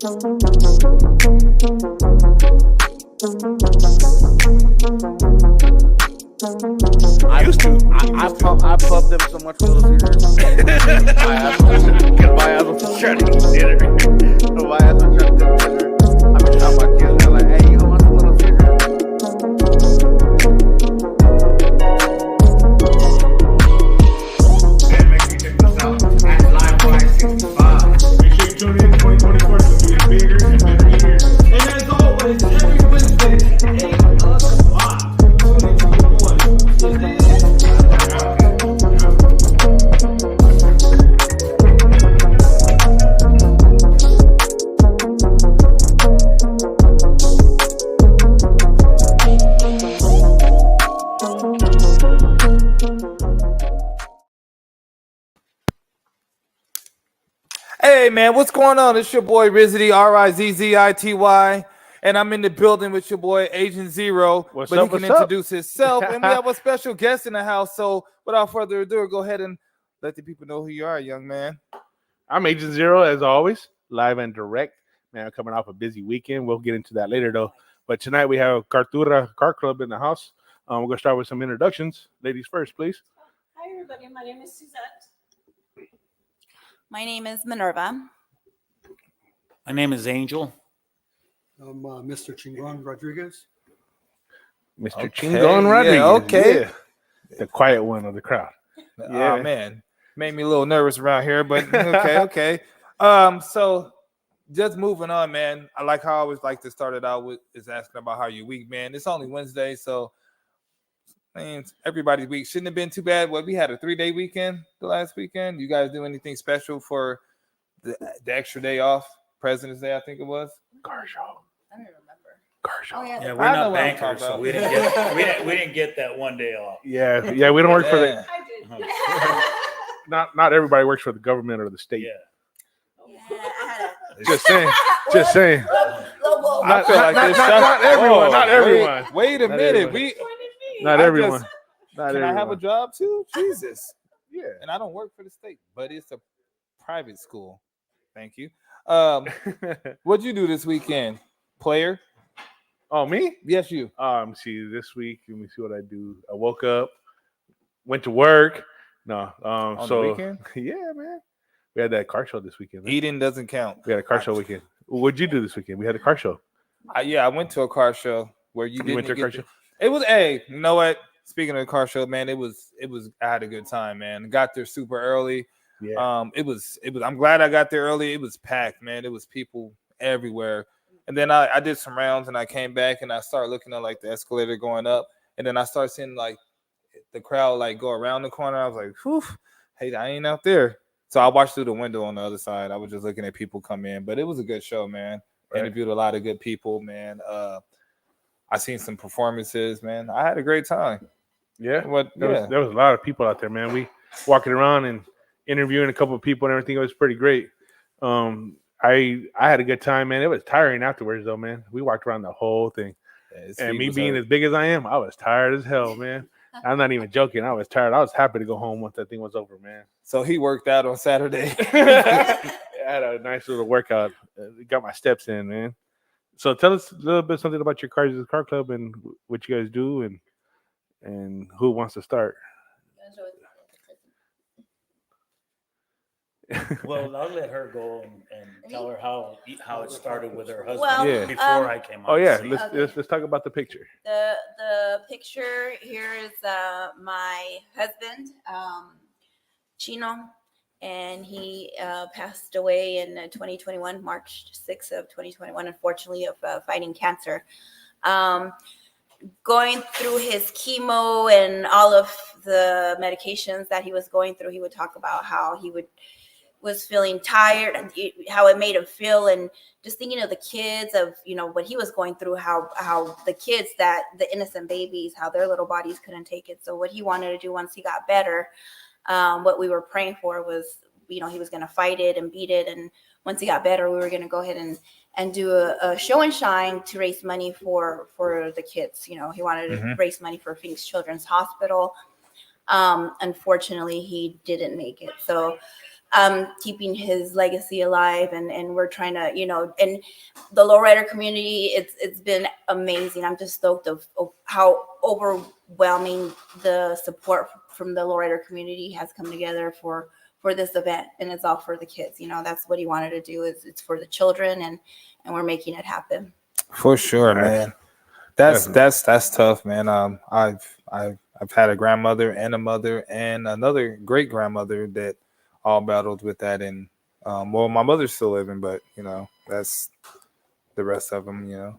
I pumped them so much for those eaters. My ass was trying to eat dinner. My ass was trying to eat dinner. I've been telling my kids, they're like, hey, you want some little Caesars? And make sure you check us out at LiveWire65. Make sure you tune in 2024 to be bigger and better years. And as always, every Wednesday at 8 o'clock, tune into your boy. It is Hey man, what's going on? It's your boy Rizzity, R-I-Z-Z-I-T-Y, and I'm in the building with your boy Agent Zero. What's but up, he can what's up? introduce himself, and we have a special guest in the house. So without further ado, go ahead and let the people know who you are, young man. I'm Agent Zero, as always, live and direct. Man, I'm coming off a busy weekend. We'll get into that later, though. But tonight we have Cultura Car Club in the house. We're going to start with some introductions. Ladies first, please. Hi, everybody. My name is Suzette. My name is Minerva. My name is Angel. I'm Mr. Chingon Rodriguez. Mr. Okay, Chingon Rodriguez. yeah, okay. Yeah. The quiet one of the crowd. Yeah. Oh man, made me a little nervous around here, but okay. So just moving on, man. I like how I always like to start it out with is asking about how your week, man. It's only Wednesday, so man, everybody's week shouldn't have been too bad. Well, we had a 3-day weekend the last weekend. You guys do anything special for the extra day off? President's Day, I think it was. Car show. I don't remember. Car show. Oh, yeah. Yeah, I we're know not what I'm bankers, talking so about. we didn't get that one day off. Yeah, we don't work for the. I did. Not everybody works for the government or the state. Yeah. I Just saying. Just saying. I feel like this not everyone. Oh, not everyone. Wait a Not minute. everyone. We Not I everyone. just- Not can everyone. I have a job too? Jesus. Yeah. And I don't work for the state, but it's a private school. Thank you. What'd you do this weekend? Player? Oh, me? Yes, you. See, this week, let me see what I do. I woke up, went to work. No, On so the weekend? yeah, man. We had that car show this weekend. Man. Eating doesn't count. We had a car show weekend. What'd you do this weekend? We had a car show. I went to a car show where you went to a get car the- show? It was you know what? Speaking of the car show, man, it was I had a good time, man. Got there super early. Yeah. It was I'm glad I got there early. It was packed, man. It was people everywhere. And then I did some rounds and I came back and I started looking at like the escalator going up. And then I started seeing like the crowd like go around the corner. I was like, whew, hey, I ain't out there. So I watched through the window on the other side. I was just looking at people come in. But it was a good show, man. Right. Interviewed a lot of good people, man. I seen some performances, man. I had a great time. Yeah. What? There was a lot of people out there, man. We walking around and interviewing a couple of people and everything. It was pretty great. I had a good time, man. It was tiring afterwards, though, man. We walked around the whole thing. And me being as big as I am, I was tired as hell, man. I'm not even joking. I was tired. I was happy to go home once that thing was over, man. So he worked out on Saturday. I had a nice little workout. Got my steps in, man. So tell us a little bit something about your car club and what you guys do and who wants to start. Well, I'll let her go and tell her how it started with her husband Well, Yeah. before I came on. Oh yeah, the scene. let's talk about the picture. The picture here is my husband, Chino, and he passed away in 2021, March 6th of 2021, unfortunately, of fighting cancer. Going through his chemo and all of the medications that he was going through, he would talk about how he was feeling tired and how it made him feel, and just thinking of the kids, of what he was going through, how the kids, that the innocent babies, how their little bodies couldn't take it. So what he wanted to do once he got better, what we were praying for was, he was going to fight it and beat it, and once he got better, we were going to go ahead and do a show and shine to raise money for the kids. He wanted to raise money for Phoenix Children's Hospital. Unfortunately, he didn't make it. So keeping his legacy alive, and we're trying to, and the lowrider community, it's been amazing. I'm just stoked of how overwhelming the support from the lowrider community has come together for this event, and it's all for the kids. That's what he wanted to do. It's for the children, and we're making it happen. For sure, man. That's tough, man. I've had a grandmother and a mother and another great grandmother that all battled with that, and well, my mother's still living, but that's the rest of them.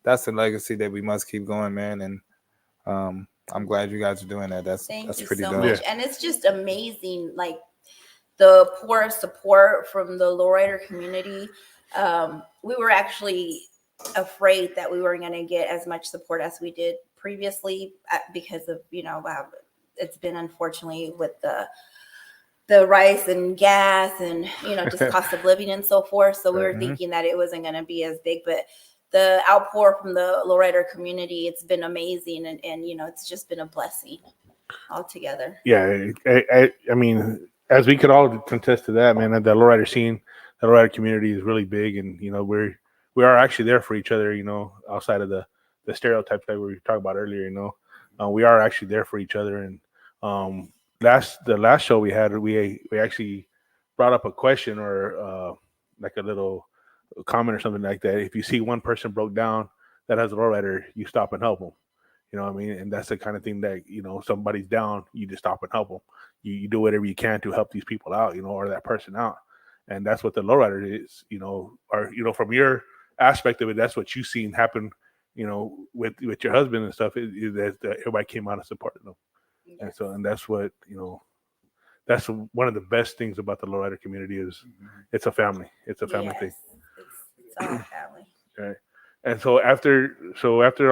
That's the legacy that we must keep going, man. And I'm glad you guys are doing that. That's Thank you pretty so dope. much, and it's just amazing, like the poor support from the lowrider community. We were actually afraid that we weren't going to get as much support as we did previously because of it's been, unfortunately, with the rise in gas and just cost of living and so forth. So we were thinking that it wasn't going to be as big, but the outpour from the lowrider community, it's been amazing, and it's just been a blessing altogether. Yeah, I mean, as we could all contest to that, man, the lowrider scene, the lowrider community is really big, and we are actually there for each other, outside of the stereotypes that we were talking about earlier. We are actually there for each other. And the last show we had, we actually brought up a question or like a little comment or something like that. If you see one person broke down that has a lowrider, you stop and help them. You know what I mean? And that's the kind of thing that, somebody's down, you just stop and help them. You do whatever you can to help these people out, or that person out. And that's what the lowrider is, or, from your aspect of it, that's what you've seen happen, with your husband and stuff, is that everybody came out and supported them. Yes. And that's what, that's one of the best things about the lowrider community is it's a family. It's a family thing. It's all family. Right. And so after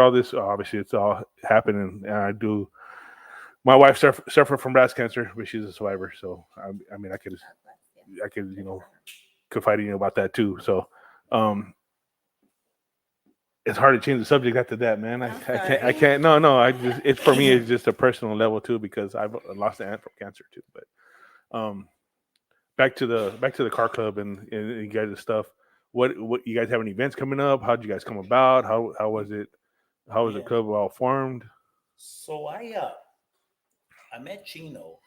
all this, obviously it's all happening. And my wife suffered from breast cancer, but she's a survivor. So I mean, I could confide in you about that too. So it's hard to change the subject after that, man. I can't. No. It's for me. It's just a personal level too, because I've lost an aunt from cancer too. But back to the car club and you guys' stuff. What you guys have any events coming up? How'd you guys come about? How was it? How was the club all formed? So I met Chino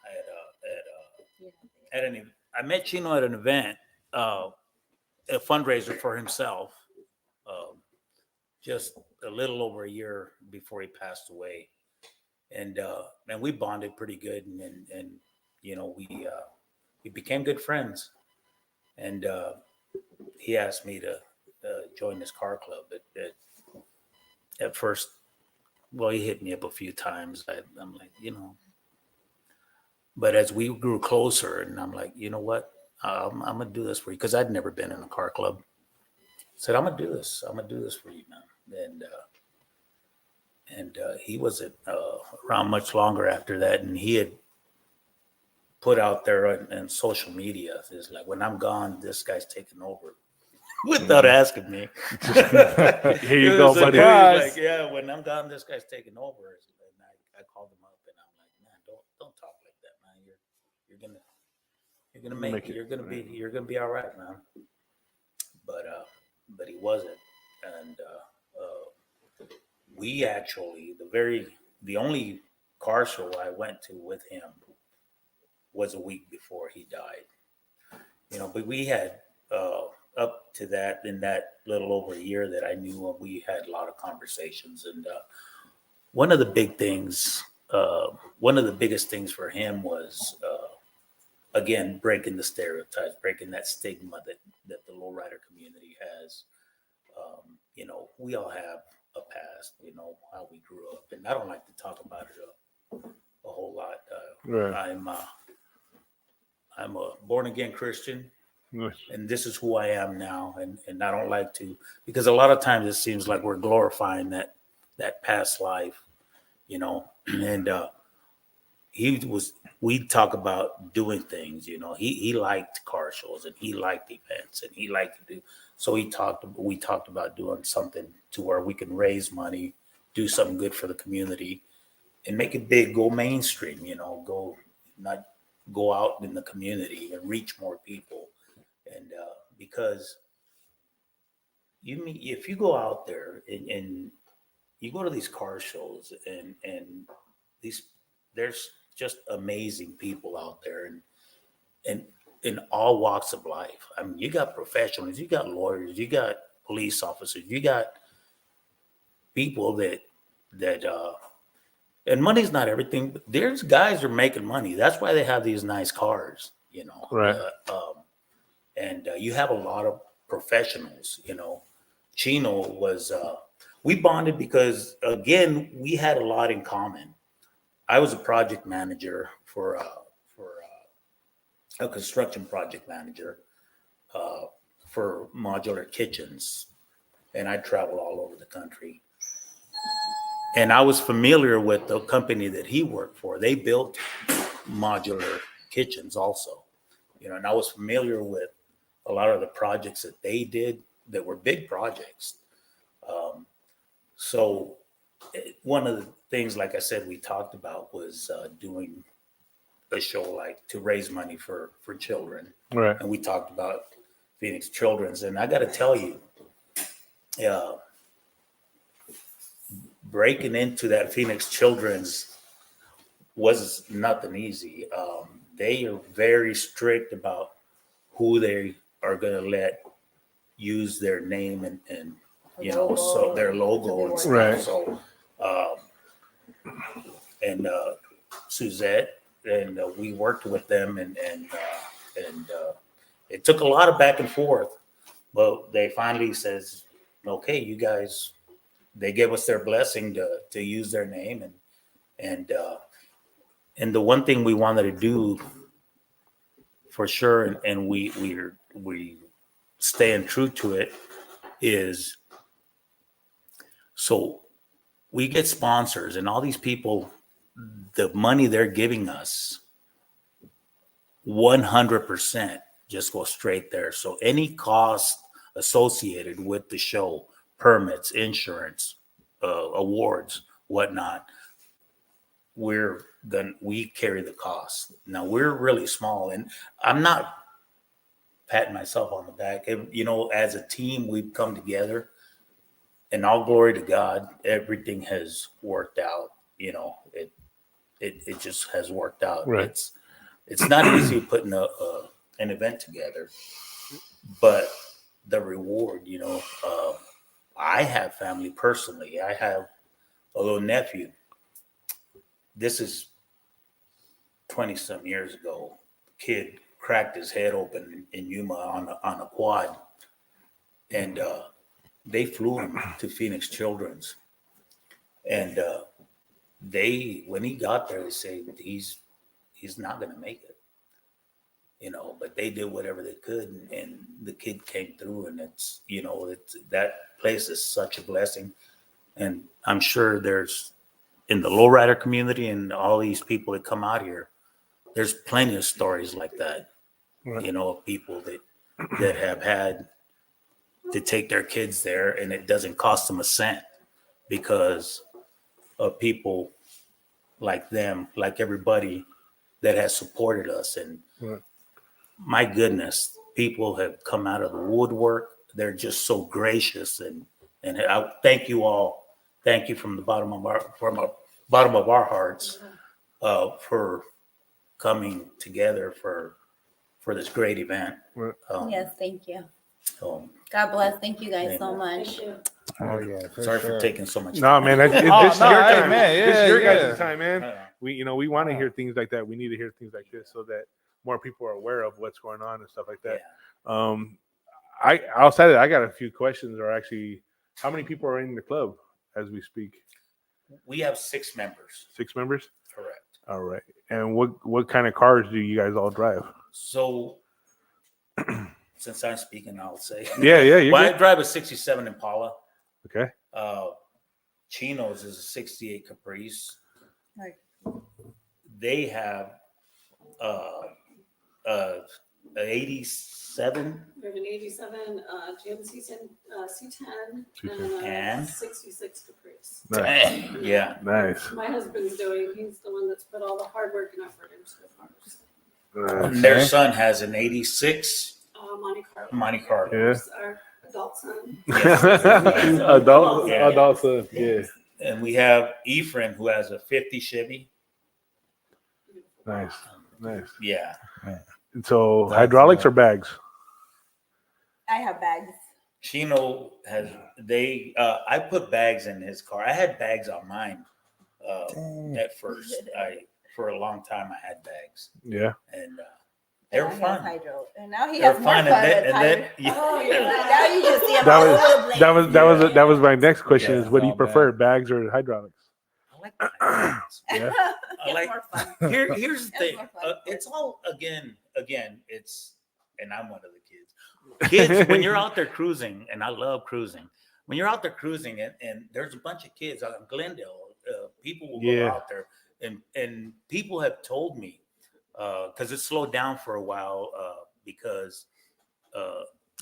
I met Chino at an event, a fundraiser for himself, just a little over a year before he passed away, and we bonded pretty good, and we became good friends, and he asked me to join this car club. At first, well, he hit me up a few times. I'm like, but as we grew closer, and I'm like, you know what, I'm gonna do this for you, because I'd never been in a car club. I said, I'm gonna do this for you, man. And he wasn't around much longer after that, and he had put out there on social media, it's like, when I'm gone, this guy's taking over. Without asking me. Here you go, buddy. Like, yeah, when I'm gone, this guy's taking over. And I called him up, and I'm like, man, don't talk like that, man. You're gonna make it. You're gonna be all right, man. But he wasn't, and we actually the only car show I went to with him was a week before he died. But we had up to that, in that little over a year that I knew him, we had a lot of conversations, and one of the biggest things for him was again, breaking the stereotypes, breaking that stigma that the lowrider community has. We all have a past, how we grew up, and I don't like to talk about it a whole lot. Right. I'm a born again Christian, and this is who I am now, and I don't like to, because a lot of times it seems like we're glorifying that past life, and we talk about doing things, he liked car shows, and he liked events, and he liked to do. So we talked about doing something to where we can raise money, do something good for the community, and make it big, go mainstream, go not go out in the community and reach more people. And because if you go out there and you go to these car shows and these, there's just amazing people out there and in all walks of life. I mean, you got professionals, you got lawyers, you got police officers, you got people that and money's not everything, but there's guys are making money. That's why they have these nice cars, you know. Right. And you have a lot of professionals, you know. Chino was we bonded because again we had a lot in common. I was a project manager for a construction project manager for modular kitchens, and I traveled all over the country. And I was familiar with the company that he worked for. They built modular kitchens also, you know, and I was familiar with a lot of the projects that they did that were big projects. So one of the things, like I said, we talked about was doing a show like to raise money for children. Right. And we talked about Phoenix Children's. And I got to tell you, breaking into that Phoenix Children's was nothing easy. They are very strict about who they are going to let use their name and you know, so their logo and stuff. Right. So, and Suzette, and we worked with them, and it took a lot of back and forth, but they finally says, okay, you guys, they gave us their blessing to use their name, and the one thing we wanted to do for sure, and we staying true to it, is so we get sponsors and all these people, the money they're giving us 100% just goes straight there. So any cost associated with the show, permits, insurance, awards, whatnot, we carry the cost. Now we're really small, and I'm not patting myself on the back. You know, as a team, we've come together, and all glory to God, everything has worked out. You know, it just has worked out. Right. It's not easy putting an event together, but the reward, you know, I have family personally. I have a little nephew. This is 20-some years ago. Kid cracked his head open in Yuma on a quad, and they flew him to Phoenix Children's, and when he got there, they say he's not going to make it, you know. But they did whatever they could, and the kid came through, and it's, you know, that place is such a blessing, and I'm sure there's in the lowrider community and all these people that come out here, there's plenty of stories like that, Right. you know, of people that have had to take their kids there, and it doesn't cost them a cent because of people like them, like everybody that has supported us. And Right. my goodness, people have come out of the woodwork. They're just so gracious, and I thank you all. Thank you from the bottom of our hearts for coming together for this great event. Right. Yes, thank you. So, God bless. Thank you guys so Amen. much. Oh yeah, sorry for taking so much No, time. man, this is Oh, your no, hey, time. man, This is your yeah. guys' time, man. Yeah. We want to hear things like that. We need to hear things like this so that more people are aware of what's going on and stuff like that. Yeah. Outside of that, I got a few questions. Or actually, how many people are in the club as we speak? We have 6 members. 6 members. Correct. All right. And what kind of cars do you guys all drive? So, since I'm speaking, I'll say. Yeah, you're Well, good. I drive a 67 Impala. Okay. Chino's is a 68 Caprice. Right. They have a 86 87 We have an 87 GMC C10 C10. And? 66 Caprice. Nice. Yeah. Nice. My husband's doing. He's the one that's put all the hard work and effort into the cars. And their son has an 86 Monte Carlo. Monte Carlo. Yeah. It's our adult son. Adult son. Yeah. And we have Ephraim, who has a 50 Chevy. Nice. Nice. Yeah. And so That's hydraulics nice. or bags? I have bags. Chino has I put bags in his car. I had bags on mine at first. For a long time I had bags. Yeah. And they were Now he has fun. hydro. And now he They're has more fun. fun And then, with and then hydro. yeah. Oh, yeah. Now you just see him all over the place. That was my next question Yeah, is what do you it's all prefer, bags or hydraulics? I like bags. Yeah. I like more fun. here's the It's thing. more fun. It's all again, it's and I'm one of the kids. Kids, when you're out there cruising, and I love cruising, when you're out there cruising and there's a bunch of kids out in Glendale, people will go out there and people have told me because it slowed down for a while because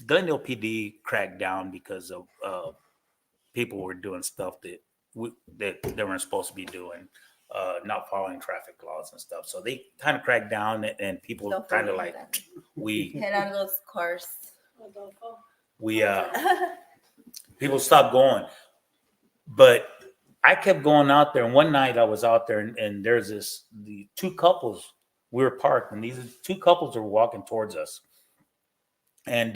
Glendale PD cracked down because of people were doing stuff that they weren't supposed to be doing, not following traffic laws and stuff. So they kind of cracked down and people Don't kind of forget like that. we Get out of those cars. people stopped going. But I kept going out there, and one night I was out there, and there's the two couples. We were parked, and these two couples are walking towards us, and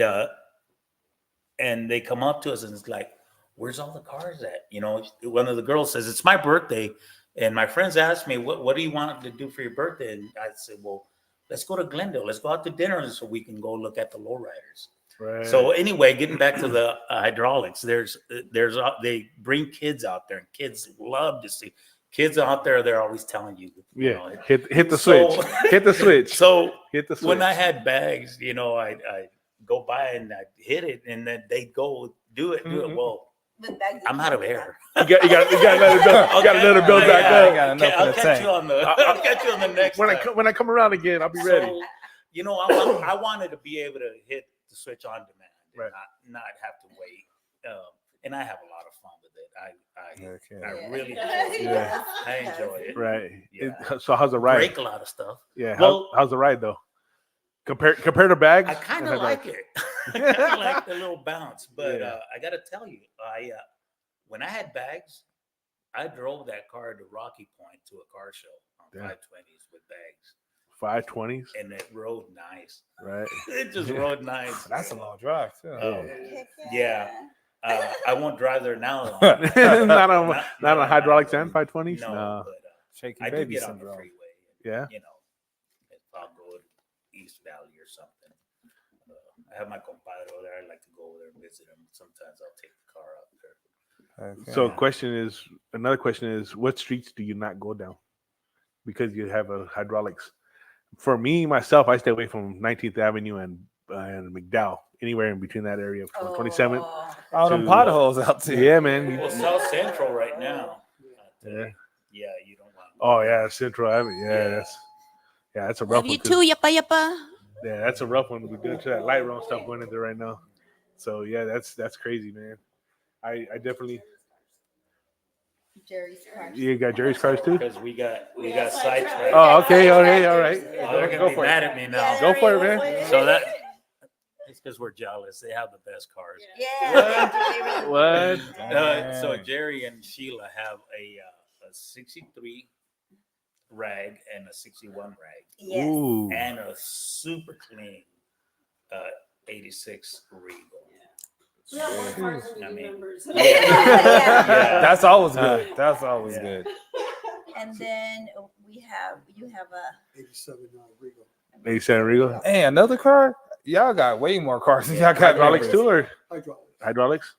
they come up to us, and it's like, "Where's all the cars at?" You know, one of the girls says, "It's my birthday," and my friends asked me, "What do you want to do for your birthday?" And I said, "Well, let's go to Glendale. Let's go out to dinner, so we can go look at the lowriders." Right. So anyway, getting back to the hydraulics, they bring kids out there, and kids love to see kids out there. They're always telling you, Yeah. know, Hit the switch. Hit the switch. So Hit the switch. when I had bags, you know, I go by and I hit it, and then they go do it. Well, With bags I'm out of air. You got to let it build. You got to let it build back Yeah, up. you got enough in I'll the catch tank. you on the. I'll catch you on the next. When time. I come around again, I'll be ready. So, you know, I wanted to be able to hit the switch on demand and Right. not have to wait. And I have a lot of fun with it. Okay. I really Yeah. I enjoy it. Right. Yeah. So how's the ride? Break a lot of stuff. Yeah. Well- how's the ride though? Compare to bags. I kind or of like hydraulics? it. I kind of like the little bounce, but Yeah. I got to tell you, when I had bags, I drove that car to Rocky Point to a car show on Yeah. 520s with bags, 520s. and it rode nice. Right. It just rode nice. That's a long drive too. Oh, yeah. I won't drive there now. not on Not on hydraulics highway. and 520s. No, No. but Shaky I do baby get on the syndrome. freeway. Yeah. You know, if I'll go to East Valley or something. I have my compadre over there. I like to go over there and visit him. Sometimes I'll take the car up there. Okay. So another question is, what streets do you not go down because you have a hydraulics? For me, myself, I stay away from 19th Avenue and McDowell, anywhere in between that area from 27th. Oh. All them to- potholes out there. Yeah, man. Well, South Central right now. Yeah. Yeah, you don't want. Oh yeah, Central Avenue. Yeah, that's a rough Love one. you 'cause- too, yappa yappa. Yeah, that's a rough one. We're doing to that light road stuff going in there right now. So yeah, that's crazy, man. I definitely. Jerry's cars. You got Jerry's cars too? Because we got sidetracked. Oh, okay, all right. Oh, they're Go gonna be for it. mad at me now. Go for it, man. So that it's because we're jealous. They have the best cars. Yeah. What? So Jerry and Sheila have a 63 rag and a 61 rag Yes. Ooh. and a super clean 86 Regal. We have more cars than I we do mean- members. Yeah. That's always good. That's always Yeah. good. And then you have a 87 Regal. 87 Regal. Hey, another car? Y'all got way more cars than y'all got Hydraulics members. too, or Hydraulics. hydraulics?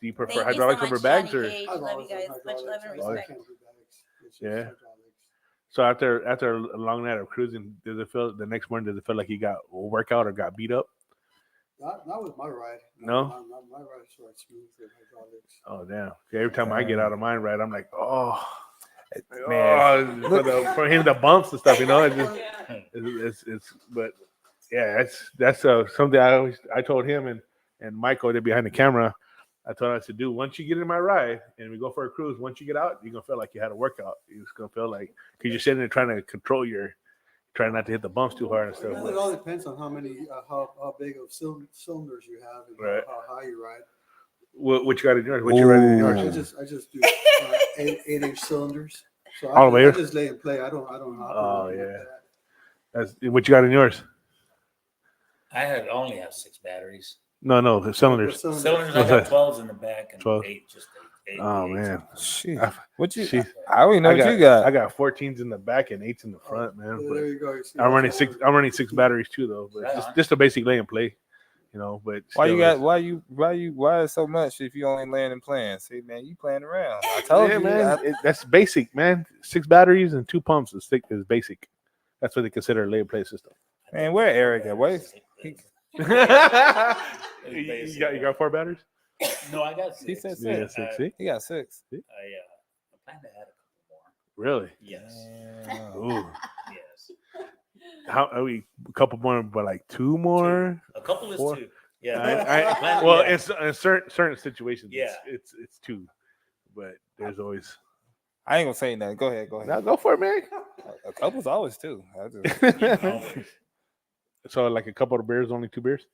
Do you prefer Thank you so hydraulics much, over bags, Johnny or Cage. Love you Hydraulics guys. and Much love and hydraulics. respect. Can't do bags. It's just Yeah. hydraulics. so after a long night of cruising, does it feel the next morning? Does it feel like you got a workout or got beat up? Not with my ride. No? My ride's right smooth with hydraulics. Oh damn! Every time I get out of mine, right, I'm like, oh Man. for him the bumps and stuff, you know. It's just Yeah. it's but Yeah, that's something I told him and Michael, they're behind the camera. I told us to do once you get in my ride and we go for a cruise. Once you get out, you're gonna feel like you had a workout. You're just gonna feel like because you're sitting there trying to control trying not to hit the bumps too hard and stuff. Well, it all depends on how many, how big of cylinders you have and Right. how high you ride. What you got in yours? What you riding in yours? I just do 8-inch cylinders. So All the way I up? just lay and play. I don't hop Oh, around yeah. like that. That's what you got in yours. I only have 6 batteries. No, the cylinders. Cylinders, I What's got that? 12s in the back and 12. 8, just 8. Oh 8. man, Shit. I- What you? Jeez. I already know what you got. I got 14s in the back and 8s in the front, man. Well, But there you go. You see, I'm running that's six. what I'm running 6 batteries too, though. But Right on. just a basic lay and play, But Why you still got? is- Why is so much if you only laying and playing? See, man, you playing around. I told Yeah, you, man. That's basic, man. 6 batteries and 2 pumps is basic. That's what they consider a lay and play system. Man, where Eric at? Wait, you got 4 batteries? No, I got 6. he said Yeah, 6. 6. See? He got 6. I plan to add a couple more. Really? Yes. Damn. Ooh. Yes. How are we? A couple more, but like 2 more. A couple is 4? 2. Yeah. Well, yeah. in certain situations, Yeah. it's 2, but there's always. I ain't gonna say nothing. Go ahead. Now go for it, man. A couple's always 2. I just, Always. So like a couple of beers, only 2 beers.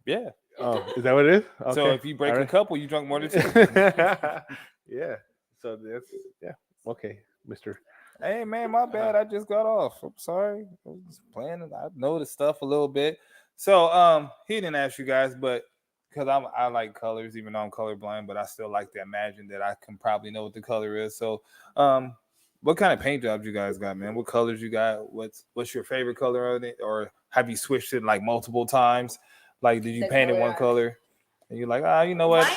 yeah. Oh, is that what it is? So Okay. if you break All a right. couple, you drunk more than 2. Yeah. So that's okay, Mister. Hey man, my bad. I just got off. I'm sorry. I was playing. I know the stuff a little bit. So he didn't ask you guys, but because I like colors, even though I'm colorblind, but I still like to imagine that I can probably know what the color is. So what kind of paint jobs you guys got, man? What colors you got? What's your favorite color on it? Or have you switched it like multiple times? Like did you The paint it one color and you're like, you know what?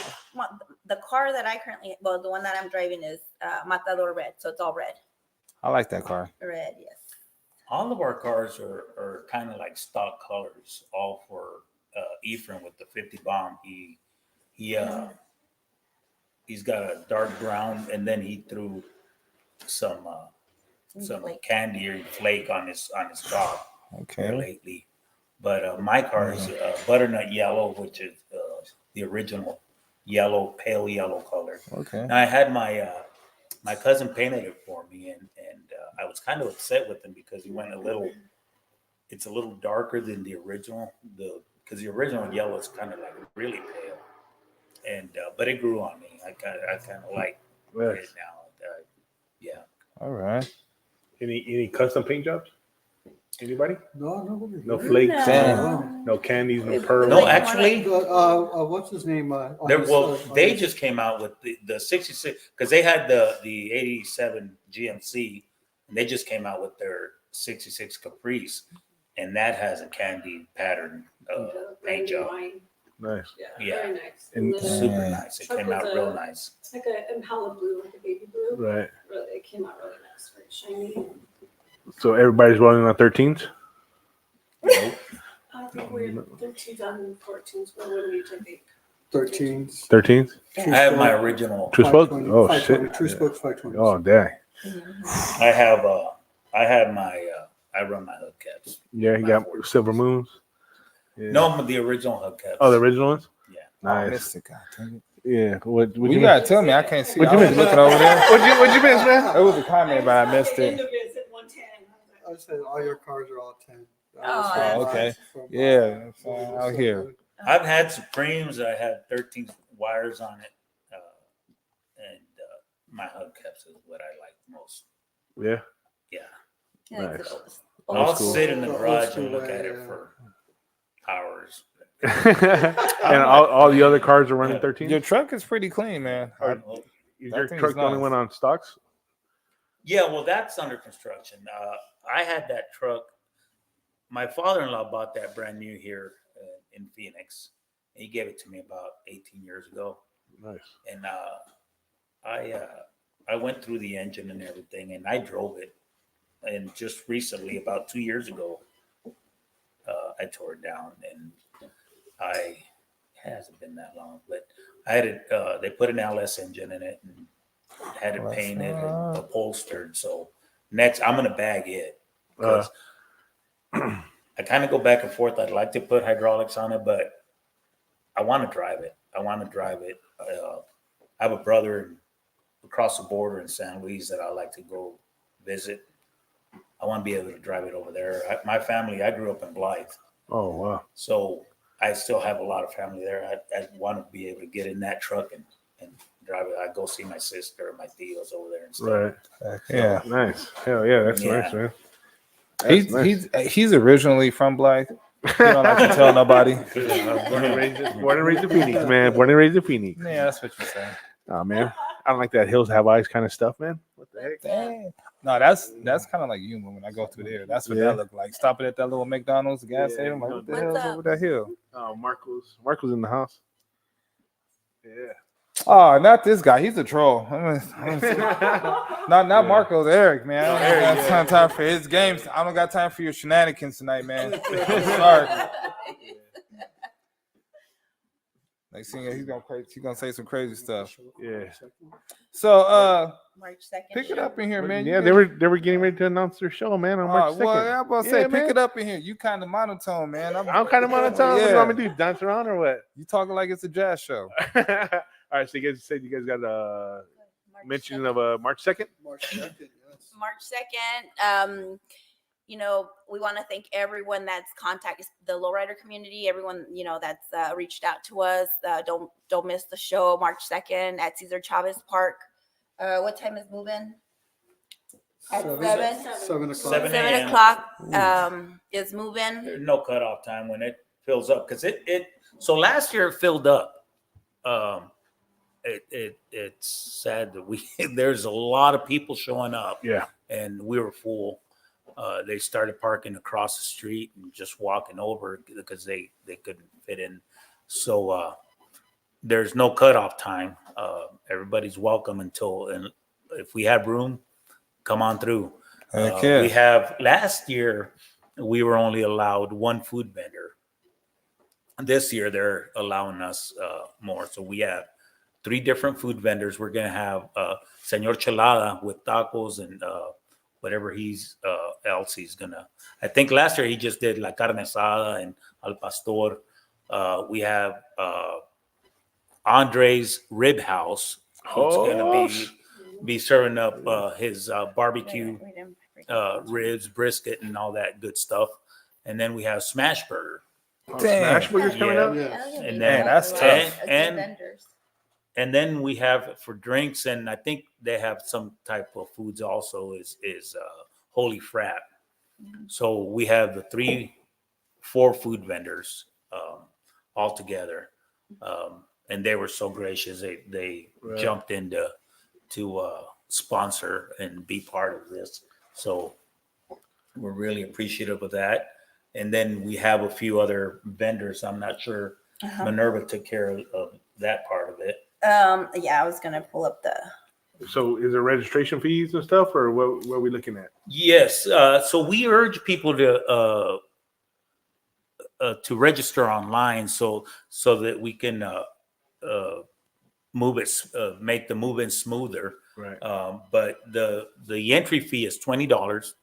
The car that I currently, the one that I'm driving is Matador red, so it's all red. I like that car. Red, yes. All of our cars are kind of like stock colors, all for Ephraim with the 50 bomb. He's got a dark brown, and then he threw some Flake. candy or flake on his top Okay. lately. But my car is butternut yellow, which is the original yellow, pale yellow color. Okay. Now I had my cousin painted it for me, and I was kind of upset with him because he went it's a little darker than the original, because the original yellow is kind of like really pale, and but it grew on me. I kind of like it now. Yeah. All right. Any custom paint jobs? Anybody? No Flakes, Damn. no candies, no pearls. No, actually, What's his name? they just came out with the 66 because they had the 87 GMC, and they just came out with their 66 Caprice, and that has a candy pattern paint job. Nice. Yeah. Very nice. And the Super nice. It truck came out was real nice. It's like an impala blue, like a baby blue. Right. Really, it came out really nice, very shiny. So everybody's rolling on 13s. Nope. I think we're 2014s. What would we take? 13s. 13s. I have my original. True spoke. 520, Oh 520, shit. True Spokes 520. Oh dang. I have my. I run my hubcaps. Yeah, you got silver moons. Yeah. No, the original hubcaps. Oh, the original ones. Yeah. I Nice. missed it. God dang it. Yeah. What You you gotta tell me. I can't see. What'd I you was miss? looking over there. What'd you miss, man? It was a comment, but I missed End it. of it at 110. I said all your cars are all 10. Oh, okay. Yeah, out here. I've had Supremes. I had 13 wires on it, and my hubcaps is what I like most. Yeah. Yeah. Nice. I'll school. sit in the Old garage school and look way, at it yeah. for hours. And all the other cars are running 13. Your truck is pretty clean, man. Is that your thing truck is the only nice. one on stocks? Yeah, well, that's under construction. I had that truck. My father-in-law bought that brand new here in Phoenix. He gave it to me about 18 years ago, Nice. and I went through the engine and everything, and I drove it. And just recently, about 2 years ago, I tore it down, and it hasn't been that long, but I had it. They put an LS engine in it and had it painted and upholstered. So next, I'm gonna bag it because I I kind of go back and forth. I'd like to put hydraulics on it, but I want to drive it. I have a brother across the border in San Luis that I like to go visit. I want to be able to drive it over there. My family, I grew up in Blythe. Oh wow. So I still have a lot of family there. I want to be able to get in that truck and drive it. I go see my sister, my tios over there and stuff. Right. Yeah. Nice. Hell yeah, that's Yeah. nice, man. That's nice. He's originally from Blythe. He don't like to tell nobody. Born and raised in Phoenix, man. Born and raised in Phoenix. Yeah, that's what you say. Oh man, I don't like that hills have eyes kind of stuff, man. What the heck? Dang. No, that's kind of like you when I go through there. That's what Yeah. that look like. Stopping at that little McDonald's gas station. I'm like, what the What's hell's up? over that hill? Oh, Marco's in the house. Yeah. Oh, not this guy. He's a troll. Not Marco's, Eric, man. I don't got time for his games. I don't got time for your shenanigans tonight, man. Sorry. Next thing he's gonna say some crazy stuff. Yeah. So March 2nd. pick it up in here, man. Yeah, they were getting ready to announce their show, man, on March 2nd. Well, I'm about to say, Yeah, pick man. it up in here. You kind of monotone, man. I'm kind of monotone. What do you want me to do? Dance around or what? You talking like it's a jazz show. All right, so you guys said you guys got a mention of March 2nd? March 2nd, yes. March 2nd. You know, we want to thank everyone that's contacted the lowrider community, everyone, you know, that's reached out to us. Don't miss the show March 2nd at Cesar Chavez Park. What time is move-in? At 7? 7 o'clock. 7 7 o'clock is move-in. There's no cutoff time when it fills up because so last year it filled up. It's sad that there's a lot of people showing up. Yeah. And we were full. They started parking across the street and just walking over because they couldn't fit in. So there's no cutoff time. Everybody's welcome and if we have room, come on through. We have last year we were only allowed one food vendor. This year they're allowing us more. So we have 3 different food vendors. We're gonna have Señor Chelada with tacos and whatever else he's gonna. I think last year he just did la carne asada and al pastor. We have Andre's Rib House, who's gonna be serving up his barbecue ribs, brisket, and all that good stuff. And then we have Smash Burger. Smash Burger's coming Yeah. up? Yes. And Man, that's tough. And then we have for drinks, and I think they have some type of foods also is Holy Frat. So we have the 4 food vendors all together, and they were so gracious. They jumped in to sponsor and be part of this. So we're really appreciative of that. And then we have a few other vendors. I'm not sure Minerva took care of that part of it. Yeah, I was gonna pull up the. So is there registration fees and stuff, or what are we looking at? Yes. So we urge people to register online so that we can move it, make the move-in smoother. Right. But the entry fee is $20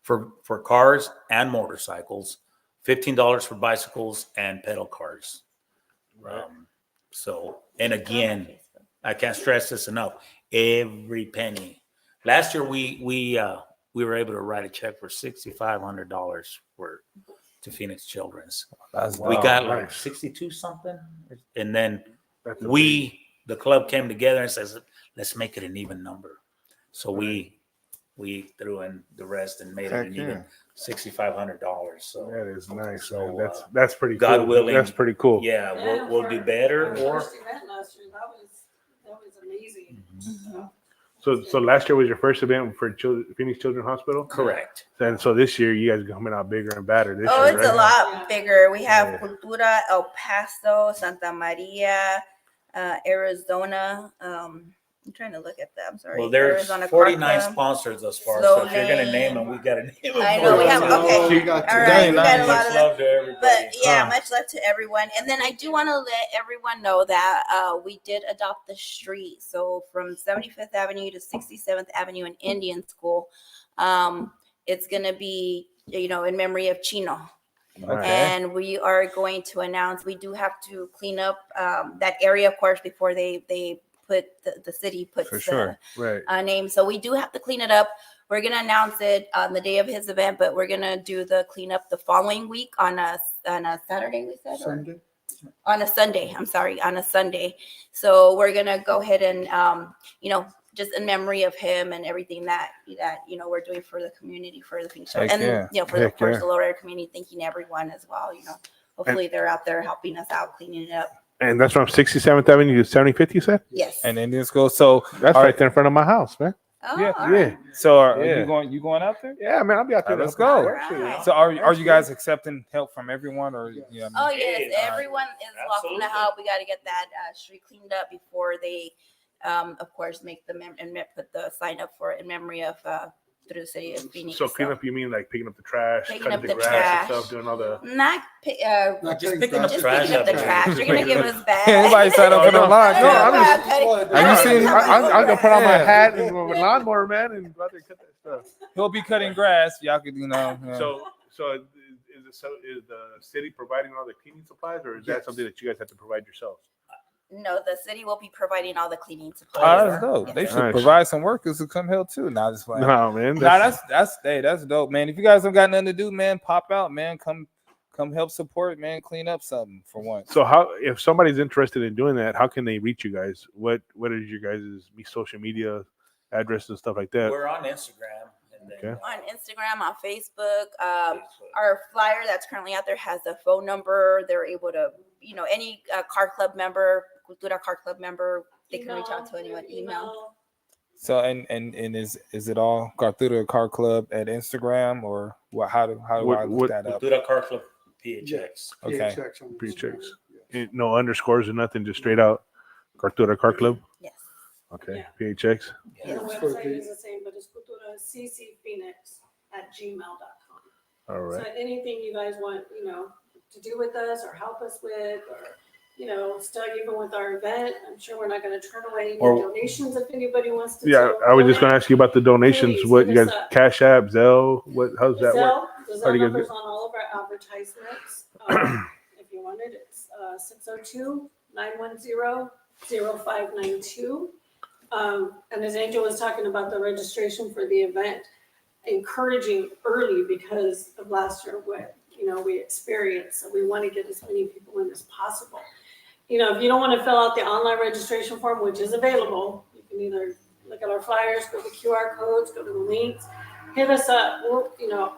for cars and motorcycles, $15 for bicycles and pedal cars. Right. So, and again, I can't stress this enough. Every penny. Last year, we were able to write a check for $6,500 to Phoenix Children's. We got like 62 something, and then the club came together and says, let's make it an even number. So we threw in the rest and made it an even $6,500. So that is nice. So man. That's pretty God cool. willing, that's pretty cool. Yeah, we'll do better. Or First event last year, that was amazing. So last year was your first event for Phoenix Children's Hospital? correct. And so this year you guys are coming out bigger and badder this Oh, year, it's right? a lot bigger. We have Yeah. Cultura, El Paso, Santa Maria, Arizona. I'm trying to look at them. Sorry. Well, there's Arizona 49 Car Club. sponsors thus far. So if you're going to Slow name them, we got to name them. I know we have. for you. Oh, Okay, you got all to. right. We got a lot Much of. love to everybody. But yeah, much love to everyone. And then I do want to let everyone know that we did adopt the street. So from 75th Avenue to 67th Avenue in Indian School, it's going to be in memory of Chino. Okay. And we are going to announce, we do have to clean up that area, of course, before they put the city puts For sure. Right. name. So we do have to clean it up. We're going to announce it on the day of his event, but we're going to do the cleanup the following week on a Saturday, we said? Or- Sunday. On a Sunday, I'm sorry, on a Sunday. So we're going to go ahead and, just in memory of him and everything that we're doing for the community, for the Phoenix, Heck and yeah. for Heck the yeah. Lower Area community, thanking everyone as well. Hopefully they're out there helping us out, cleaning it up. And that's from 67th Avenue to 75th, you said? Yes. And Indian School. So That's All right right. there in front of my house, man. Oh, yeah, all right. So are Yeah. you going out there? Yeah, man, I'll be out there. All right, let's to help go. support you, you know? All So are you guys accepting help from everyone or yeah? Oh yes, Hey, everyone is welcome absolutely. to help. We got to get that street cleaned up before they, of course, make the put the sign up for it in memory of through the city of Phoenix. So clean up, you mean like picking up the trash, Picking cutting up the the grass trash. and stuff, doing all the. Not Not Just cutting picking up grass. just trash picking up the out there. trash. You're gonna give us back. Anybody sign up for the line? No, I'm just- Have you seen- I'm gonna put on my Yeah. hat and go with lawnmower, man, and go out there and cut that stuff. He'll be cutting grass. Y'all could, yeah. So is the city providing all the cleaning supplies, or is that Yes. something that you guys have to provide yourselves? No, the city will be providing all the cleaning Oh, supplies. that's dope. They Yes. should Nice. provide some workers to come help too. Nah, just playing. No, man. Nah, that's dope, man. If you guys don't got nothing to do, man, pop out, man. Come help support, man. Clean up something for once. So how, if somebody's interested in doing that, how can they reach you guys? What is your guys' social media address and stuff like that? We're on Instagram. And then, Okay. On Instagram, on Facebook, Facebook. our flyer that's currently out there has a phone number. They're able to, any car club member, Cultura car club member, they can reach out to anyone. Email. So and is it all Cultura Car Club at Instagram or what? How do I look What- that up? Cultura Car Club PHX. Okay. PHX on the PHX. Instagram, No underscores or nothing, just straight out Cultura Car Club. Yes. Okay, Yeah. PHX. The Yeah. website is the same, but it's Cultura ccphoenix@gmail.com. All So right. anything you guys want, to do with us or help us with, or, still even with our event, I'm sure we're not gonna turn away any Or- donations if anybody wants to. Yeah, I was just going to ask you about the donations. Please, What hit you us guys, up. Cash App, Zelle? How's that work? The How do Zelle you guys number's do- on all of our advertisements. If you want it, it's 602-910-0592. And as Angel was talking about the registration for the event, encouraging early because of last year, what, we experienced. So we want to get as many people in as possible. If you don't want to fill out the online registration form, which is available, you can either look at our flyers, go to the QR codes, go to the links, hit us up.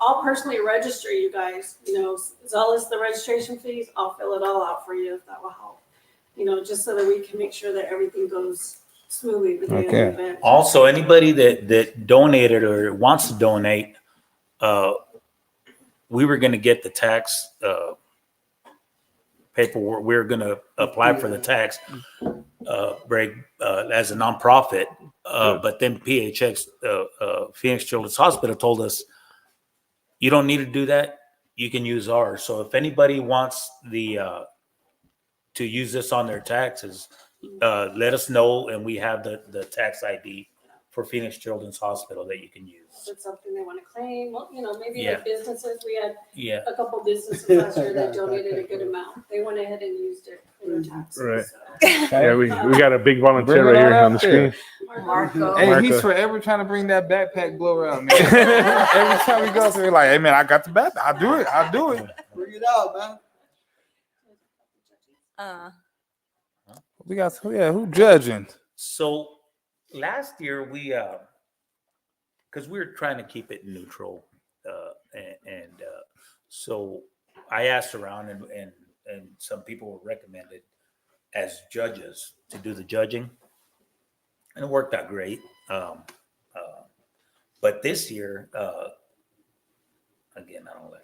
I'll personally register you guys. As well as the registration fees, I'll fill it all out for you if that will help. Just so that we can make sure that everything goes smoothly the day of Okay. the event. Also, anybody that donated or wants to donate, we were going to get the tax paperwork. We were going to apply for the tax break as a nonprofit, but then PHX, Phoenix Children's Hospital, told us you don't need to do that. You can use ours. So if anybody wants to use this on their taxes, let us know, and we have the tax ID for Phoenix Children's Hospital that you can use. If it's something they want to claim, well, maybe Yeah. like businesses, we had Yeah. a couple businesses last year that donated a good amount. They went ahead and used it for their taxes. Right. So. Yeah, we got a big volunteer Bring it right here on on the out there. screen. Marco. Hey, Marco. he's forever trying to bring that backpack blower out, man. Every time we go, so we're like, hey man, I got the backpack. I'll do it. Bring it out, man. We got who judging? So last year we, because we were trying to keep it neutral, so I asked around, and some people were recommended as judges to do the judging, and it worked out great. But this year, again, I don't like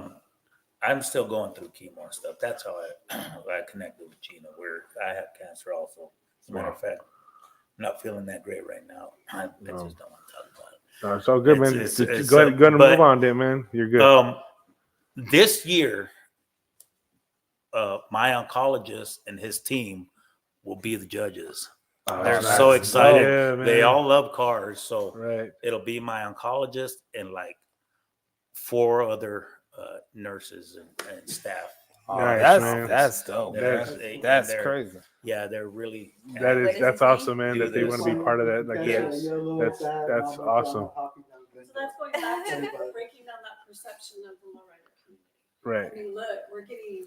it. I'm still going through chemo and stuff. That's how I connected with Gina, where I have cancer also. As a matter of fact, I'm not feeling that great right now. I just don't want to talk about it. No, it's all good, man. It's- Just go ahead and move but- on, then, man. You're good. This year, my oncologist and his team will be the judges. Oh, They're nice. so excited. Yeah, man. They all love cars, so Right. it'll be my oncologist and like 4 other nurses and staff. Oh, Nice, man. that's dope. That's- Man. and That's they're- crazy. Yeah, they're really. That What is is that's his name? awesome, man. Do That they want to be this. part of that. Like Yes. that's awesome. So that's going back to breaking down that perception of the lowrider community. Right. I mean, look, we're getting,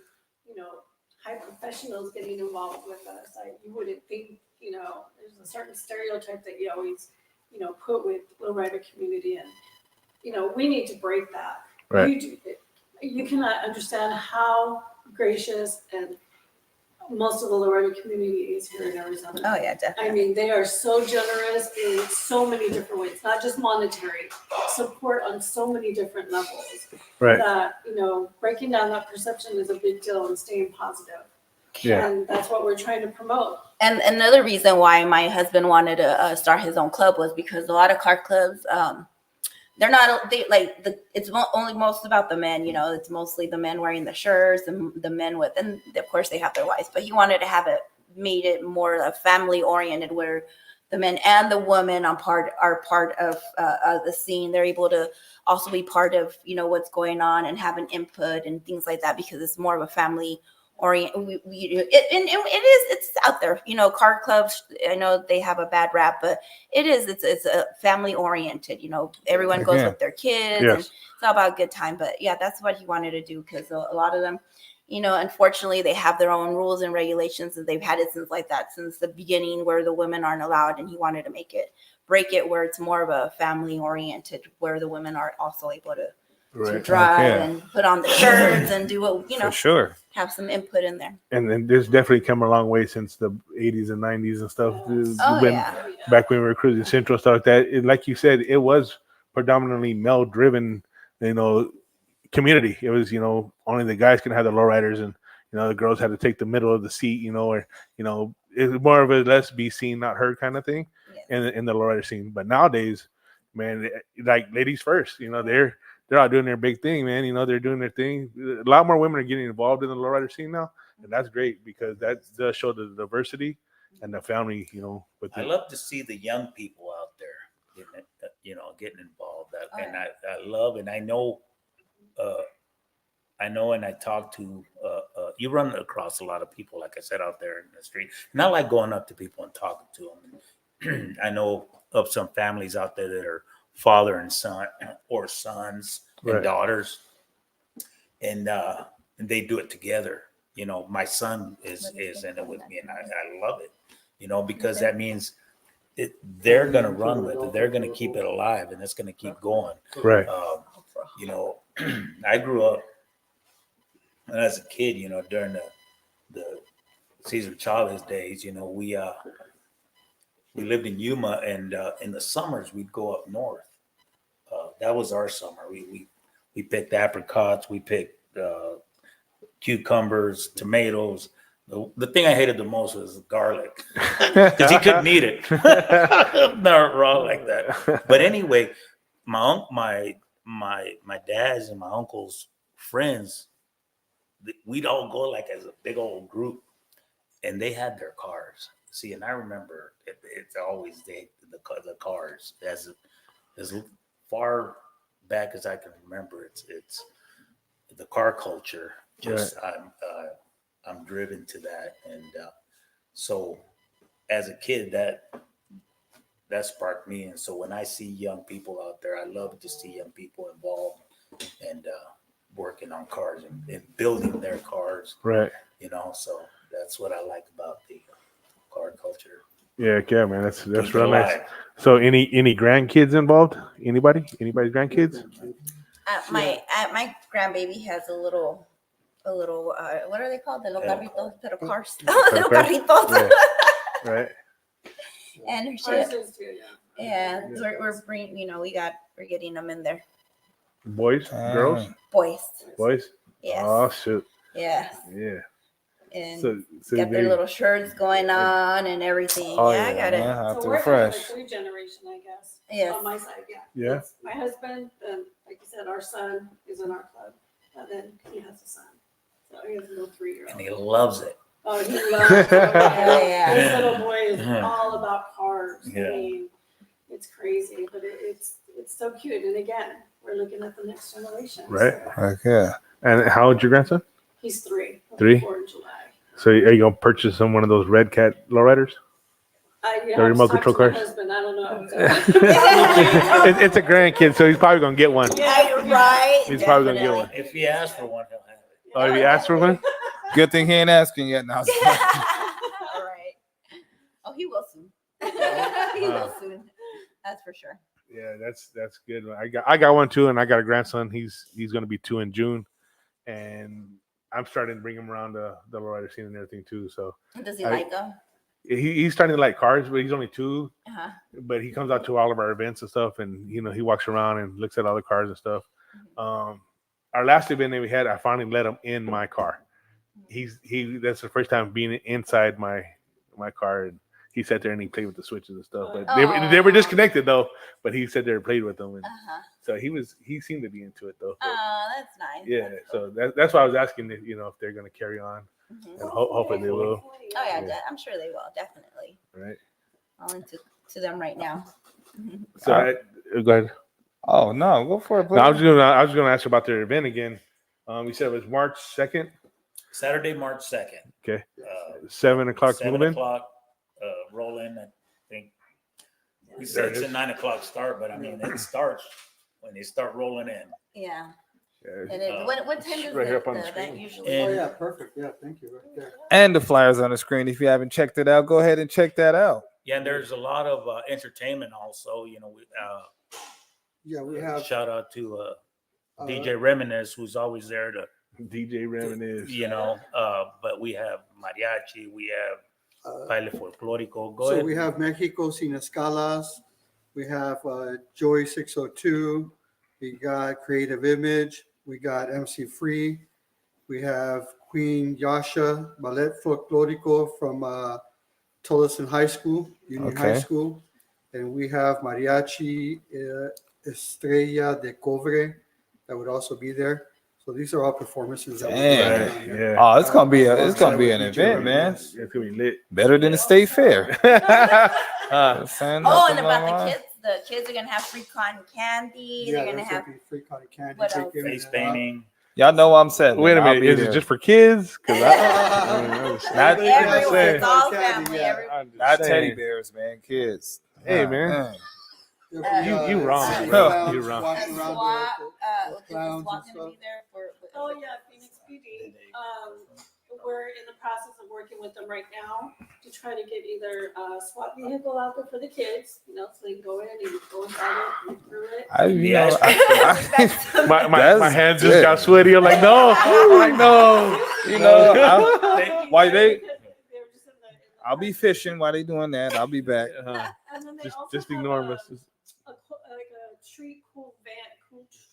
high professionals getting involved with us. You wouldn't think, there's a certain stereotype that you always, put with lowrider community, and we need to break that. Right. You cannot understand how gracious and most of the lowrider community is here in Arizona. Oh yeah, definitely. I mean, they are so generous in so many different ways, not just monetary, support on so many different levels. Right. That, breaking down that perception is a big deal and staying positive. Yeah. And that's what we're trying to promote. And another reason why my husband wanted to start his own club was because a lot of car clubs, it's only most about the men, it's mostly the men wearing the shirts and the men with, and of course they have their wives, but he wanted to have made it more family oriented, where the men and the women are part of the scene. They're able to also be part of, what's going on and have an input and things like that, because it's more of a family orient. It's out there, car clubs. I know they have a bad rap, but it's a family oriented. Everyone goes with their kids. Yes. And it's all about a good time. But yeah, that's what he wanted to do, because a lot of them, unfortunately, they have their own rules and regulations, and they've had it since the beginning, where the women aren't allowed. And he wanted to break it where it's more of a family oriented, where the women are also able to Right. drive Okay. and put on the shirts and do what, For sure. have some input in there. And then there's definitely come a long way since the 80s and 90s and stuff. Oh, When- yeah. Back when we were cruising Central, stuff like that. Like you said, it was predominantly male driven, community. It was, only the guys can have the lowriders, and the girls had to take the middle of the seat, or it was more of a let's be seen, not heard kind of thing in the lowrider scene. But nowadays, man, like ladies first, they're out doing their big thing, man. They're doing their thing. A lot more women are getting involved in the lowrider scene now, and that's great, because that does show the diversity and the family, with I it. love to see the young people out there getting involved. And I love, and I know, and I talk to, you run across a lot of people, like I said, out there in the street. And I like going up to people and talking to them. I know of some families out there that are father and son, or sons and Right. daughters, and they do it together. My son is in it with me, and I love it. Because that means they're going to run with it. They're going to keep it alive, and it's going to keep going. Right. I grew up, and as a kid, during the Cesar Chavez days, we lived in Yuma, and in the summers we'd go up north. That was our summer. We picked apricots, we picked cucumbers, tomatoes. The thing I hated the most was garlic, because he couldn't eat it. Not raw like that. But anyway, my dad's and my uncle's friends, we'd all go like as a big old group, and they had their cars. See, and I remember it's always the cars, as far back as I can remember. It's the car culture. Just I'm driven to that, and so as a kid that sparked me. And so when I see young people out there, I love to see young people involved and working on cars and building their cars. Right. So that's what I like about the car culture. Yeah, man. That's Keep it real nice. alive. So any grandkids involved? Anybody's grandkids? My grandbaby has a little what are they called? The Yeah. carritos, pero cars. Pedal Little cars? carritos. Yeah. Right. And Ours shit. is too, Yeah, we're bringing, we're getting them in there. Boys, girls, Boys. boys. Yes. Oh shoot. Yes. Yeah. And So got their little shirts going on and everything. Oh, I got it. Yeah, So too we're kind of fresh. a 3 generation, I guess. Yes. On my side, yeah. Yeah. It's my husband, and like you said, our son is in our club, and then he has a son. So he has a little 3-year-old. And he loves it. Oh, he loves cars. Yeah. This little boy is all about cars. Yeah. I mean, it's crazy, but it's so cute. And again, we're looking at the next generation. Right. So Heck yeah. And how old's your grandson? he's 3. He'll be 3? 4 in July. So are you gonna purchase him one of those red cat lowriders? You The have remote to talk control to my cars? husband. I don't know. It's a grandkid, so he's probably gonna get one. Right. He's probably gonna get one. If he asks for one, he'll have it. Oh, if you asked for one? Good thing he ain't asking yet now. All right. Oh, he will soon. He will soon. That's for sure. Yeah, that's good. I got one too, and I got a grandson. He's gonna be 2 in June, and I'm starting to bring him around the lowrider scene and everything too. So Does he like them? he's starting to like cars, but he's only 2. Uh-huh. But he comes out to all of our events and stuff, and he walks around and looks at all the cars and stuff. Our last event that we had, I finally let him in my car. That's the first time being inside my car, and he sat there and he played with the switches and stuff. But they were disconnected though. But he sat there and played with them, and so he seemed to be into it though. Oh, that's nice. Yeah, so that's why I was asking if they're going to carry on, and hopefully they will. Oh yeah, I'm sure they will, definitely. Right. I'll into them right now. So go ahead. Oh no, go for it. No, I was gonna ask about their event again. You said it was March 2nd. Saturday, March 2nd. Okay. 7 o'clock 7 move in. o'clock roll in. I think we said it's a 9 o'clock start, but I mean it starts when they start rolling in. Yeah. Yeah. And what time does right here up on the the event screen. usually? Oh, And- yeah, perfect. Yeah, thank you. Right there. And the flyers on the screen. If you haven't checked it out, go ahead and check that out. Yeah, and there's a lot of entertainment also. Yeah, we have Shout out to DJ Reminisce, who's always there to, DJ Reminisce. but we have mariachi, we have baile folclórico. Go so ahead. we have Mexico Sin Escalas. We have Joy 602. We got Creative Image. We got MC Free. We have Queen Yasha Ballet Folclórico from Tolleson High School, Union High Okay. School. And we have Mariachi Estrella de Cobre that would also be there. So these are all performances. That Damn. we're putting on here. Yeah. Oh, it's gonna be an event, man. It's gonna be lit. Better than the state fair. Oh, and about the kids are gonna have free cotton candy. Yeah, They're gonna there's have gonna be free cotton candy. what Take else? it Face and, painting. Y'all know I'm saying. Wait a minute. Is it just for kids? Because Not everyone. saying. It's all Candy, family. yeah. Everyone. not teddy bears, man. Kids. Hey, man. You wrong, bro. You wrong. Walking around SWAT, the is the clowns SWAT and gonna be stuff. there for? Oh yeah, Phoenix PD. We're in the process of working with them right now to try to get either a SWAT vehicle out there for the kids, so they can go in and go inside it and through it. My hands just got sweaty. I'm like, no. I'm like, no. Why they? They were just in the I'll be fishing while they doing that. I'll be back. And then they also Just have ignore us. a treat cool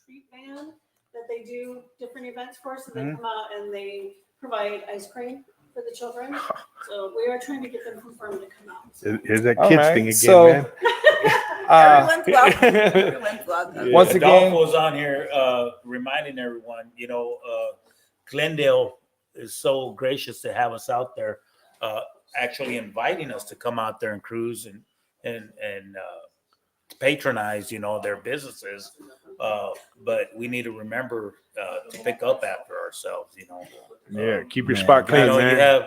treat van that they do different events for. So they come out and they provide ice cream for the children. So we are trying to get them confirmed to come out. So. Here's that All kids right, thing again, so- man. Everyone's welcome. Everyone's welcome. Once again- Adolfo's on here reminding everyone, Glendale is so gracious to have us out there, actually inviting us to come out there and cruise and patronize, their businesses. But we need to remember to pick up after ourselves, Yeah, keep your Man. spot clean, man.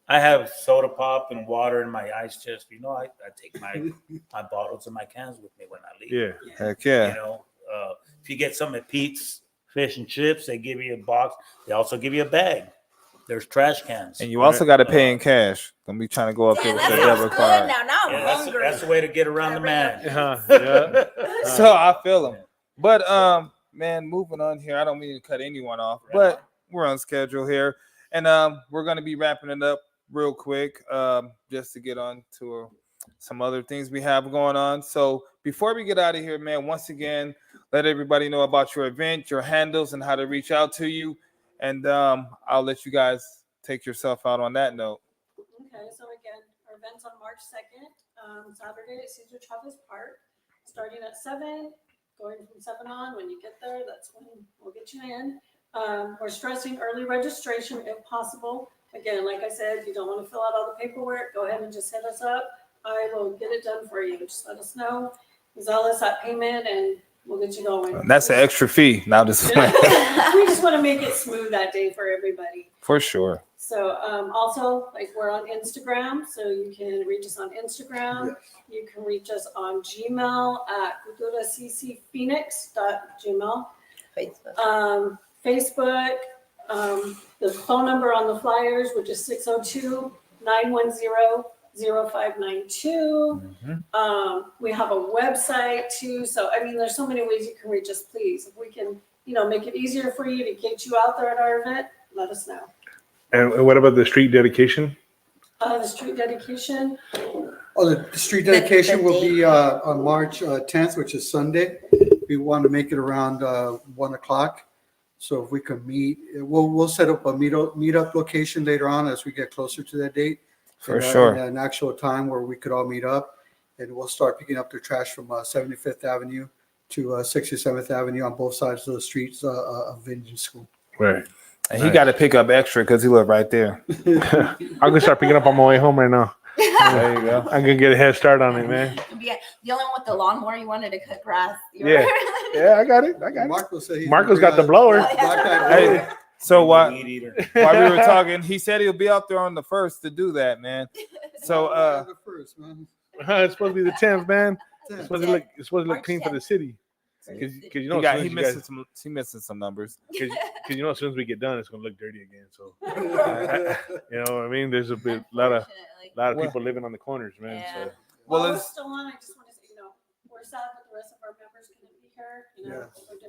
I have soda pop and water in my ice chest. I take my bottles and my cans with me when I leave. Yeah. Heck yeah. If you get some at Pete's Fish and Chips, they give you a box. They also give you a bag. There's trash cans. And you also got to pay in cash. Don't be trying to go up there Yeah, with that the sounds debit good. card. Now I'm Yeah, hungry. that's the way to get around the man. Yeah. So I feel them. But man, moving on here. I don't mean to cut anyone off, but we're on schedule here, and we're gonna be wrapping it up real quick, just to get on to some other things we have going on. So before we get out of here, man, once again, let everybody know about your event, your handles, and how to reach out to you. And I'll let you guys take yourself out on that note. Okay, so again, our event's on March 2nd, Saturday at Cesar Chavez Park, starting at 7, going from 7 on. When you get there, that's when we'll get you in. We're stressing early registration if possible. Again, like I said, if you don't want to fill out all the paperwork, go ahead and just hit us up. I will get it done for you. Just let us know. As well as that payment and We'll get you going. And that's an extra fee. Now this is We just want to make it smooth that day for everybody. for sure. So also, like, we're on Instagram, so you can reach us on Instagram. Yes. You can reach us on Gmail at culturaccphoenix.gmail. Facebook. Facebook, the phone number on the flyers, which is 602-910-0592. We have a website too. So, I mean, there's so many ways you can reach us, please. If we can, make it easier for you to get you out there at our event, let us know. And what about the street dedication? The street dedication. Oh, the street dedication will be on March 10th, which is Sunday. We want to make it around 1 o'clock. So if we can meet, we'll set up a meetup location later on as we get closer to that date. For sure. And an actual time where we could all meet up, and we'll start picking up the trash from 75th Avenue to 67th Avenue on both sides of the streets of Vinnie School. Right. And he got to pick up extra because he live right there. I'm gonna start picking up on my way home right now. There you go. I'm gonna get a head start on it, man. Yeah, the only one with the lawnmower you wanted to cut grass. Yeah. Yeah, I got it. Marco said he's Marco's got the blower. Hey, so Meat while eater. we were talking, he said he'll be out there on the 1st to do that, man. So the first, man. It's supposed to be the 10th, man. It's 10th. supposed to look clean for the city. Because he missing some numbers. Because as soon as we get done, it's gonna look dirty again. So you know what I mean? There's a lot of people living on the corners, man. Yeah. So Well, While we're it's, still on, I just want to say, we're sad that the rest of our members couldn't be here.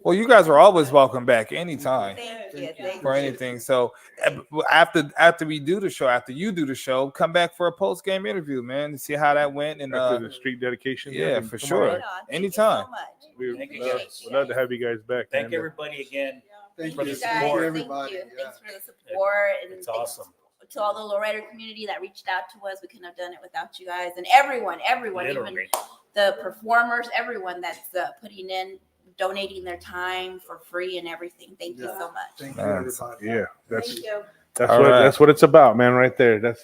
well, you guys are always welcome back anytime Thank you. Thank for you. anything. So after we do the show, after you do the show, come back for a post game interview, man, to see how that went. And after the street dedication, yeah, then for come sure. on. Right on. Thank you Anytime. so much. We'd Thank you, love, guys. we'd love to have you guys back. Thank man. everybody again. Thank Thank you. you Thank guys. you, Thank everybody. you. Yeah. Thanks for the support. And It's thanks awesome. to all the lowrider community that reached out to us. We couldn't have done it without you guys. And everyone, even Literally. the performers, everyone that's putting in, donating their time for free and everything. Thank you Yeah. so much. Thank you, Man. everybody. Yeah, that's Thank you. All right. that's what it's about, man. Right there. You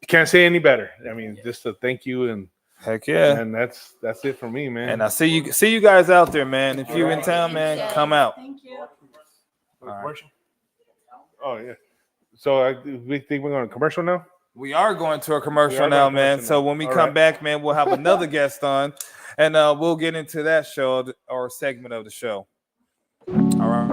can't say any better. I mean, just a thank you and heck yeah. and that's it for me, man. And I see you guys out there, man. If you're in Alright. town, man, come out. Thank you. Commercial? Oh yeah. So we think we're going to commercial now. We are going to a commercial We are now, going to man. commercial So now. when we All come right. back, man, we'll have another guest on, and we'll get into that show or segment of the show. All right.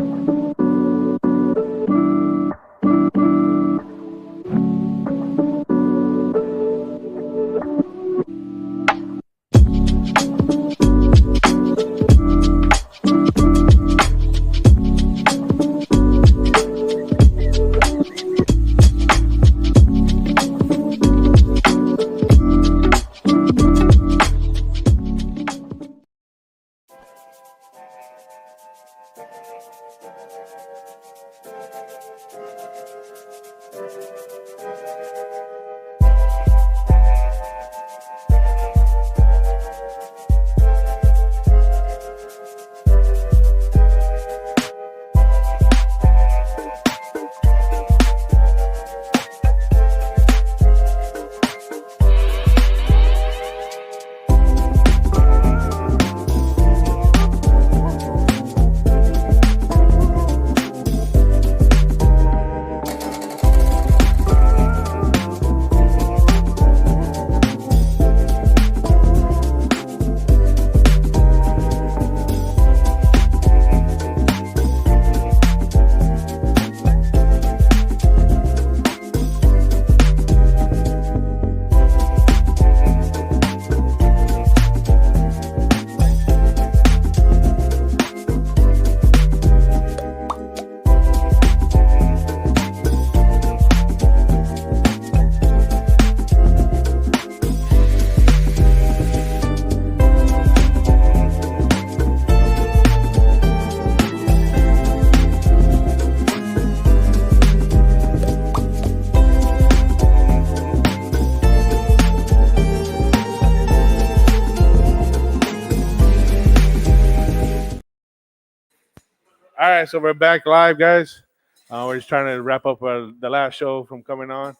All right, so we're back live, guys. We're just trying to wrap up the last show from coming on.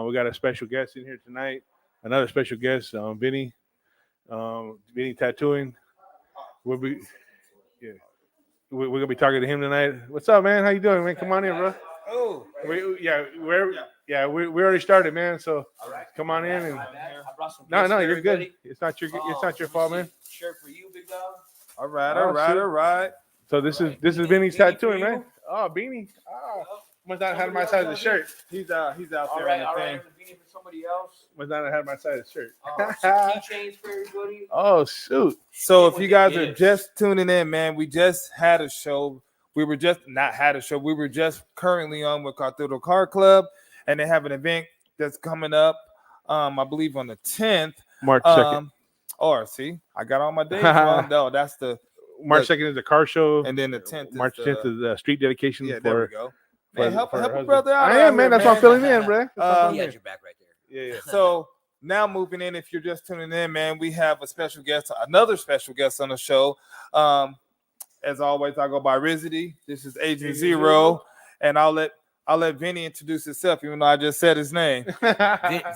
We got a special guest in here tonight. Another special guest, Vinnie. Vinnie Tattooing. We're gonna be talking to him tonight. What's up, man? How you doing, man? Come on in, bro. Oh, We already started, man. So come on in and no, you're good. It's not your fault, man. Shirt for you, big dog. all right, Oh, all right, shoot. all right. So this is Vinnie's Beanie for tattooing, you? man. Oh, Beanie. Oh, must not have had my size of the shirt. He's out All there right, on all the right. thing. Beanie for somebody else. Must not have had my size of the shirt. Some keychains for everybody. Oh shoot. So if With you the guys are gifts. just tuning in, man, we just had a show. We were just not had a show. We were just currently on with Cultura Car Club, and they have an event that's coming up. I believe on the 10th. March 2nd. Or see, I got all my days wrong. No, that's the March 2nd is the car show. and then the 10th. March is 10th is the street dedication yeah, there we for. go. for- Man, help for a her husband. brother out. I am, man. That's why I'm filling in, bro. That's why I'm He filling had in. your back right there. Yeah. So now moving in, if you're just tuning in, man, we have a special guest, another special guest on the show. As always, I go by Rizzy. This is Agent Zero, and I'll let Vinny introduce himself, even though I just said his name.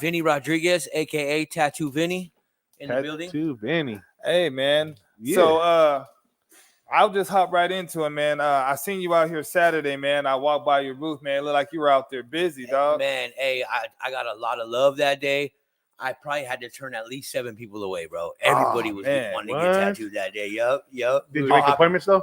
Vinnie Rodriguez, aka Tattoo Vinnie, in the building. Tattoo Vinnie. Hey, man. Yeah. So I'll just hop right into it, man. I seen you out here Saturday, man. I walked by your booth, man. It looked like you were out there busy, dog. Man, hey, I got a lot of love that day. I probably had to turn at least 7 people away, bro. Everybody was man. wanting to What? get tattooed that day. Yup. Did you make appointments though?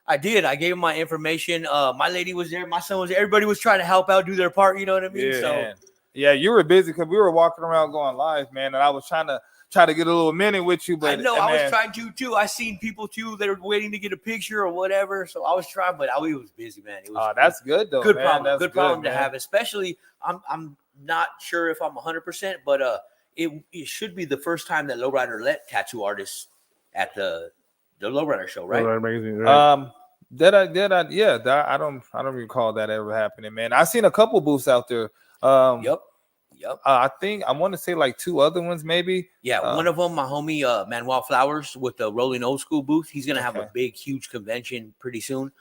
I did. I gave him my information. My lady was there. My son was there. Everybody was trying to help out, do their part. You know what I mean? Yeah. So Man. Yeah, you were busy because we were walking around going live, man, and I was trying to get a little minute with you, but I know I man, was trying to too. I seen people too that were waiting to get a picture or whatever. So I was trying, but I was busy, man. It was that's good though. good man. problem. That's Good problem to man. have. Especially, I'm not sure if I'm 100%, but it should be the first time that Lowrider let tattoo artists at the Lowrider show, right? Lowrider magazine, right? I don't recall that ever happening, man. I seen a couple booths out there. Yep. I think I want to say like 2 other ones, maybe. Yeah, one of them, my homie Manuel Flowers with the Rolling Old School booth. He's gonna have Okay. a big, huge convention pretty soon.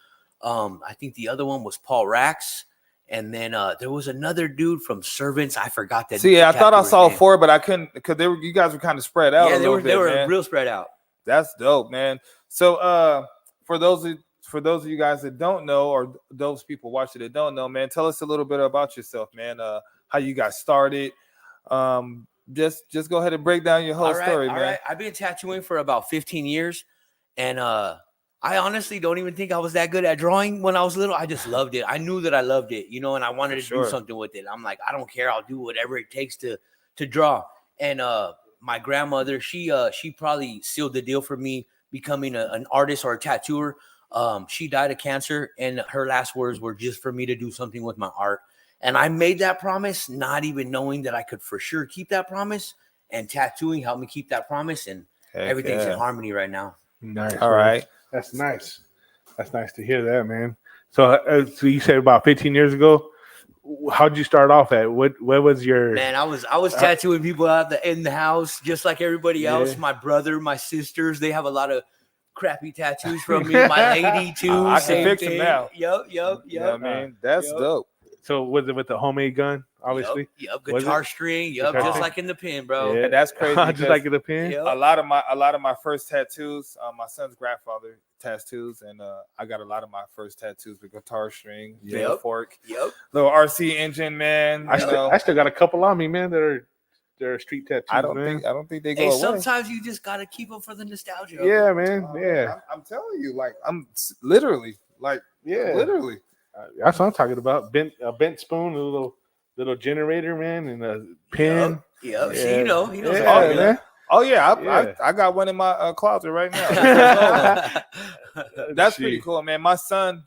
I think the other one was Paul Rax, and then there was another dude from Servants. I forgot that. See, I thought I tattooer's saw name. 4, but I couldn't because you guys were kind of spread out. Yeah, a little they were man. real spread out. That's dope, man. So for those of you guys that don't know, or those people watching that don't know, man, tell us a little bit about yourself, man. How you got started. Just go ahead and break down your whole story, all man. right. I've been tattooing for about 15 years, and I honestly don't even think I was that good at drawing when I was little. I just loved it. I knew that I loved it, you know, and I wanted to Sure. do something with it. I'm like, I don't care. I'll do whatever it takes to draw. And my grandmother, she probably sealed the deal for me becoming an artist or a tattooer. She died of cancer, and her last words were just for me to do something with my art. And I made that promise, not even knowing that I could for sure keep that promise. And tattooing helped me keep that promise, and Heck everything's yeah. in harmony right now. Nice. All man. right. That's nice. That's nice to hear that, man. So you said about 15 years ago. How'd you start off at? What was your Man, I was tattooing people out in the house, just like everybody else. Yeah. My brother, my sisters, they have a lot of crappy tattoos from me. My lady too. I can same fix 'em thing. now. Yep. You know what I mean? That's Yup. dope. So was it with the homemade gun? Obviously. Yep. Was Guitar it? string. Yep. Guitar Just string? like in the pin, bro. Yeah. And that's crazy. Just because like in the pen. Yep. a lot of my first tattoos, my son's grandfather tattoos, and I got a lot of my first tattoos with guitar string, Yep. fork, Yep. little RC engine, man. I you know. still got a couple on me, man. They're street tattoos. I don't man. think they go Hey, away. sometimes you just gotta keep them for the nostalgia. Yeah, man. Oh, Yeah, I'm telling you, like literally, yeah. literally. That's what I'm talking about. A bent spoon, a little generator, man, and a pen. Yep. See, Yeah. he knows. Yeah, all of man. Oh yeah, Yeah. I got one in my closet right now. That's pretty Shit. cool, man. My son's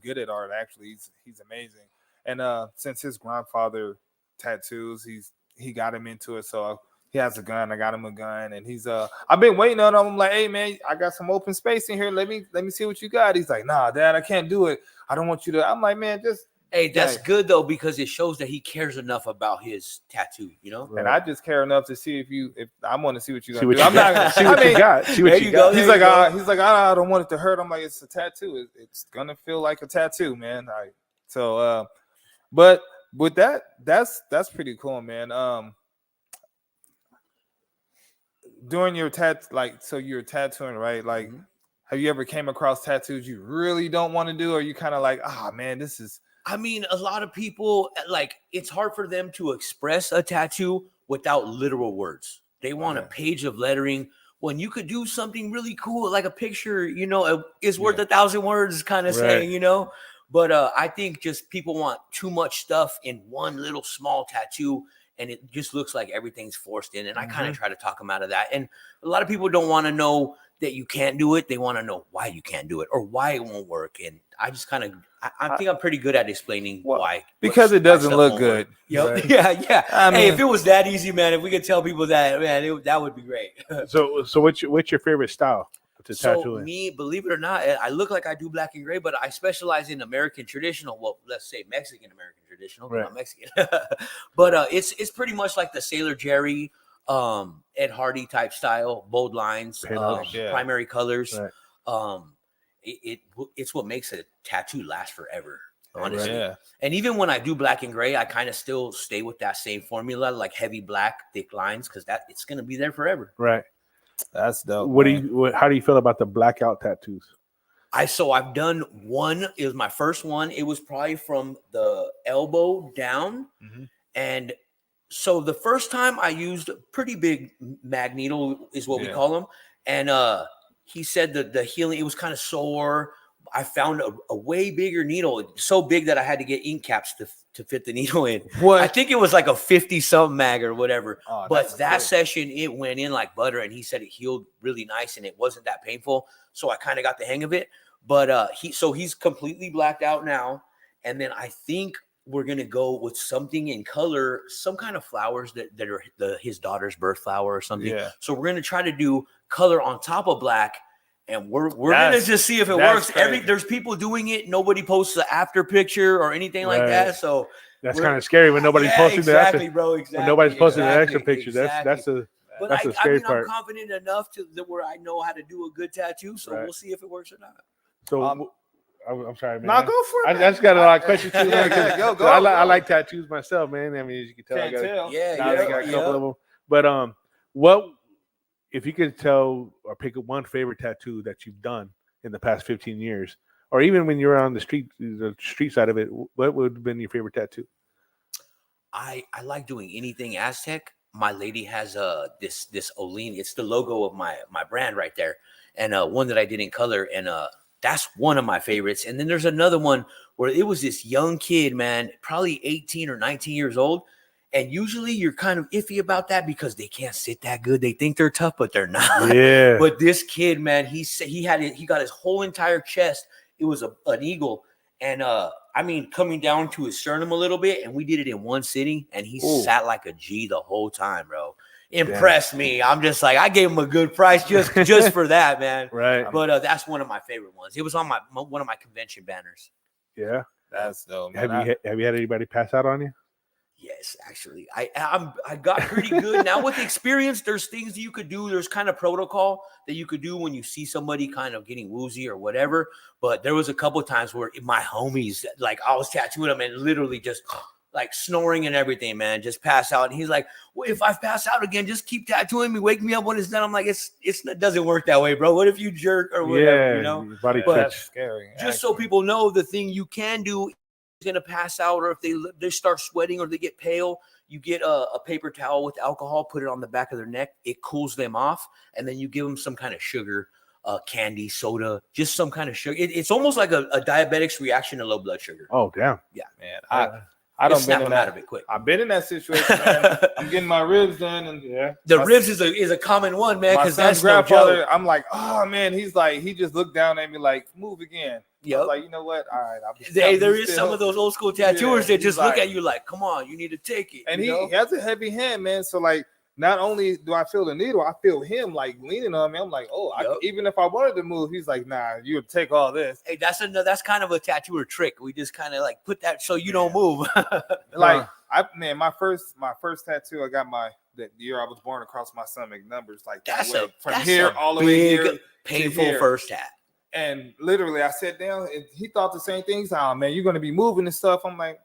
good at art. Actually, he's amazing. And since his grandfather tattoos, he got him into it. So he has a gun. I got him a gun, and he's I've been waiting on him. I'm like, hey man, I got some open space in here. Let me see what you got. He's like, nah, Dad, I can't do it. I don't want you to. I'm like, man, just. Hey, that's Yeah. good though, because it shows that he cares enough about his tattoo, you know? And I just care enough to see if I want to see what you See gonna what do. you I'm not got. gonna See what you got. See what There you you got. go. He's There like, you go. I don't want it to hurt. I'm like, it's a tattoo. It's gonna feel like a tattoo, man. But with that, that's pretty cool, man. During your so you're tattooing, right? Like, have you ever came across tattoos you really don't want to do, or you kind of like, ah, man, this is. I mean, a lot of people, like, it's hard for them to express a tattoo without literal words. They want a page of lettering when you could do something really cool, like a picture, you know, is worth 1,000 words, kind of saying, you know. But I think just people want too much stuff in one little small tattoo, and it just looks like everything's forced in. And I kind of try to talk them out of that. And a lot of people don't want to know that you can't do it. They want to know why you can't do it or why it won't work. And I just kind of, I think I'm pretty good at explaining why. Because it doesn't look good. Yep. Right. Yeah. I mean, hey, if it was that easy, man, if we could tell people that, man, that would be great. So what's your favorite style to tattoo So in? me, believe it or not, I look like I do black and gray, but I specialize in American traditional. Well, let's say Mexican American traditional, Right. not Mexican. But it's pretty much like the Sailor Jerry, Ed Hardy type style, bold lines, primary colors. Right. It's what makes a tattoo last forever. Honestly. Yeah. And even when I do black and gray, I kind of still stay with that same formula, like heavy black, thick lines, because it's gonna be there forever. Right. That's dope. How do you feel about the blackout tattoos? I've done one. It was my first one. It was probably from the elbow down. And so the first time I used a pretty big mag needle is what we call them. And he said that the healing, it was kind of sore. I found a way bigger needle, so big that I had to get ink caps to fit the needle in. What? I think it was like a 50-something mag or whatever. Oh, but that session, it went in like butter, and he said it healed really nice, and it wasn't that painful. So I kind of got the hang of it. But he's completely blacked out now. And then I think we're gonna go with something in color, some kind of flowers that are his daughter's birth flower or something. Yeah. So we're gonna try to do color on top of black. And we're gonna just see if it works. There's people doing it. Nobody posts the after picture or anything like that. So that's kind of scary when nobody's posting exactly, the after, bro. Exactly. when nobody's posting the extra picture. Exactly. That's the But scary part. I'm confident enough where I know how to do a good tattoo. So we'll see if it works or not. So I'm sorry, man. No, go for it. I just got a lot of questions too. Go. I like tattoos myself, man. I mean, as you can tell, I got a couple of them. But what if you could tell or pick one favorite tattoo that you've done in the past 15 years, or even when you were on the street side of it, what would have been your favorite tattoo? I like doing anything Aztec. My lady has this Olin. It's the logo of my brand right there, and one that I did in color, and that's one of my favorites. And then there's another one where it was this young kid, man, probably 18 or 19 years old. And usually you're kind of iffy about that because they can't sit that good. They think they're tough, but they're not. Yeah. But this kid, man, he got his whole entire chest. It was an eagle. And I mean, coming down to his sternum a little bit, and we did it in one sitting, and he sat like a G the whole time, bro. Impressed me. I'm just like, I gave him a good price just for that, man. Right. But that's one of my favorite ones. It was on one of my convention banners. Yeah. That's dope. Have you had anybody pass out on you? Yes, actually, I got pretty good now with experience. There's things that you could do. There's kind of protocol that you could do when you see somebody kind of getting woozy or whatever. But there was a couple of times where my homies, like I was tattooing them and literally just like snoring and everything, man, just pass out. And he's like, well, if I pass out again, just keep tattooing me, wake me up when it's done. I'm like, it doesn't work that way, bro. What if you jerk or whatever, you know? Your body But twitch. Scary. Just so people know, the thing you can do is going to pass out, or if they start sweating or they get pale, you get a paper towel with alcohol, put it on the back of their neck. It cools them off, and then you give them some kind of sugar, candy, soda, just some kind of sugar. It's almost like a diabetic's reaction to low blood sugar. Oh, damn. Yeah, man. I don't snap been in them out that. of it quick. I've been in that situation, man. I'm getting my ribs done, and The ribs is a common one, man, my because son's that's no grandfather. joke. I'm like, oh man, he just looked down at me like, move again. I was like, you know what? All right, There is some of those old school tattooers that just look like, at you like, come on, you need to take it. And he has a heavy hand, man. So like, not only do I feel the needle, I feel him like leaning on me. I'm like, even if I wanted to move, he's like, nah, you would take all this. Hey, that's kind of a tattooer trick. We just kind of like put that so you don't move. Like my first tattoo, I got the year I was born across my stomach, numbers like that's that. From that's here a all the way big, here, painful here. first tat. And literally, I sat down, and he thought the same things. Oh man, you're gonna be moving and stuff. I'm like,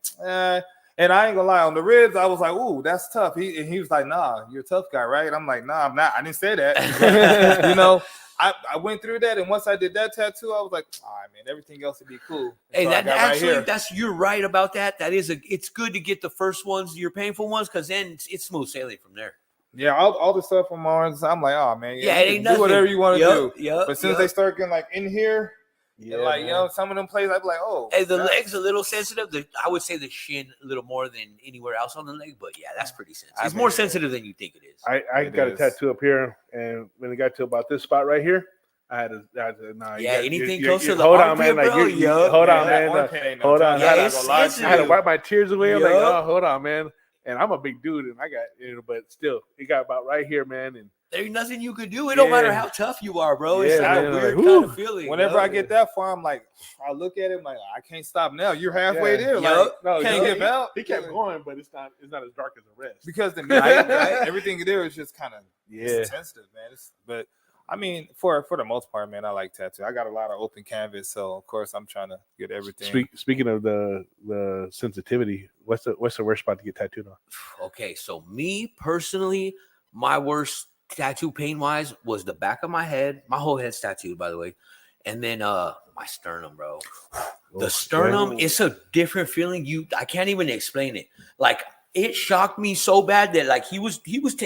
And I ain't gonna lie, on the ribs, I was like, ooh, that's tough. He was like, nah, you're a tough guy, right? I'm like, nah, I'm not. I didn't say that. You know, I went through that, and once I did that tattoo, I was like, all right, man, everything else would be cool. Hey, So I that got actually, here. that's you're right about that. That is it's good to get the first ones, your painful ones, because then it's smooth sailing from there. Yeah, all the stuff on my arms, I'm like, oh man, Yeah, you it can ain't do nothing. whatever you want to do. Yep. But as soon as they start getting like in here, Yeah, and like man. you know, some of them places, I'd be like, oh, Hey, the that's- leg's a little sensitive. I would say the shin a little more than anywhere else on the leg, but yeah, that's pretty sensitive. I It's more mean, sensitive than you think it is. I It got is. a tattoo up here, and when it got to about this spot right here, I had to nah, Yeah, anything close to the hold on, armpit, man. Like, bro, hold on, that man. armpit ain't no Hold joke. on. Yeah, I, it's had to, I had to sensitive. wipe my tears away. I'm like, Yup. oh, hold on, man. And I'm a big dude, and I got, but still, it got about right here, man. And There's nothing you could do. It don't matter Yeah. how tough you are, bro. It's Yeah, like man, a like, weird whew. kind of feeling. Whenever I yo. get that far, I'm like, I look at it, I'm like, I can't stop now. You're halfway Yeah. there. Yup. Like, no, can't give out. He kept going, but it's not as dark as the rest. Because the Right. everything there is just kind of Yeah. sensitive, man. But I mean, for the most part, man, I like tattoo. I got a lot of open canvas, so of course I'm trying to get everything. Speaking of the sensitivity, what's the worst spot to get tattooed on? Okay, so me personally, my worst tattoo pain wise was the back of my head. My whole head's tattooed, by the way, and then my sternum, bro. The sternum, it's a different feeling. I can't even explain it. Like it shocked me so bad that like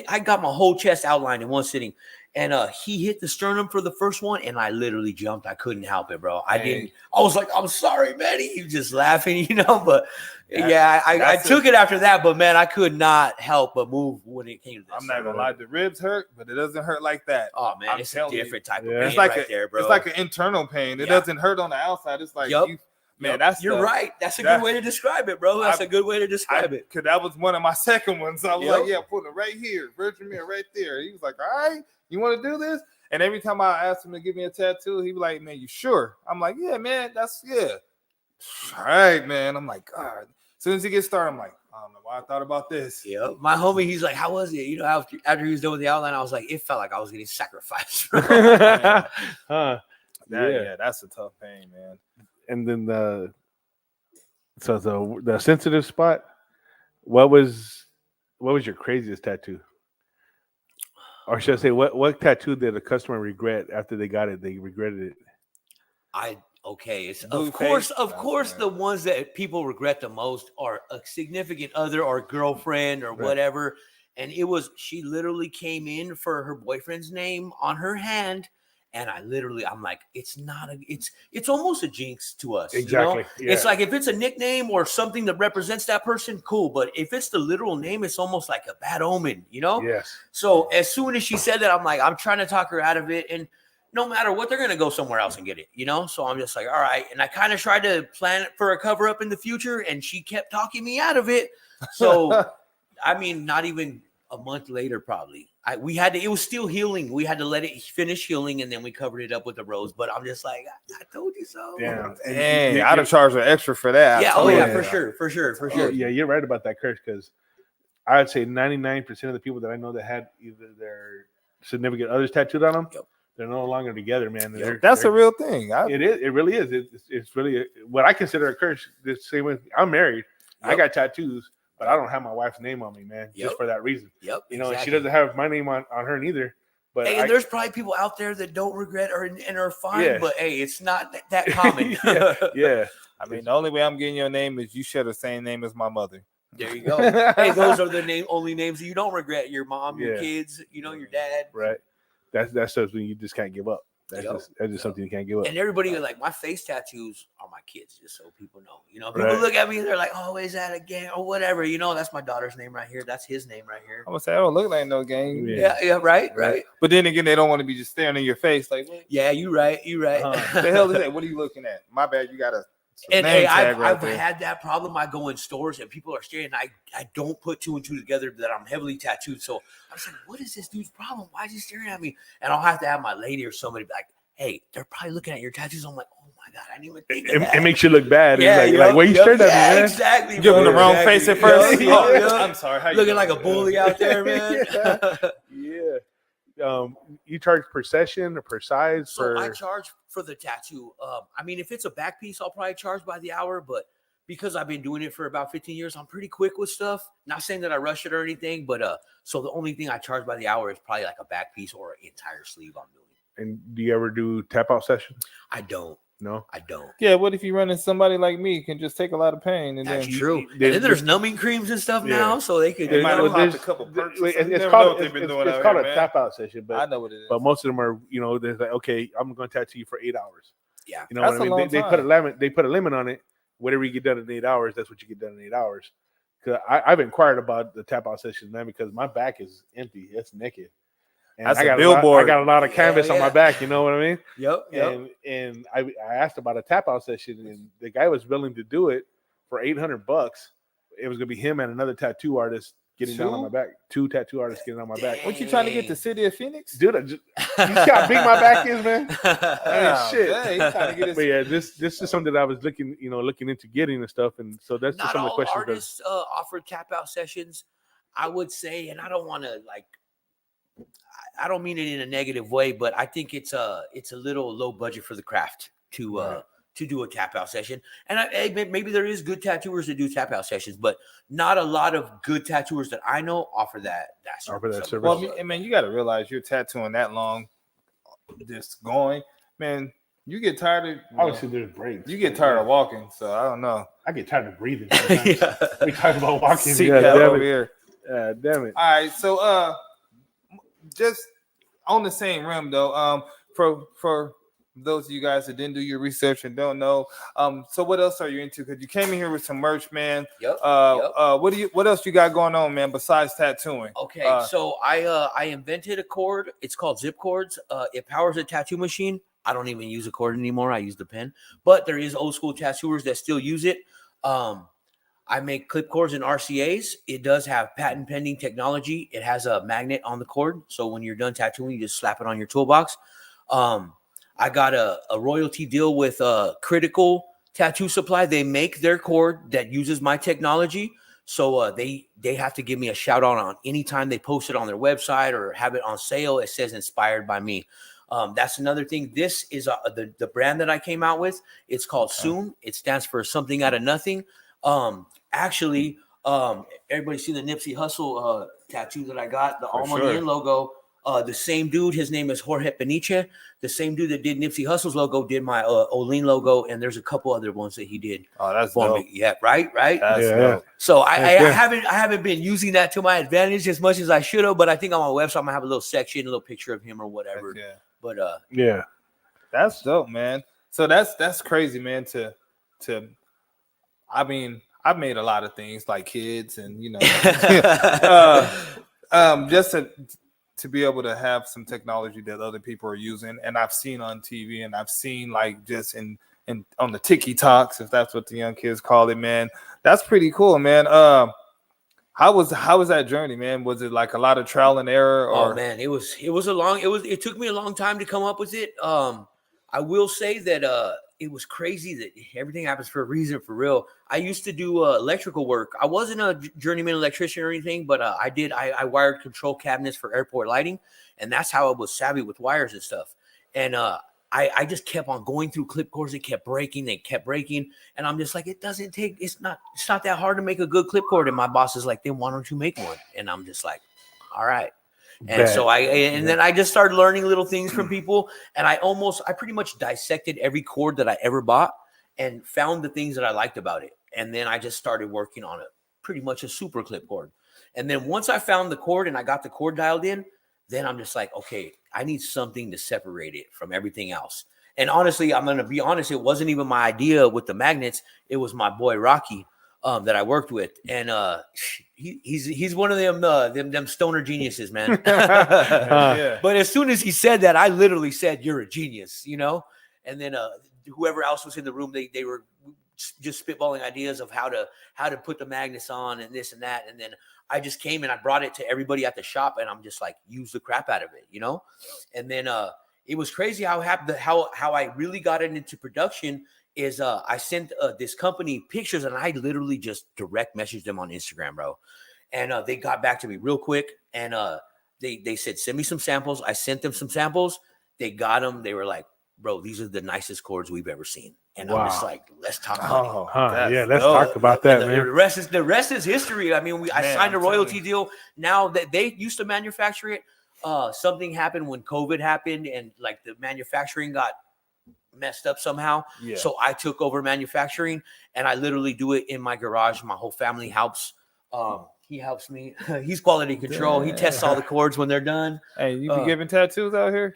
I got my whole chest outlined in one sitting, and he hit the sternum for the first one, and I literally jumped. I couldn't help it, bro. I was like, I'm sorry, man. He was just laughing, but I took it after that. But man, I could not help but move when it came to this. I'm not gonna lie, the ribs hurt, but it doesn't hurt like that. Oh man, I'm it's a telling you. different type of Yeah. pain It's like right there, bro. It's like an internal pain. It Yeah. doesn't hurt on the outside. It's like Yup. man, Yep. that's you're right. That's a good way to describe it, bro. That's a good way to describe it. Cause that was one of my second ones. I was Yep. like, yeah, put it right here, virgin mirror right there. He was like, all right, you want to do this? And every time I asked him to give me a tattoo, he'd be like, man, you sure? I'm like, yeah, man, yeah. All right, man. I'm like, God. As soon as he gets started, I'm like, I don't know why I thought about this. Yeah, my homie, he's like, how was it? After he was done with the outline, I was like, it felt like I was getting sacrificed. Huh. Yeah, that's a tough pain, man. And then the sensitive spot. What was your craziest tattoo? Or should I say, what tattoo did a customer regret after they got it? They regretted it. It's Blue of course, face? of That's course, right. the ones that people regret the most are a significant other or girlfriend or Right. whatever. And she literally came in for her boyfriend's name on her hand. And I'm like, it's almost a jinx to us. Exactly. Yeah. It's like if it's a nickname or something that represents that person, cool. But if it's the literal name, it's almost like a bad omen, Yes. So as soon as she said that, I'm like, I'm trying to talk her out of it. And no matter what, they're going to go somewhere else and get it, So I'm just like, all right. And I kind of tried to plan it for a cover up in the future. And she kept talking me out of it. So, I mean, not even a month later, probably. It was still healing. We had to let it finish healing. And then we covered it up with the rose. But I'm just like, I told you so. Yeah. Dang, I'd have charged her extra for that. Yeah. Oh, yeah, for sure. Oh, yeah, you're right about that, Chris, because I'd say 99% of the people that I know that had either their significant others tattooed on them, Yep. they're no longer together, man. Yep. That's a real thing. It is. It really is. It's really what I consider a curse. The same way I'm married. I Yep. got tattoos, but I don't have my wife's name on me, man, Yep. just for that reason. Yep. And she exactly. doesn't have my name on her neither. But Hey, and there's probably people out there that don't regret and are fine, Yeah. but hey, it's not that common. yeah. I mean, the only way I'm getting your name is you share the same name as my mother. There you go. Hey, those are the only names that you don't regret. Your mom, your Yeah. kids, your dad. Right. That's something you just can't give up. That's Yep. just something you can't give up. And everybody like my face tattoos are my kids, just so people know. People Right. look at me and they're like, "Oh, is that a gang or whatever?" That's my daughter's name right here. That's his name right here. I'm gonna say I don't look like no gang. Yeah. Yeah, right. But then again, they don't want to be just staring in your face like, what Yeah, you right. the hell is that? What are you looking at? My bad, you got a And name hey, tag right I've there. had that problem. I go in stores and people are staring. I don't put two and two together that I'm heavily tattooed. So I'm like, what is this dude's problem? Why is he staring at me? And I'll have to have my lady or somebody be like, hey, they're probably looking at your tattoos. I'm like, oh my God, I didn't even think of that. It makes you look bad. Yeah, It's like why you stared at me, man? Exactly. Give him bro, the wrong exactly. face at first. Yup, Oh, yup. I'm sorry. How you Looking doing? like a bully out there, man. Yeah. You charge per session or per size? So I charge for the tattoo. I mean, if it's a back piece, I'll probably charge by the hour, but because I've been doing it for about 15 years, I'm pretty quick with stuff. Not saying that I rush it or anything, but so the only thing I charge by the hour is probably like a back piece or an entire sleeve I'm doing. And do you ever do tap out sessions? I don't. No. I don't. Yeah, what if you run into somebody like me who can just take a lot of pain and That's then true. you- And then there's numbing creams and stuff Yeah. now, so they could. They you might know, have Well, popped a couple perks or it's something. You never know called what they've been doing it's out called here, a man. tap out session, I but know what it is. most of them are, you know, they're like, okay, I'm going to tattoo you for 8 hours. Yeah. You know That's what I a mean? long They put a time. limit. They put a limit on it. Whatever you get done in 8 hours, that's what you get done in 8 hours. Because I've inquired about the tap out sessions, man, because my back is empty. It's naked. And That's I a got billboard. I got a lot of canvas on my yeah. back. You know what I mean? Yep. And I asked about a tap out session, and the guy was willing to do it for $800. It was gonna be him and another tattoo artist getting down on my back. 2 tattoo artists getting on my back. What you trying to get the city of Phoenix? Dude, you see how big my back is, man? Ah, shit. dang, you trying to get But his- yeah, this is something that I was looking into getting and stuff, and so that's just Not some of the all questions. artists offer tap out sessions, I would say, and I don't want to like. I don't mean it in a negative way, but I think it's a little low budget for the craft to do a tap out session. And maybe there is good tattooers that do tap out sessions, but not a lot of good tattooers that I know offer that Offer that service. Well, I mean, you got to realize you're tattooing that long, just going, man. You get tired of Obviously, there's breaks. you get tired of walking, so I don't know. I get tired of breathing. Sometimes. Yeah. We talk about walking. See Yeah, that damn over it. here. Damn it. All right, so just on the same rim though, for those of you guys that didn't do your research and don't know, so what else are you into? Because you came in here with some merch, man. Yep. What else you got going on, man, besides tattooing? Okay, so I invented a cord. It's called zip cords. It powers a tattoo machine. I don't even use a cord anymore. I use the pen. But there is old school tattooers that still use it. I make clip cords and RCAs. It does have patent pending technology. It has a magnet on the cord, so when you're done tattooing, you just slap it on your toolbox. I got a royalty deal with Critical Tattoo Supply. They make their cord that uses my technology. So they have to give me a shout out on anytime they post it on their website or have it on sale. It says inspired by me. That's another thing. This is the brand that I came out with. It's called Soon. It stands for something out of nothing. Actually, everybody see the Nipsey Hussle tattoo that I got, the All Money In logo. The same dude, his name is Jorge Peniche. The same dude that did Nipsey Hussle's logo did my Olean logo, and there's a couple other ones that he did. Oh, that's for dope. me. Yeah, right. That's Yeah. dope. So I Yeah. haven't been using that to my advantage as much as I should have, but I think on my website I'm gonna have a little section, a little picture of him or whatever. Yeah. But Yeah. That's dope, man. So that's crazy, man. I mean, I've made a lot of things like kids, and just to be able to have some technology that other people are using, and I've seen on TV, and I've seen like just in on the TikToks, if that's what the young kids call it, man. That's pretty cool, man. How was that journey, man? Was it like a lot of trial and error? Or? Oh man, it took me a long time to come up with it. I will say that it was crazy that everything happens for a reason, for real. I used to do electrical work. I wasn't a journeyman electrician or anything, but I wired control cabinets for airport lighting, and that's how I was savvy with wires and stuff. And I just kept on going through clip cords. They kept breaking, and I'm just like, it's not that hard to make a good clip cord. And my boss is like, then why don't you make one? And I'm just like, all right. And so then I just started learning little things from people, and I pretty much dissected every cord that I ever bought and found the things that I liked about it. And then I just started working on pretty much a super clip cord. And then once I found the cord and I got the cord dialed in, then I'm just like, okay, I need something to separate it from everything else. And honestly, I'm going to be honest, it wasn't even my idea with the magnets. It was my boy Rocky that I worked with. And he's one of them stoner geniuses, man. Yeah. But as soon as he said that, I literally said, you're a genius, And then whoever else was in the room, they were just spitballing ideas of how to put the magnets on and this and that. And then I just came and I brought it to everybody at the shop, and I'm just like, use the crap out of it, And then it was crazy how I really got it into production is I sent this company pictures, and I literally just direct messaged them on Instagram, bro. And they got back to me real quick, and they said, send me some samples. I sent them some samples. They got them. They were like, bro, these are the nicest cords we've ever seen. And I'm just like, let's talk money. Let's talk about that, man. The rest is history. I mean, I signed a royalty deal. Now that they used to manufacture it, something happened when COVID happened, and like the manufacturing got messed up somehow. Yeah. So I took over manufacturing, and I literally do it in my garage. My whole family helps. He helps me. He's quality control. He tests all the cords when they're done. Hey, you be giving tattoos out here?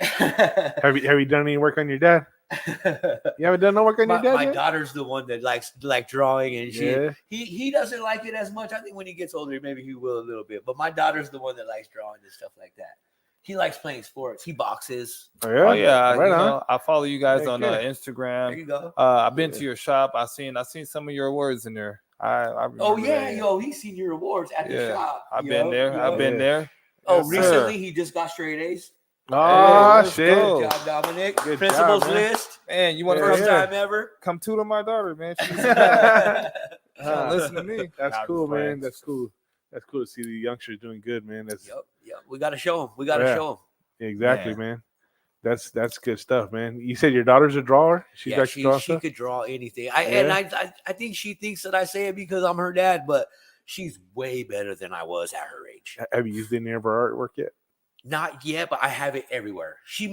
Have you done any work on your dad? You haven't done no work on your dad My yet? daughter's the one that likes drawing, and Yeah. he doesn't like it as much. I think when he gets older, maybe he will a little bit. But my daughter's the one that likes drawing and stuff like that. He likes playing sports. He boxes. Oh yeah, Oh yeah, right you on. know, I follow you guys Heck on yeah. There Instagram. you go. I've been to your shop. I seen some of your awards in there. I remember Oh yeah, that. yo, he's seen your awards at the Yeah, shop. I've been there. I've been Yeah. there. Oh, Yes, sir. recently he just got straight A's. Oh let's shit! go. Good job, Dominic. Good Principal's job, man. list. Man, you want to Yeah, First yeah. time ever. come tutor my daughter, man? She's Uh, don't listen to me. That's Nah, cool, just playing. man. That's cool. That's cool to see the youngsters doing good, man. That's Yep. We got to show him. We got to Yeah. show him. exactly, man. That's good stuff, man. You said your daughter's a drawer. She Yeah, likes to draw she stuff. could draw anything. Yeah. And I think she thinks that I say it because I'm her dad, but she's way better than I was at her age. Have you used any of her artwork yet? Not yet, but I have it everywhere. She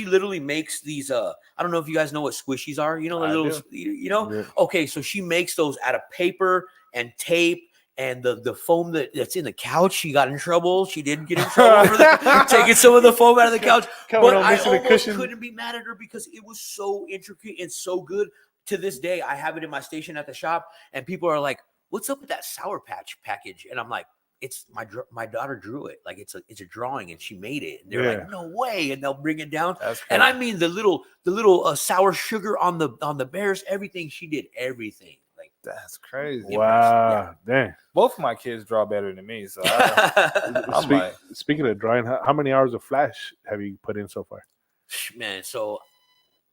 literally makes these. I don't know if you guys know what squishies are. You know the I little. do. You know. Yeah. Okay, so she makes those out of paper and tape. And the foam that's in the couch, she got in trouble. She did get in trouble for taking some of the foam out of the couch. Coming But on I missing a almost cushion. couldn't be mad at her because it was so intricate and so good. To this day, I have it in my station at the shop, and people are like, "What's up with that Sour Patch package?" And I'm like, "It's my daughter drew it. Like it's a drawing, and she made it." And they're Yeah. like, "No way!" And they'll bring it down. That's And cool. I mean the little sour sugar on the bears, everything. She did everything. Like That's crazy. Wow, dang. Both of my kids draw better than me, so I'm Speak- like, Speaking of drawing, how many hours of Flash have you put in so far? man, so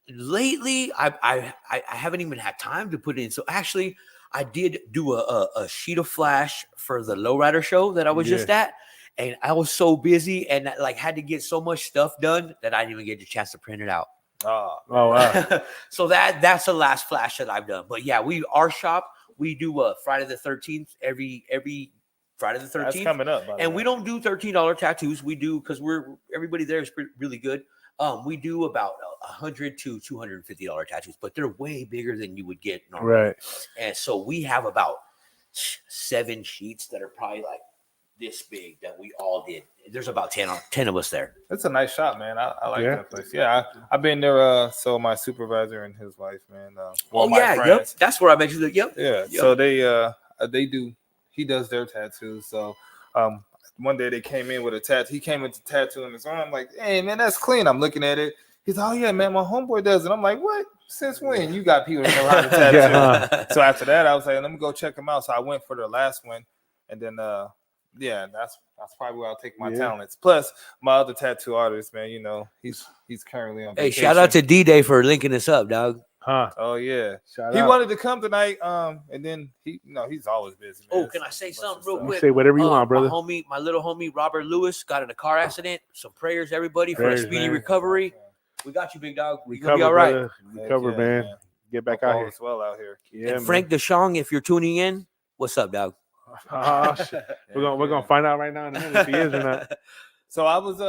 lately I haven't even had time to put in. So actually I did do a sheet of Flash for the lowrider show that I was just at, and I was so busy and like had to get so much stuff done that I didn't even get the chance to print it out. oh, Oh wow, So that's the last Flash that I've done. But yeah, our shop, we do Friday the 13th every Friday the 13th. that's coming up. By the And way. we don't do $13 tattoos. We do because everybody there is really good. We do about $100 to $250 tattoos, but they're way bigger than you would get normally. right? And so we have about 7 sheets that are probably like this big that we all did. There's about 10 of us there. It's a nice shop, man. I like Yeah. that place. Yeah, I've been there. So my supervisor and his wife, man. One of my Yep. friends. That's where I mentioned it. Yep. Yeah. Yep. So they do. He does their tattoos. So one day they came in with a tattoo. He came into tattooing his arm. I'm like, hey man, that's clean. I'm looking at it. He's oh yeah, man, my homeboy does it. I'm like, what? Since when? You got people that know how to tattoo. Yeah. So after that, I was like, let me go check them out. So I went for the last one, and then yeah, that's probably where I'll take my Yeah. talents. Plus my other tattoo artist, man, you know, he's currently on Hey, vacation. shout out to D-Day for linking us up, dog. Huh? Oh yeah. Shout He out. wanted to come tonight, and then he's always busy. Man. Oh, can I say Bunch of something real stuff. You quick? say whatever you want, brother. My little homie Robert Lewis got in a car accident. Some prayers, everybody, for a Prayers, speedy man. recovery. We got you, big dog. You're Recover, gonna be all right. brother. Heck Recover, yeah, man. Get back Hope out all here. is well out here. Yeah, And Frank DeShong, if you're tuning in, what's up, dog? man. Oh, shit. We're gonna find out right now in a minute if he is or not. So I was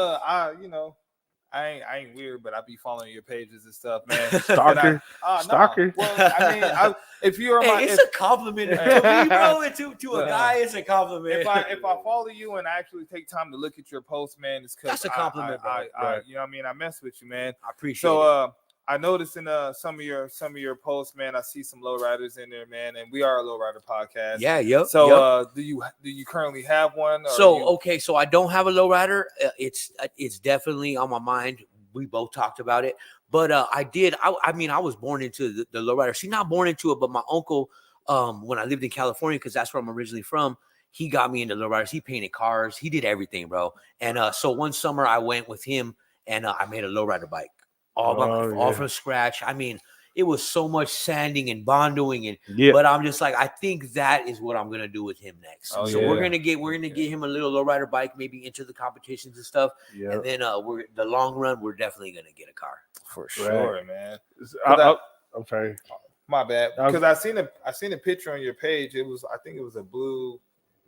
I ain't weird, but I be following your pages and stuff, man. Stalker. No. Stalker. Well, I mean, if you're my, Hey, it's a compliment to me, bro. And to a Yeah. guy, it's a compliment. if I follow you and I actually take time to look at your posts, man, it's because That's a compliment, bro. Right. you know what I mean, I mess with you, man. I appreciate So it. I noticed in some of your posts, man, I see some lowriders in there, man, and we are a lowrider podcast. Yeah, yep. So yep. do you currently have one? Or So you- okay, so I don't have a lowrider. It's definitely on my mind. We both talked about it, but I did. I mean, I was born into the lowrider. See, not born into it, but my uncle, when I lived in California, because that's where I'm originally from, he got me into lowriders. He painted cars. He did everything, bro. And so one summer I went with him, and I made a lowrider bike all from scratch. I mean, it was so much sanding and bondoing and Yeah. but I'm just like, I think that is what I'm gonna do with him next. Oh, so yeah. we're gonna get him a little lowrider bike, maybe into the competitions and stuff. Yeah. And then we're the long run, we're definitely gonna get a car. for sure, man. I'm sorry. My bad. I was- Because I seen a picture on your page. I think it was a blue,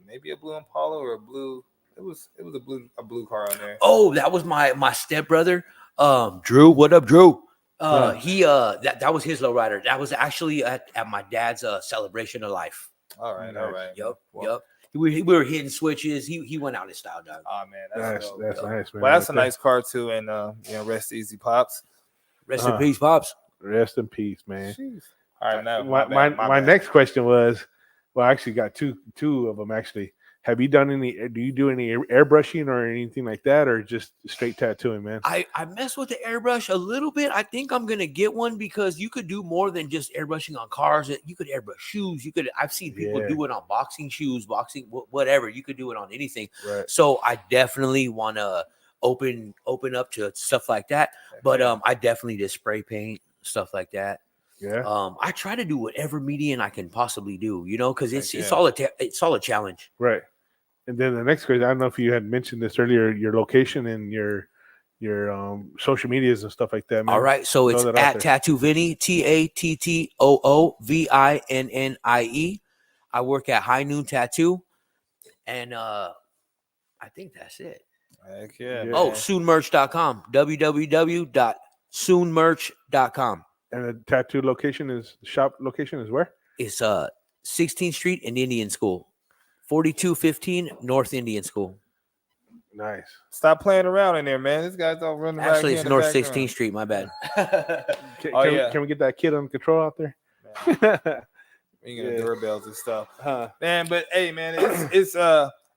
maybe a blue Impala or a blue. It was a blue car on there. Oh, that was my stepbrother. Drew, what up, Drew? He that was his lowrider. That was actually at my dad's celebration of life. All right. Yep. Well, Yep. We were hitting switches. He went out in style, dog. Oh man, That's dope. nice, man. Well, that's right a nice car too, and rest easy, pops. Rest in peace, pops. there. Rest in peace, man. Jeez. All right, now My bad. next question was, well, I actually got two of them actually. Have you done any? Do you do any airbrushing or anything like that, or just straight tattooing, man? I mess with the airbrush a little bit. I think I'm gonna get one because you could do more than just airbrushing on cars. You could airbrush shoes. I've seen people do it on boxing shoes, whatever. You could do it on anything. Right. So I definitely want to open up to stuff like that. But I definitely did spray paint, stuff like that. Yeah. I try to do whatever median I can possibly do, because it's all a challenge. Right. And then the next question, I don't know if you had mentioned this earlier, your location and your social medias and stuff like that, man. All right, so it's at Tattoo Vinnie, TATTOOVINNIE. I work at High Noon Tattoo, and I think that's it. Heck yeah. Oh, soonmerch.com, www.soonmerch.com. And the tattoo shop location is where? It's 16th Street and Indian School, 4215 North Indian School. Nice. Stop playing around in there, man. This guy's all running around. Actually, it's North 16th Street. My bad. Can we get that kid under control out there? You know, doorbells and stuff, Huh. man. But hey, man, it's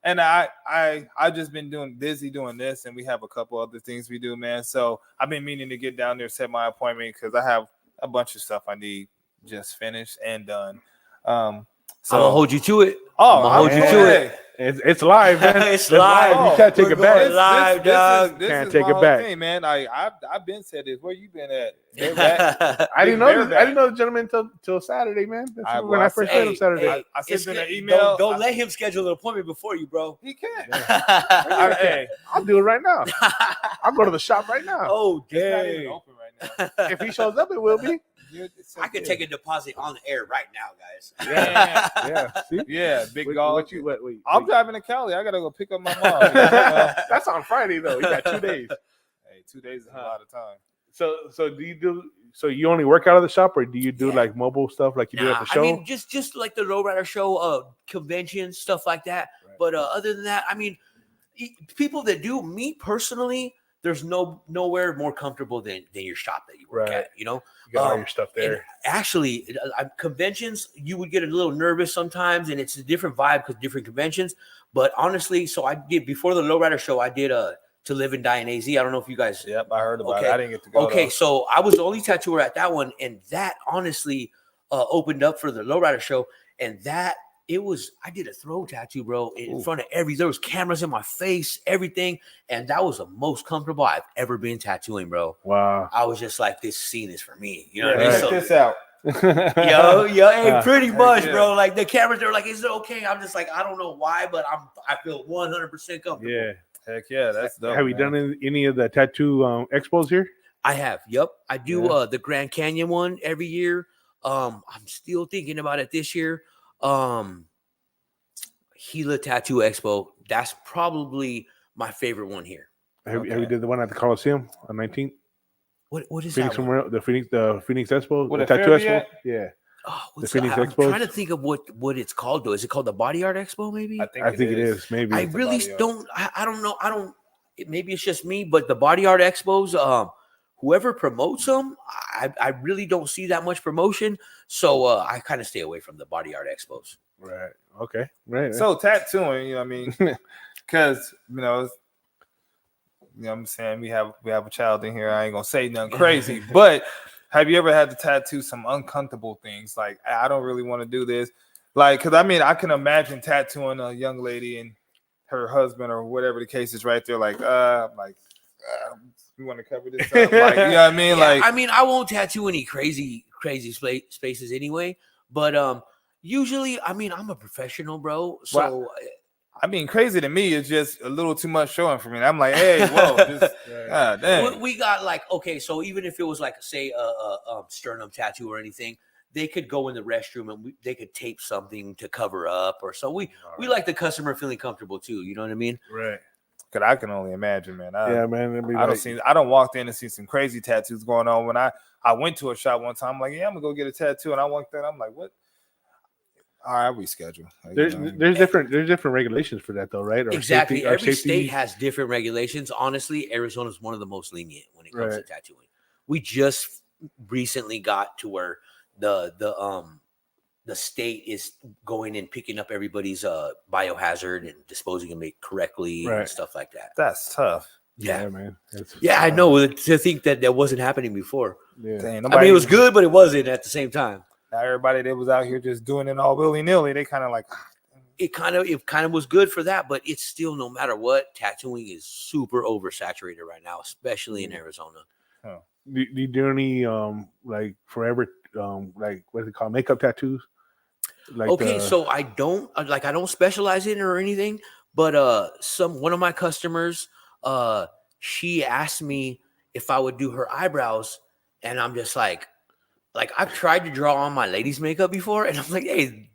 and I've just been busy doing this, and we have a couple other things we do, man. So I've been meaning to get down there, set my appointment, because I have a bunch of stuff I need just finished and done. So I'm gonna hold you to it. Oh, I'll hold you to it. It's live, man. It's live. You can't take We're it back. going live, dog. This Can't is take my it whole back. thing, man. I've been said this. Where you been at? Bareback? I didn't know. I didn't know the gentleman till Saturday, man. That's when I first met him Saturday. I sent him an email. Don't let him schedule an appointment before you, bro. He can't. Hey, I'll do it right now. I'll go to the shop right now. Oh, It's not even dang. open right now. If he shows up, it will be. I could take a deposit on the air right now, guys. Yeah, Yeah. See? yeah, big What dog. wait, I'm driving to Cali. I gotta go pick up my mom. That's on Friday though. You got 2 days. Hey, 2 days is a lot of time. So do you do? So you only work out of the shop, or do you do like mobile stuff like you do at the show? I mean, just like the lowrider show, conventions, stuff like that. Right. But other than that, I mean, people that do, me personally, there's nowhere more comfortable than your shop that you work Right. at. You know, You got all your stuff and there. actually, conventions, you would get a little nervous sometimes, and it's a different vibe because different conventions. But honestly, so I did before the lowrider show, I did To Live and Die in AZ. I don't know if you guys. Yep, I heard about Okay. it. I didn't get to go. Okay, though. so I was the only tattooer at that one, and that honestly opened up for the lowrider show, and that I did a throw tattoo, bro, in front of there was cameras in my face, everything, and that was the most comfortable I've ever been tattooing, bro. Wow. I was just like, this scene is for me, you know what I Check mean? So, this out. hey, pretty much, yeah. bro. Like the cameras, they're like, is it okay? I'm just like, I don't know why, but I feel 100% comfortable. Yeah. Heck yeah, that's dope. Have you man. done any of the tattoo expos here? I have. Yep. I do Yeah. the Grand Canyon one every year. I'm still thinking about it this year. Gila Tattoo Expo. That's probably my favorite one here. Have you did the one at the Coliseum on 19th? What is Phoenix that one? the Phoenix Expo? Where the the tattoo fair expo? be at? Yeah. Oh, what's Phoenix I'm Expos? trying to think of what it's called though. Is it called the Body Art Expo? Maybe. I think it is. Maybe. I It's the really Body Art. don't. I don't know. Maybe it's just me, but the Body Art Expos, whoever promotes them, I really don't see that much promotion. So I kind of stay away from the Body Art Expos. Right. Okay. Right. So tattooing, you know what I mean? Because you know what I'm saying, we have a child in here. I ain't gonna say nothing crazy, but have you ever had to tattoo some uncomfortable things? Like, I don't really want to do this. Like, because I mean, I can imagine tattooing a young lady and her husband or whatever the case is right there. Like, we want to cover this up. Like, you know what I mean? Yeah, Like, I mean, I won't tattoo any crazy spaces anyway. But usually, I mean, I'm a professional, bro. So I mean, crazy to me is just a little too much showing for me. I'm like, hey, whoa, just, God damn. we got like, okay, so even if it was like, say, a sternum tattoo or anything, they could go in the restroom and they could tape something to cover up or so. We like the customer feeling comfortable too. You know what I mean? Right. Cause I can only imagine, man. Yeah, man. it'd be I don't walk in and see some crazy tattoos going on. When I went to a shop one time, I'm like, yeah, I'm gonna go get a tattoo, and I walked in, I'm like, what? All right, I'll reschedule. There's different regulations for that though, right? Or Exactly. safety- or Every safety- state has different regulations. Honestly, Arizona is one of the most lenient when it comes to tattooing. We just recently got to where the state is going and picking up everybody's biohazard and disposing of it correctly and stuff like that. That's tough. Yeah, man. I know. To think that wasn't happening before. Yeah. Dang, I mean, it was good, but it wasn't at the same time. Now everybody that was out here just doing it all willy-nilly, they kind of like it kind of was good for that, but it's still, no matter what, tattooing is super oversaturated right now, especially in Arizona. Do you do any like forever like what's it called, makeup tattoos? Like so I don't specialize in it or anything, but one of my customers, she asked me if I would do her eyebrows, and I'm just like I've tried to draw on my ladies' makeup before, and I'm like, hey,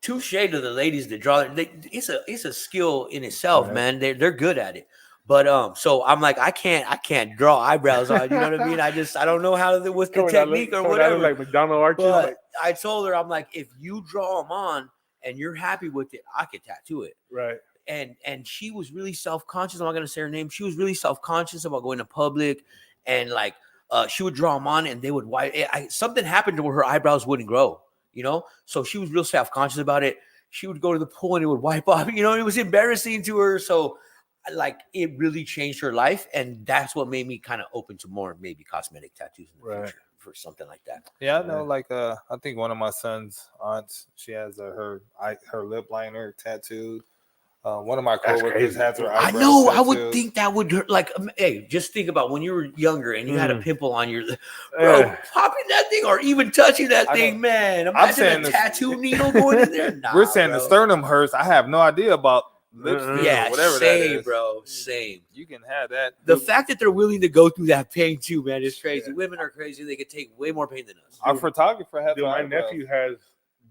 touche to the ladies that draw. It's a skill in itself, man. They're good at it. But so I'm like, I can't draw eyebrows on. You know what I mean? I don't know how to with the technique or whatever. Like McDonald arches. But I told her, I'm like, if you draw them on and you're happy with it, I could tattoo it. Right. And she was really self-conscious. I'm not gonna say her name. She was really self-conscious about going to public, and like she would draw them on, and they would wipe. Something happened to where her eyebrows wouldn't grow. You know, so she was real self-conscious about it. She would go to the pool and it would wipe off. You know, it was embarrassing to her. So, like, it really changed her life, and that's what made me kind of open to more maybe cosmetic tattoos in the future for something like that. Yeah, I know. Like, I think one of my son's aunts, she has her lip liner tattooed. One of my coworkers has her eyebrows. I know. Tattooed. I would think that would hurt. Like, hey, just think about when you were younger and you had a pimple on your, bro, popping that thing or even touching that thing, man. Imagine a tattoo needle going in there. Nah, we're saying the sternum hurts. I have no idea about lipstick or whatever that is. Bro, same. You can have that. The fact that they're willing to go through that pain too, man, is crazy. Yeah. Women are crazy. They could take way more pain than us. Our photographer has. My nephew has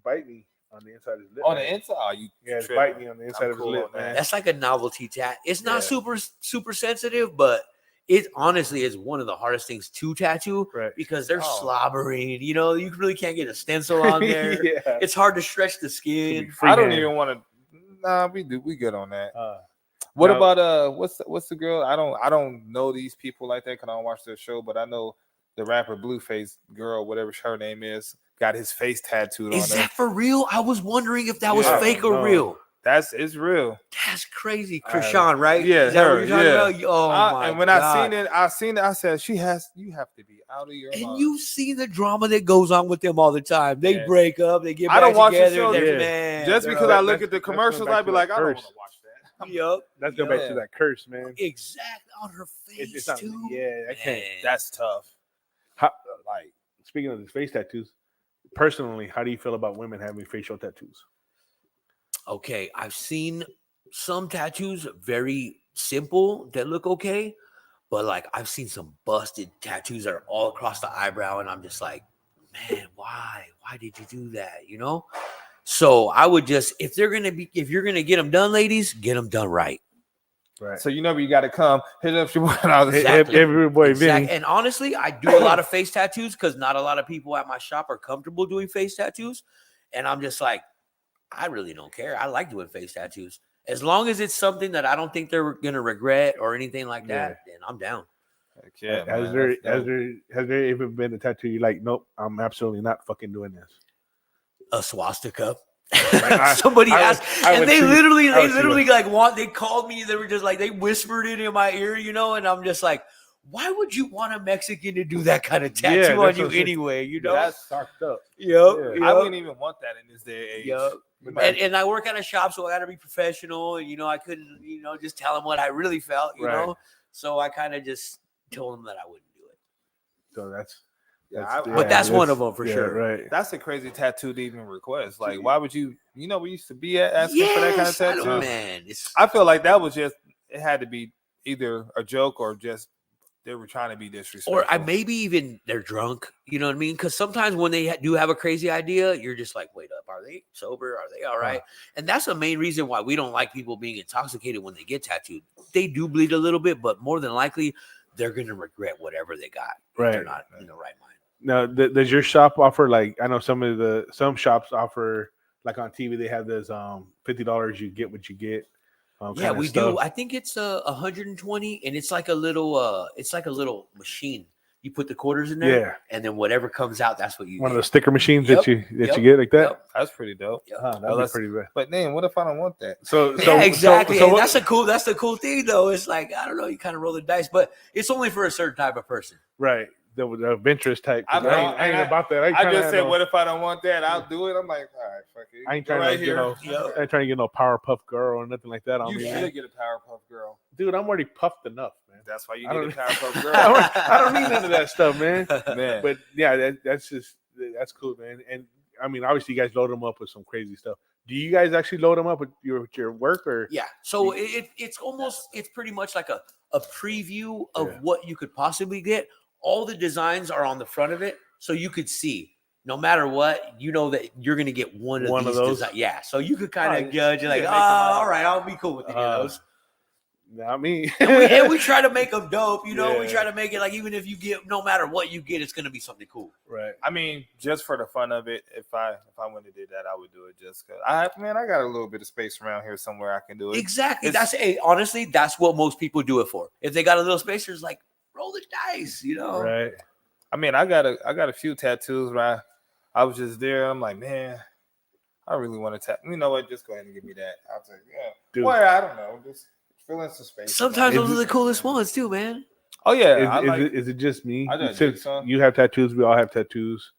bite me on the inside of his lip. On the inside? Oh, it's bite me on the inside of his lip, man. That's like a novelty tat. It's not super sensitive, but it honestly is one of the hardest things to tattoo because they're slobbering. You know, you really can't get a stencil on there. It's hard to stretch the skin. I don't even want to. Nah, we good on that. What about what's the girl? I don't know these people like that because I don't watch their show, but I know the rapper Blueface girl, whatever her name is, got his face tattooed on her. Is that for real? I was wondering if that was fake or real. It's real. That's crazy. Krishan, right? Yeah, is that what you're talking about? Oh my and when God. I seen it, I said, you have to be out of your mind. And you see the drama that goes on with them all the time. They break up, they get back I don't watch together. the show. Man, just because I look at the commercials, I'd be like, I don't want to watch that. Yup. Let's go back to that curse, man. Exactly. On her face, it's not, too. Yeah, I can't. That's tough. Like, speaking of the face tattoos, personally, how do you feel about women having facial tattoos? Okay, I've seen some tattoos very simple that look okay, but like I've seen some busted tattoos that are all across the eyebrow, and I'm just like, man, why did you do that? You know? So I would just, if you're gonna get them done, ladies, get them done right. Right. So you know you got to come hit up your boy. Every boy, Vinnie. And honestly, I do a lot of face tattoos because not a lot of people at my shop are comfortable doing face tattoos, and I'm just like, I really don't care. I like doing face tattoos as long as it's something that I don't think they're gonna regret or anything like that. Then I'm down. Yeah, has there even been a tattoo you're like, nope, I'm absolutely not fucking doing this? A swastika. Somebody asked, and they literally they called me. They were just like, they whispered it in my ear, you know, and I'm just like, why would you want a Mexican to do that kind of tattoo on you anyway? You know, that's sucked up. Yep. I wouldn't even want that in this day and age. Yep. And I work at a shop, so I got to be professional. And, you know, I couldn't, just tell them what I really felt, you know. So I kind of just told them that I wouldn't do it. So that's but that's one of them for sure. Right. That's a crazy tattoo to even request. Like, why would you? You know, we used to be asking for that kind of tattoo. Man, I feel like that was just, it had to be either a joke or just they were trying to be disrespectful. Or maybe even they're drunk. You know what I mean? Because sometimes when they do have a crazy idea, you're just like, wait up, are they sober? Are they all right? And that's the main reason why we don't like people being intoxicated when they get tattooed. They do bleed a little bit, but more than likely, they're going to regret whatever they got. If they're not in the right mind. Now, does your shop offer, like, I know some shops offer, like on TV, they have this $50 you get what you get. Yeah, we do. I think it's 120, and it's like a little machine. You put the quarters in there, and then whatever comes out, that's what you. One get. of the sticker machines that you get like that. Yep. That's pretty dope. Yep. That'd be pretty good. But then, what if I don't want that? So yeah, exactly. So that's the cool thing, though. It's like, I don't know, you kind of roll the dice, but it's only for a certain type of person. Right. The adventurous type. I ain't about that. I just said, what if I don't want that? I'll do it. I'm like, all right, fuck it. I ain't trying I ain't trying to get no Powerpuff Girl or nothing like that on You me. should get a Powerpuff Girl. Dude, I'm already puffed enough, man. That's why you need a Powerpuff Girl. I don't need none of that stuff, man. Man. But yeah, that's cool, man. And I mean, obviously, you guys load them up with some crazy stuff. Do you guys actually load them up with your work, or? Yeah. So it's pretty much like a preview of what you could possibly get. All the designs are on the front of it, so you could see. No matter what, you know that you're going to get one of those. Yeah. So you could kind of judge. You're like, all right, I'll be cool with any of those. Not me. and we try to make them dope. You know, we try to make it like, even if you get, no matter what you get, it's going to be something cool. Right. I mean, just for the fun of it, if I wouldn't have did that, I would do it just because I got a little bit of space around here somewhere I can do it. Exactly. Honestly, that's what most people do it for. If they got a little space, there's like, roll the dice, you know. Right. I mean, I got a few tattoos where I was just there. I'm like, man, I really want to tattoo. You know what? Just go ahead and give me that. I was like, yeah. Dude. Well, I don't know. Just fill in some space. Sometimes those are the coolest ones too, man. Oh yeah. Is it just me? Since you have tattoos, we all have tattoos.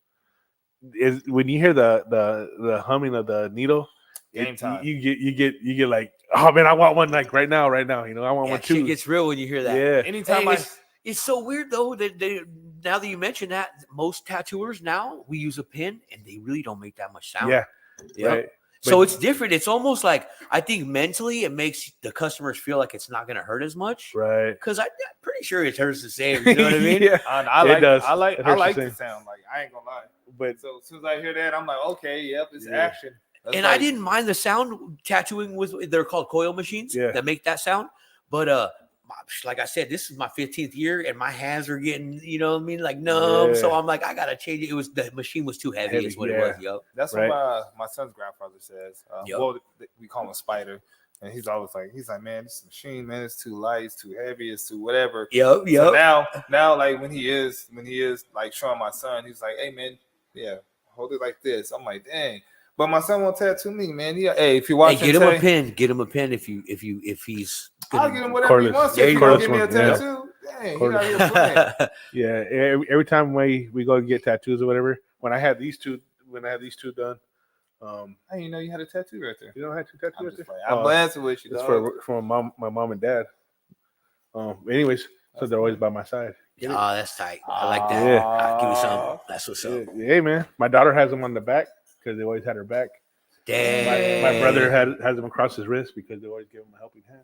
Is when you hear the humming of the needle, game time. You get like, oh man, I want one like right now. You know, I want one too. Shit gets real when you hear that. Yeah. Anytime it's so weird though that now that you mention that, most tattooers now we use a pin and they really don't make that much sound. Yeah. Right. So it's different. It's almost like, I think mentally it makes the customers feel like it's not going to hurt as much. Right. Because I'm pretty sure it hurts the same. You know what I mean? Yeah. I like the sound. Like, I ain't gonna lie. But so as soon as I hear that, I'm like, okay, yep, it's action. And I didn't mind the sound tattooing they're called coil machines that make that sound. But like I said, this is my 15th year and my hands are getting, you know what I mean, like numb. Yeah. So I'm like, I gotta change it. The machine was too heavy is what it was, yo. That's what my son's grandfather says. Well, we call him a spider. And he's always like, man, this machine, man, it's too light, it's too heavy, it's too whatever. Yep. So now like when he is like showing my son, he's like, hey man, hold it like this. I'm like, dang. But my son won't tattoo me, man. If you watch, get him a pin. Get him a pin if he's. I'll get him whatever he wants. If he don't give me a tattoo, dang, he out here playing. Yeah, every time we go and get tattoos or whatever. When I had these two done, hey, you know you had a tattoo right there. You don't have two tattoos right there. I'm blasting with you. It's for my mom and dad. Anyways, so they're always by my side. Oh, that's tight. I like that. Yeah. Give me some. That's what's up. Hey, man, my daughter has them on the back because they always had her back. Damn. My brother has them across his wrist because they always give him a helping hand.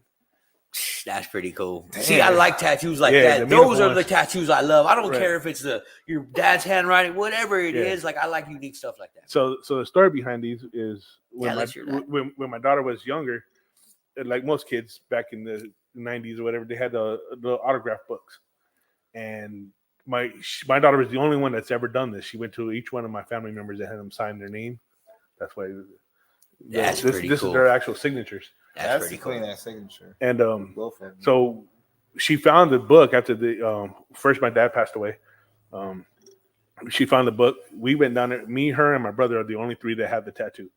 That's pretty cool. Damn. See, I like tattoos like that. Those are the tattoos I love. I don't care if it's your dad's handwriting, whatever it is. Like, I like unique stuff like that. So the story behind these is when my daughter was younger, like most kids back in the 90s or whatever, they had the autograph books. And my daughter was the only one that's ever done this. She went to each one of my family members that had them sign their name. That's why. This cool. Is their actual signatures. That's pretty cool. That signature. And so she found the book after the first. My dad passed away. She found the book. We went down there. Me, her, and my brother are the only three that had the tattoo.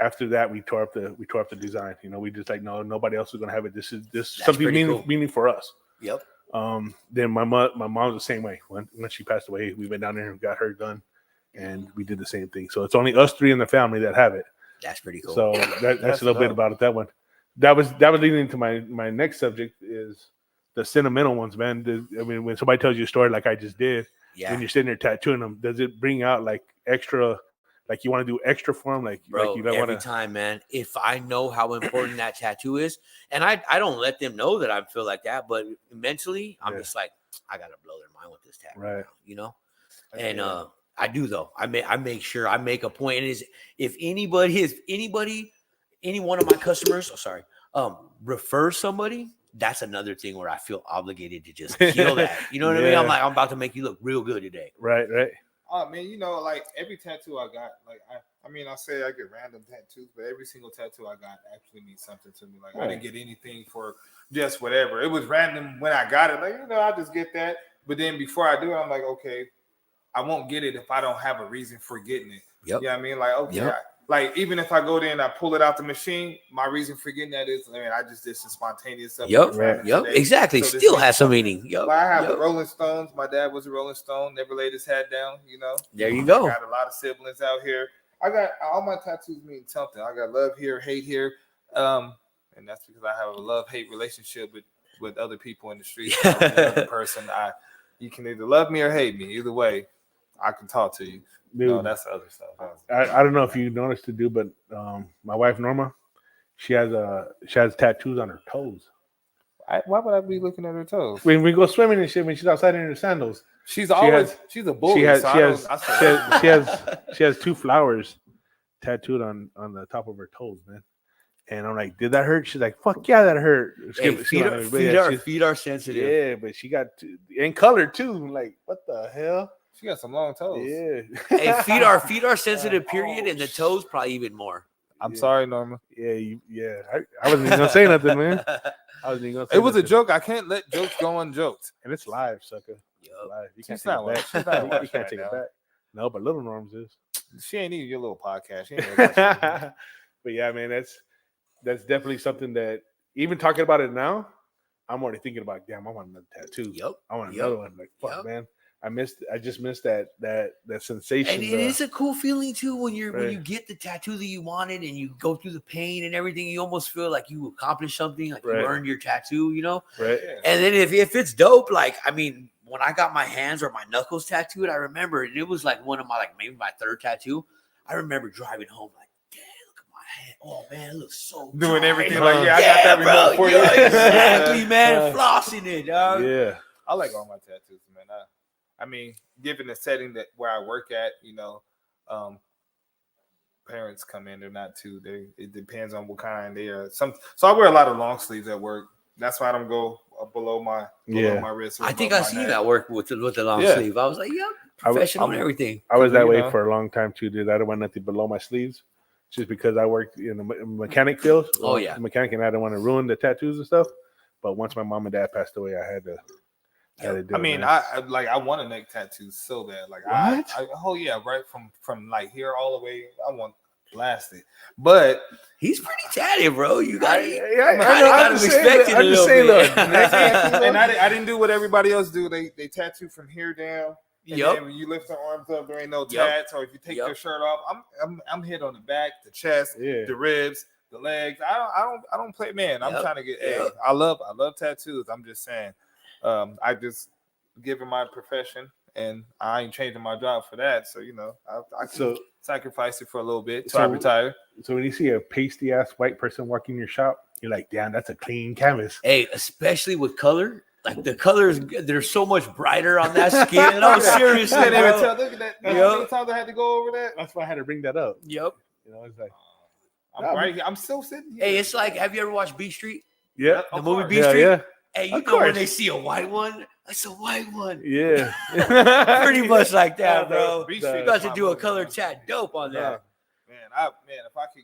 After that, we tore up the design. You know, we just like, no, nobody else is gonna have it. This is something meaning for us. Yep. Then my mom was the same way. When she passed away, we went down there and got her done, and we did the same thing. So it's only us three in the family that have it. That's pretty cool. So that's a little bit about it. That one. That was leading into my next subject is the sentimental ones, man. I mean, when somebody tells you a story like I just did, when you're sitting there tattooing them, does it bring out like extra, Like you want to do extra for them, like Bro, you don't every want to. time, man. If I know how important that tattoo is, and I don't let them know that I feel like that, but mentally, I'm just like, I gotta blow their mind with this tattoo, Right. you know. And I do though. I make sure I make a point. And is if any one of my customers, refers somebody, that's another thing where I feel obligated to just kill that. You know what I mean? I'm like, I'm about to make you look real good today. Right. Oh man, you know, like every tattoo I got, like I mean, I say I get random tattoos, but every single tattoo I got actually means something to me. Like I didn't get anything for just whatever. It was random when I got it. Like, you know, I just get that. But then before I do it, I'm like, okay, I won't get it if I don't have a reason for getting it. Yep. You know what I mean? Like, okay, Yep. Like even if I go there and I pull it out the machine, my reason for getting that is, man, I just did some spontaneous stuff. Yep. Today. Exactly. So Still has some meaning. Yep. Like I have the Rolling Stones. My dad was a Rolling Stone. Never laid his hat down. You know. There you go. I got a lot of siblings out here. I got all my tattoos mean something. I got love here, hate here, and that's because I have a love-hate relationship with other people in the street. Another person, you can either love me or hate me. Either way, I can talk to you. Dude, no, that's the other stuff. I don't know if you noticed to do, but my wife Norma, she has tattoos on her toes. Why would I be looking at her toes? When we go swimming and shit, when she's outside in her sandals, she's a bully. She has 2 flowers tattooed on the top of her toes, man. And I'm like, did that hurt? She's like, fuck yeah, that hurt. Hey, feet are sensitive. Yeah, but she got in color too. Like, what the hell? She got some long toes. Yeah. Hey, feet are sensitive, period, and the toes probably even more. I'm sorry, Norma. Yeah. I wasn't even gonna say nothing, man. It was a joke. I can't let jokes go unjoked. And it's live, sucker. Yep. Live. You can't She's take not it back. she's not You watching can't right take now. it back. No, but Little Norms is. She ain't even your little podcast. She ain't watching. But yeah, man, that's definitely something that even talking about it now, I'm already thinking about. Damn, I want another tattoo. Yep. I want another one. Like, fuck, man. I just missed that sensation. And it is a cool feeling too when Right. you get the tattoo that you wanted and you go through the pain and everything. You almost feel like you accomplished something, like Right. you earned your tattoo, you know. Right. And then if it's dope, like I mean, when I got my hands or my knuckles tattooed, I remember maybe my 3rd tattoo. I remember driving home like, damn, look at my hand. Oh man, it looks so Doing tight. everything like, I got that remote for you. Exactly, man. Flossing it, dog. Yeah. I like all my tattoos, man. I mean, given the setting that where I work at, you know, parents come in, they're not too. It depends on what kind they are. So I wear a lot of long sleeves at work. That's why I don't go below my wrist. I think I seen that work with the long sleeve. I was like, yep, I was- professional and everything. I was that You way know. for a long time too, dude. I didn't want nothing below my sleeves, just because I worked in the mechanic field. Oh, yeah. Mechanic, and I didn't want to ruin the tattoos and stuff. But once my mom and dad passed away, I had to do I it, mean, man. I want a neck tattoo so bad. Like, What? right from like here all the way. I want blasted, but He's pretty tatted, bro. You got it. I'm just saying, look, and I didn't do what everybody else do. They tattoo from here down. And Yep. then when you lift the arms up, there ain't no Yep. tats. Or if you take Yep. their shirt off, I'm hit on the back, the chest, Yeah. the ribs, the legs. I don't play, man. I'm Yep. trying to get. Yep. Hey, I love tattoos. I'm just saying. I just given my profession, and I ain't changing my job for that. So you know, I can sacrifice it for a little bit till I retire. So when you see a pasty ass white person walking your shop, you're like, damn, that's a clean canvas. Hey, especially with color. Like the colors, they're so much brighter on that skin. No, seriously, Can't even bro. tell. Look at that. Yep. How many times I had to go over that? That's why I had to bring that up. Yep. You know, it's like, I'm right here. I'm still sitting here. Hey, it's like, have you ever watched B Street? yeah, The Of movie course. B yeah, Street? yeah, Hey, you Of know when course. they see a white one? That's a white one. yeah. Pretty much like that, bro. B You Street got is to my do a movie, color man. tat dope on that. Man, if I could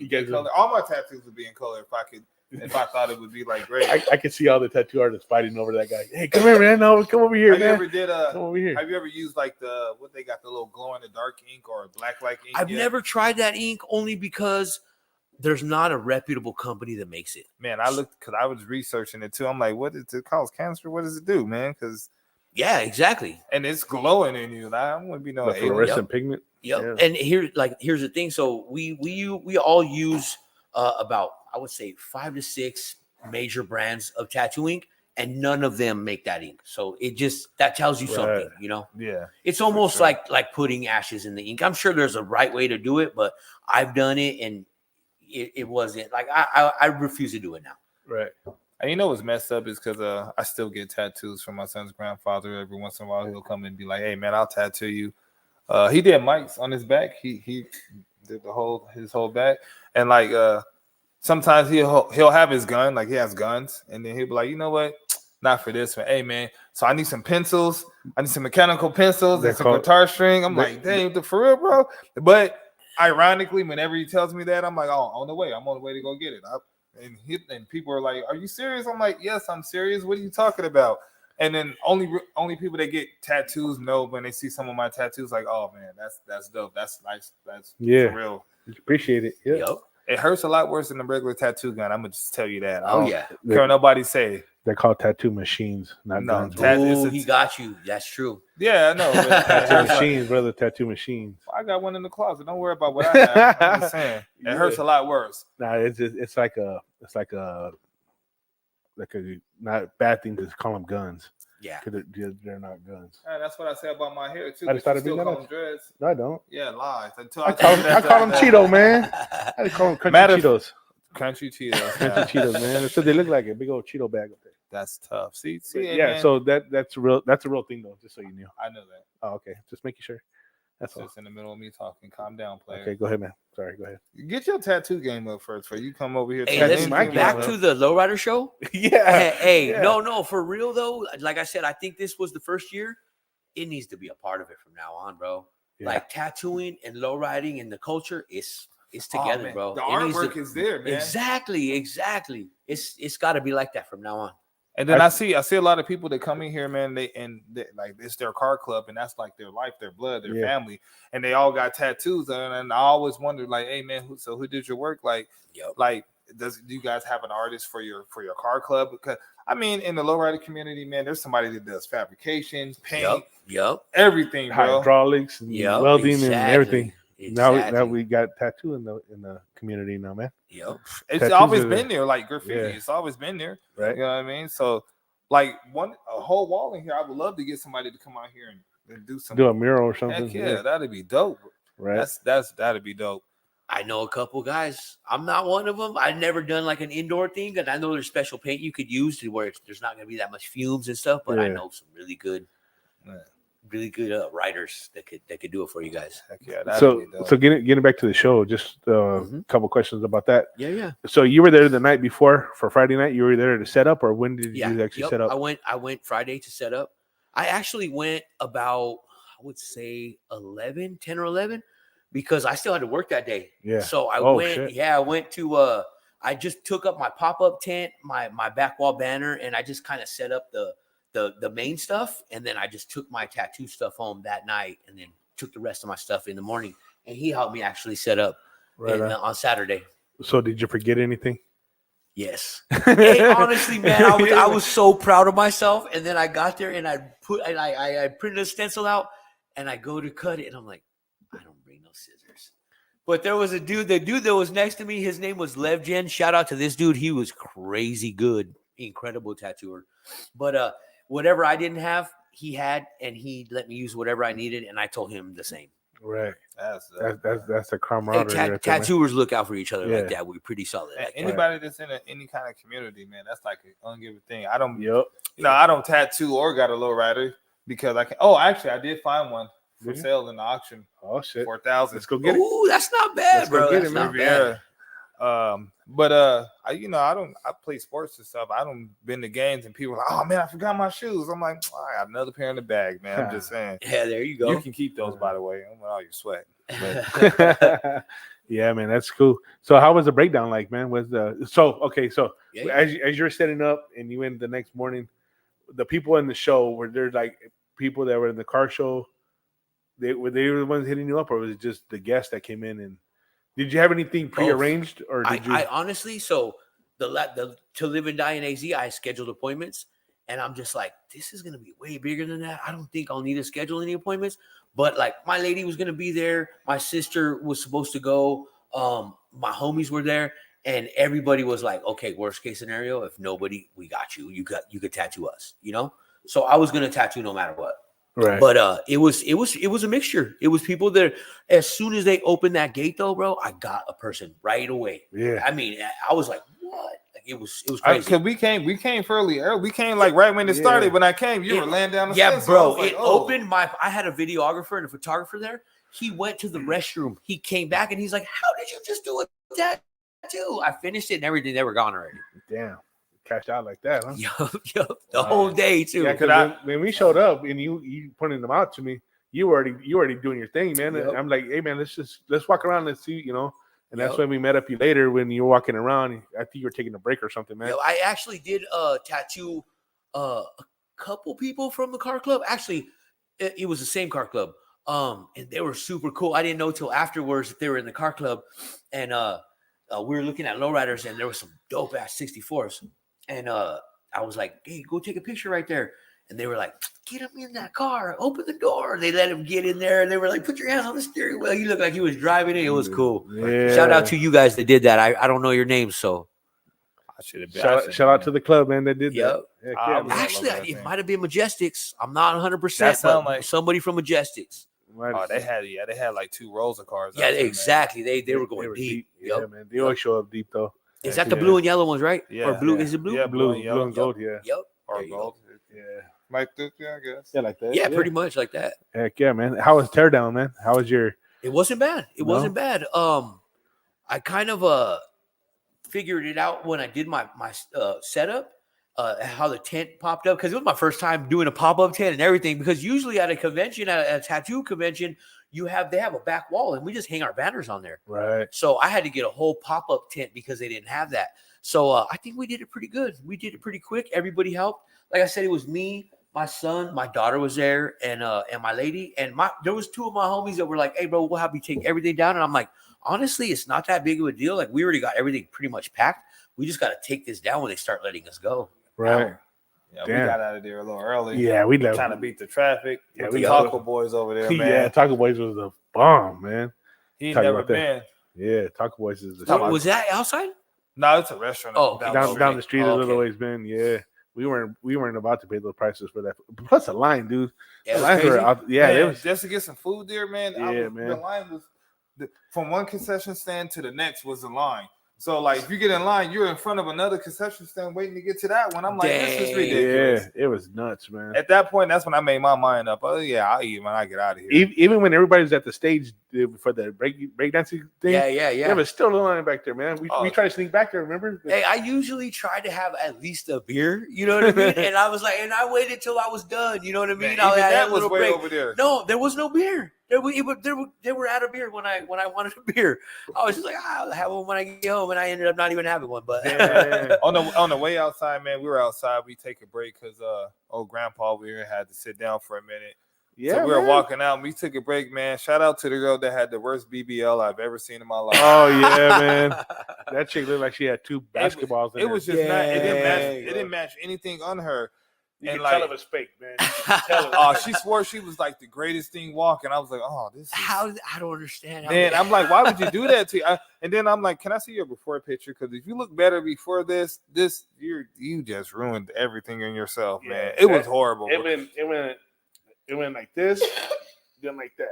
You get guys color, all my tattoos would be in color. If I thought it would be like great. I could see all the tattoo artists fighting over that guy. Hey, come here, man. No, come over here, Have you man. ever did Come over here. Have you ever used like what they got, the little glow in the dark ink or black like ink? I've yet? never tried that ink only because there's not a reputable company that makes it. Man, I looked because I was researching it too. I'm like, what does it cause cancer? What does it do, man? Because Yeah, exactly. and it's glowing in you. I don't want to be no The alien. fluorescent pigment. Yep. Yeah. And here's the thing. So we all use about, I would say, 5 to 6 major brands of tattoo ink, and none of them make that ink. So that tells you something, you know. Yeah, It's almost sure. like putting ashes in the ink. I'm sure there's a right way to do it, but I've done it and it wasn't like I refuse to do it now. Right. And you know what's messed up is because I still get tattoos from my son's grandfather. Every once in a while, he'll come and be like, "Hey, man, I'll tattoo you." He did Mike's on his back. He did his whole back, and like sometimes he'll have his gun, like he has guns, and then he'll be like, "You know what? Not for this one. Hey, man, so I need some pencils. I need some mechanical pencils and some guitar string." I'm like, "Dang, for real, bro?" But ironically, whenever he tells me that, I'm like, "Oh, on the way. I'm on the way to go get it." And people are like, "Are you serious?" I'm like, "Yes, I'm serious. What are you talking about?" And then only people that get tattoos know when they see some of my tattoos, like, "Oh man, that's dope. That's nice. That's for real." Appreciate it. Yeah. Yep. It hurts a lot worse than a regular tattoo gun. I'm gonna just tell you that. Oh yeah. Care nobody say. They're called tattoo machines, not guns. Oh, he got you. That's true. Yeah, I know. Tattoo machines, brother. Tattoo machines. I got one in the closet. Don't worry about what I have. I'm just saying. It hurts a lot worse. Nah, it's like a not bad thing to call them guns. Yeah. Because they're not guns. Yeah, that's what I say about my hair too. I just thought still it'd be call nice. them dreads. No, I don't. Yeah, lies. Until I call them Cheeto, man. I call them Country Cheetos. Country Cheetos. Country Cheetos, man. So they look like a big old Cheeto bag up there. That's tough. See, yeah. man, So that's a real thing though. Just so you knew. I know that. Oh, okay. Just making sure. That's all. Just in the middle of me talking. Calm down, player. Okay, go ahead, man. Sorry, go ahead. Get your tattoo game up first, before you come over here. Hey, let's back to the lowrider show. Yeah. Hey, no, for real though. Like I said, I think this was the first year. It needs to be a part of it from now on, bro. Yeah. Like tattooing and lowriding and the culture is together, bro. The artwork is there, man. Exactly. It's got to be like that from now on. And then I see a lot of people that come in here, man. They like it's their car club, and that's like their life, their blood, their family, and they all got tattoos. And I always wondered, like, hey, man, who did your work? Like, like, do you guys have an artist for your car club? Because I mean, in the lowrider community, man, there's somebody that does fabrication, paint, everything, bro. Hydraulics, and welding, and everything. Exactly. Now we got tattoo in the community now, man. Yep. It's tattoos always been there, like graffiti. Yeah. It's always been there, right? You know what I mean? So, like a whole wall in here, I would love to get somebody to come out here and do a mural or something. Heck yeah, that'd be dope. Right? That'd be dope. I know a couple guys. I'm not one of them. I've never done like an indoor thing, and I know there's special paint you could use to where there's not going to be that much fumes and stuff. But I know some really good writers that could do it for you guys. Heck yeah, so getting back to the show, just a couple questions about that. Yeah. So you were there the night before for Friday night. You were there to set up, or when did you actually set up? I went Friday to set up. I actually went about, I would say 10 or 11, because I still had to work that day. Yeah. So I went. Shit. Yeah, I went to. I just took up my pop-up tent, my back wall banner, and I just kind of set up the main stuff, and then I just took my tattoo stuff home that night, and then took the rest of my stuff in the morning. And he helped me actually set up on Saturday. So did you forget anything? Yes. Hey, honestly, man, I was so proud of myself. And then I got there and I printed a stencil out, and I go to cut it, and I'm like, I don't bring no scissors. But there was the dude that was next to me. His name was Lev Jen. Shout out to this dude. He was crazy good, incredible tattooer. But whatever I didn't have, he had, and he let me use whatever I needed, and I told him the same. Right. That's a camaraderie. Hey, tattooers look out for each other like that. We're pretty solid. Like anybody that's in any kind of community, man, that's like an ungiven thing. I don't. I don't tattoo or got a lowrider because I can. Oh, actually, I did find one for sale in the auction. Oh shit, 4,000. Let's go get it. Ooh, that's not bad, bro. That's not bad. I play sports and stuff. I don't been to games and people are like, oh man, I forgot my shoes. I'm like, I got another pair in the bag, man. I'm just saying. Yeah, there you go. You can keep those, by the way. I don't want all your sweat. Yeah, man, that's cool. So how was the breakdown like, man? As you're setting up and you went the next morning, the people in the show, were there like people that were in the car show? They were the ones hitting you up, or was it just the guests that came in? And did you have anything prearranged, or did you? I honestly, so the To Live and Die in AZ, I scheduled appointments, and I'm just like, this is gonna be way bigger than that. I don't think I'll need to schedule any appointments. But like, my lady was gonna be there, my sister was supposed to go, my homies were there, And everybody was like, okay, worst case scenario, if nobody, we got you. You could tattoo us, you know? So I was gonna tattoo no matter what. Right. But it was a mixture. It was people that as soon as they opened that gate though, bro, I got a person right away. Yeah. I mean, I was like, what? Like it was crazy. Because we came fairly early. We came like right when it started. When I came, you were laying down the stairs. So I bro. was like, It oh. opened I had a videographer and a photographer there. He went to the restroom. He came back and he's like, how did you just do a tattoo? I finished it and everything. They were gone already. Damn. Cashed out like that, huh? Yo, the whole day too. Yeah, because when we showed up and you pointed them out to me, you were already doing your thing, man. Yep. And I'm like, hey man, let's walk around and see, you know. And that's Yep. when we met up you later when you were walking around. I think you were taking a break or something, man. Yo, I actually did tattoo a couple people from the car club. Actually, it was the same car club. And they were super cool. I didn't know till afterwards that they were in the car club. And we were looking at lowriders and there was some dope ass 64s. And I was like, hey, go take a picture right there. And they were like, get him in that car. Open the door. They let him get in there. And they were like, put your hands on the steering wheel. You look like he was driving it. It was cool. Yeah. Shout out to you guys that did that. I don't know your names, so. I should have been. Shout out to the club, man, that did Yep. that. Heck yeah, man. Actually, love that it thing. might have been Majestics. I'm not 100%. That sound but like- somebody from Majestics. Oh, they had like 2 rows of cars. Yeah, out there, man. exactly. They were going deep. Yeah, Yep. man. They always show up deep though. Is that the Yeah. blue and yellow ones, right? Yeah, Or blue? yeah. Is it blue? Yeah, Blue, yellow. and gold, yeah. Yep. Or There you go. gold. Yeah. Like this, yeah, I guess. Yeah, like that. Yeah, pretty much like that. Heck yeah, man. How was Teardown, man? How was your It wasn't bad. It No? wasn't bad. I kind of figured it out when I did my setup, how the tent popped up, because it was my first time doing a pop-up tent and everything. Because usually at a convention, at a tattoo convention, they have a back wall and we just hang our banners on there. right? So I had to get a whole pop-up tent because they didn't have that. So I think we did it pretty good. We did it pretty quick. Everybody helped. Like I said, it was me, my son, my daughter was there, and my lady. And there was 2 of my homies that were like, hey, bro, we'll have you take everything down. And I'm like, honestly, it's not that big of a deal. Like, we already got everything pretty much packed. We just got to take this down when they start letting us go. Right. Yeah, Damn. we got out of there a little early. Yeah, we left. Trying to beat the traffic. Yeah, With we the got- Taco Boys over there, man. Yeah, Taco Boys was a bomb, man. He Talk never about that. been. Yeah, Taco Boys is the Was that outside? No, it's a restaurant. Oh, down the street. Oh, It's okay. always been. Yeah, we weren't about to pay those prices for that. Plus the line, dude. Yeah, it The was lines were crazy. out. Yeah, Man, it was. just to get some food there, man. Yeah, The man. line was from one concession stand to the next was the line. So, like, if you get in line, you're in front of another concession stand waiting to get to that one. I'm like, this is Dang. ridiculous. Yeah, it was nuts, man. At that point, that's when I made my mind up. Oh yeah, I'll eat when I get out of here. Even when everybody's at the stage for the breakdancing thing, Yeah. there was still a line back there, man. We Oh. tried to sneak back there, remember? Hey, I usually try to have at least a beer, you know what I mean? And I was like, and I waited till I was done, you know what I mean? Man, I even had that a was little way break. over there. No, there was no beer. They were out of beer when I wanted a beer. I was just like, I'll have one when I get home, and I ended up not even having one. But Yeah. On the way outside, man, we were outside. We take a break because old grandpa over here had to sit down for a minute. Yeah, So we were man. walking out. And we took a break, man. Shout out to the girl that had the worst BBL I've ever seen in my life. Oh yeah, man. That chick looked like she had 2 basketballs. It was just not. It didn't match. Dang. It didn't match anything on her. You and can like- tell it was fake, man. You can tell it was Oh, fake. she swore she was like the greatest thing walking. I was like, oh, this is. how? I don't understand. How Man, I'm like, why would you do that to you? And then I'm like, can I see your before picture? Because if you look better before this, you just ruined everything in yourself, man. Yeah, It was horrible. It went like this, then like that.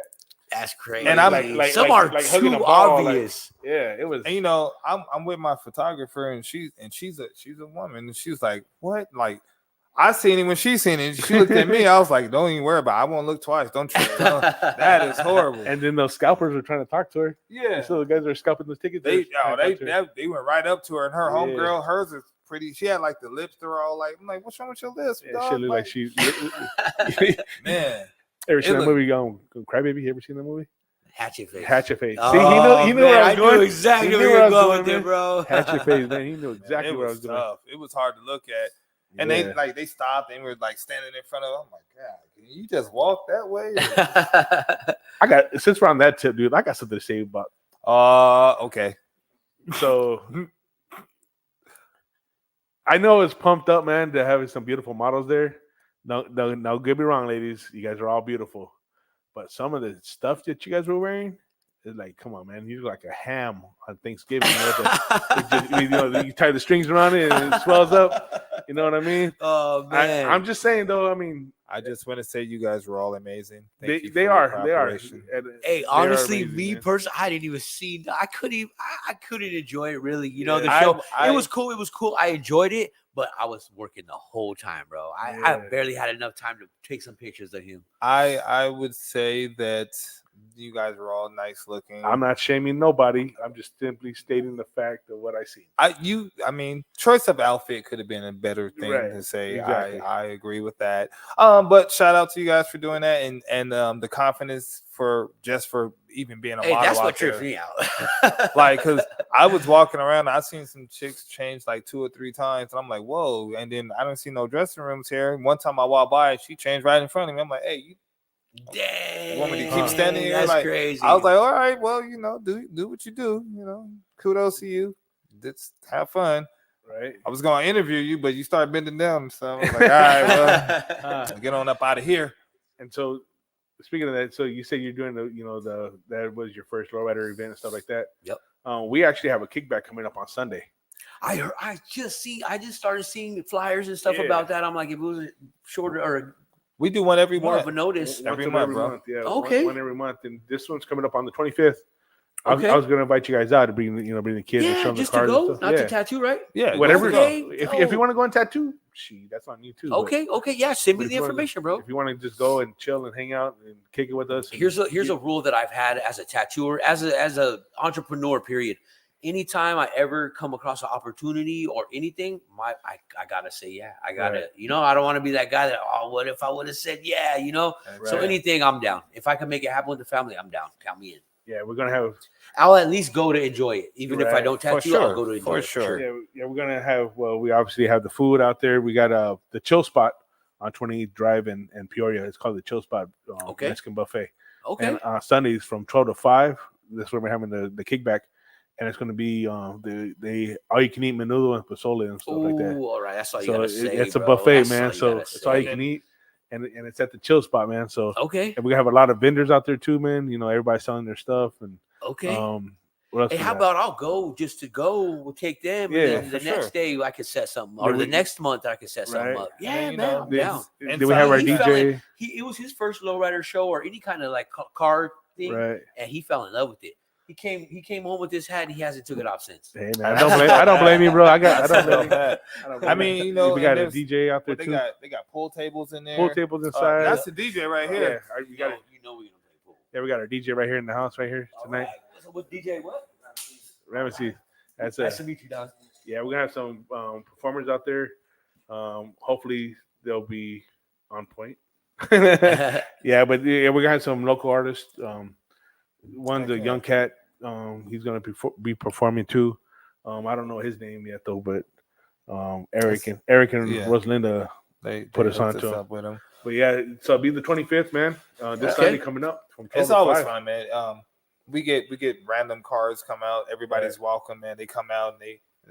that's crazy. And I'm- some like- are like hugging too a ball, like- obvious. Yeah, it was. And you know, I'm with my photographer, and she's a woman, and she's like, what? Like, I seen it when she seen it. She looked at me. I was like, don't even worry about it. I won't look twice. Don't you? That is horrible. And then those scalpers were trying to talk to her. Yeah. So the guys that were scalping the tickets. They were trying to talk to her. they went right up to her, and her Yeah. homegirl, hers is pretty. She had like the lips that were all like, I'm like, what's wrong with your lips? Yeah, dog? she looked like she. man. Ever seen that looked- movie? Crybaby. You ever seen that movie? Hatchet face. Hatchet Face. Oh, See, he knew man, where I was going. knew exactly He where knew you where I were was going going, with it, man. bro. Hatchet Face, man. He knew exactly it where I was was going. tough. It was hard to look at. And Yeah. they stopped and were like standing in front of them. I'm like, God, can you just walk that way? I got since we're on that tip, dude. I got something to say about. Okay. So I know it's pumped up, man, to having some beautiful models there. No, get me wrong, ladies. You guys are all beautiful, but some of the stuff that you guys were wearing, It's like, come on, man, you look like a ham on Thanksgiving. You tie the strings around it and it swells up. You know what I mean? Oh man, I'm just saying though. I mean, I just want to say you guys were all amazing. Thank you for they your are. cooperation. hey, They are honestly, amazing, me man. personally, I didn't even see. I couldn't enjoy it really. You know, the Yeah. show. I- It was cool. It was cool. I enjoyed it, but I was working the whole time, bro. I Yeah. barely had enough time to take some pictures of him. I would say that you guys were all nice looking. I'm not shaming nobody. I'm just simply stating the fact of what I see. I mean, choice of outfit could have been a better thing Right, to say. exactly. I agree with that. But shout out to you guys for doing that and the confidence for even being a Hey, model that's out what trips there. me out. Like, cause I was walking around, I seen some chicks change like 2 or 3 times, and I'm like, whoa! And then I don't see no dressing rooms here. One time I walked by, she changed right in front of me. I'm like, hey, you Dang, want me to keep standing here? That's Like, crazy. I was like, all right, well, do what you do. Kudos to you. Let's have fun. Right. I was gonna interview you, but you started bending down, so I was like, all right, well, get on up out of here. And so, speaking of that, so you said you're doing that was your first lowrider event and stuff like that. Yep. We actually have a kickback coming up on Sunday. I just started seeing flyers and stuff Yeah. about that. I'm like, if it was a shorter or We do one every more month. of a notice. Once Every of month, bro. Yeah. Okay. One every month, and this one's coming up on the 25th. Okay. I was going to invite you guys out to bring the kids and show Yeah, them the just to cars go, and stuff. not Yeah. to tattoo, right? Yeah, Whatever. Okay. If you want to go and tattoo, that's on you too. but- Okay, yeah. Send me but if the you wanna- information, bro. If you want to just go and chill and hang out and kick it with us, and Here's a rule that I've had as a tattooer, as a entrepreneur. Period. Anytime I ever come across an opportunity or anything, I gotta say yeah. I gotta, Right. I don't want to be that guy that what if I would have said yeah, So Right. anything, I'm down. If I can make it happen with the family, I'm down. Count me in. Yeah, we're gonna have. I'll at least go to enjoy it, even if I Right. don't For tattoo. I'll sure, go to enjoy for it. sure. Yeah, we're gonna have. Well, we obviously have the food out there. We got the chill spot on 28th Drive in Peoria. It's called the Chill Spot Okay. Mexican Buffet. Okay. And Sundays from 12 to 5. That's where we're having the kickback, and it's gonna be the all you can eat menudo and pozole and stuff like that. Ooh, all right. That's all you So gotta say. it's a bro. buffet, That's man. all you So gotta it's all you say. can eat, and it's at the Chill Spot, man. So Okay. and we have a lot of vendors out there too, man. Everybody's selling their stuff and Okay. what else? Hey, we how got? about I'll go just to go? We'll take them. Yeah, And then the for next sure. day I could set something, Yeah, or the we- next month I could set something Right. up. And Yeah, then, man, I'm down. Did we have our He fell DJ? in- it was his first lowrider show or any kind of like car thing, Right. and he fell in love with it. He came home with this hat, and he hasn't took it off since. Hey man, I don't blame you, bro. I don't blame you. bad. I don't blame I mean, we got and a there's- DJ out there But too. they got pool tables in there. Pool tables inside. That's the DJ right yeah, here. we got it. we're gonna play pool. Yeah, we got our DJ right here in the house right here All tonight. right. So with DJ, what? Ramesses. That's Nice to it. meet you, Don. Yeah, we're gonna have some performers out there. Hopefully they'll be on point. Yeah, but yeah, we're gonna have some local artists. One's a young cat. He's gonna be performing too. I don't know his name yet though, but Eric and yeah. Rosalinda They put us hooked on to him. up with them. But yeah, so it'll be the 25th, man. This Okay. Sunday coming up from 12 It's to always 5. fun, man. We get random cars come out. Everybody's welcome, man. They come out and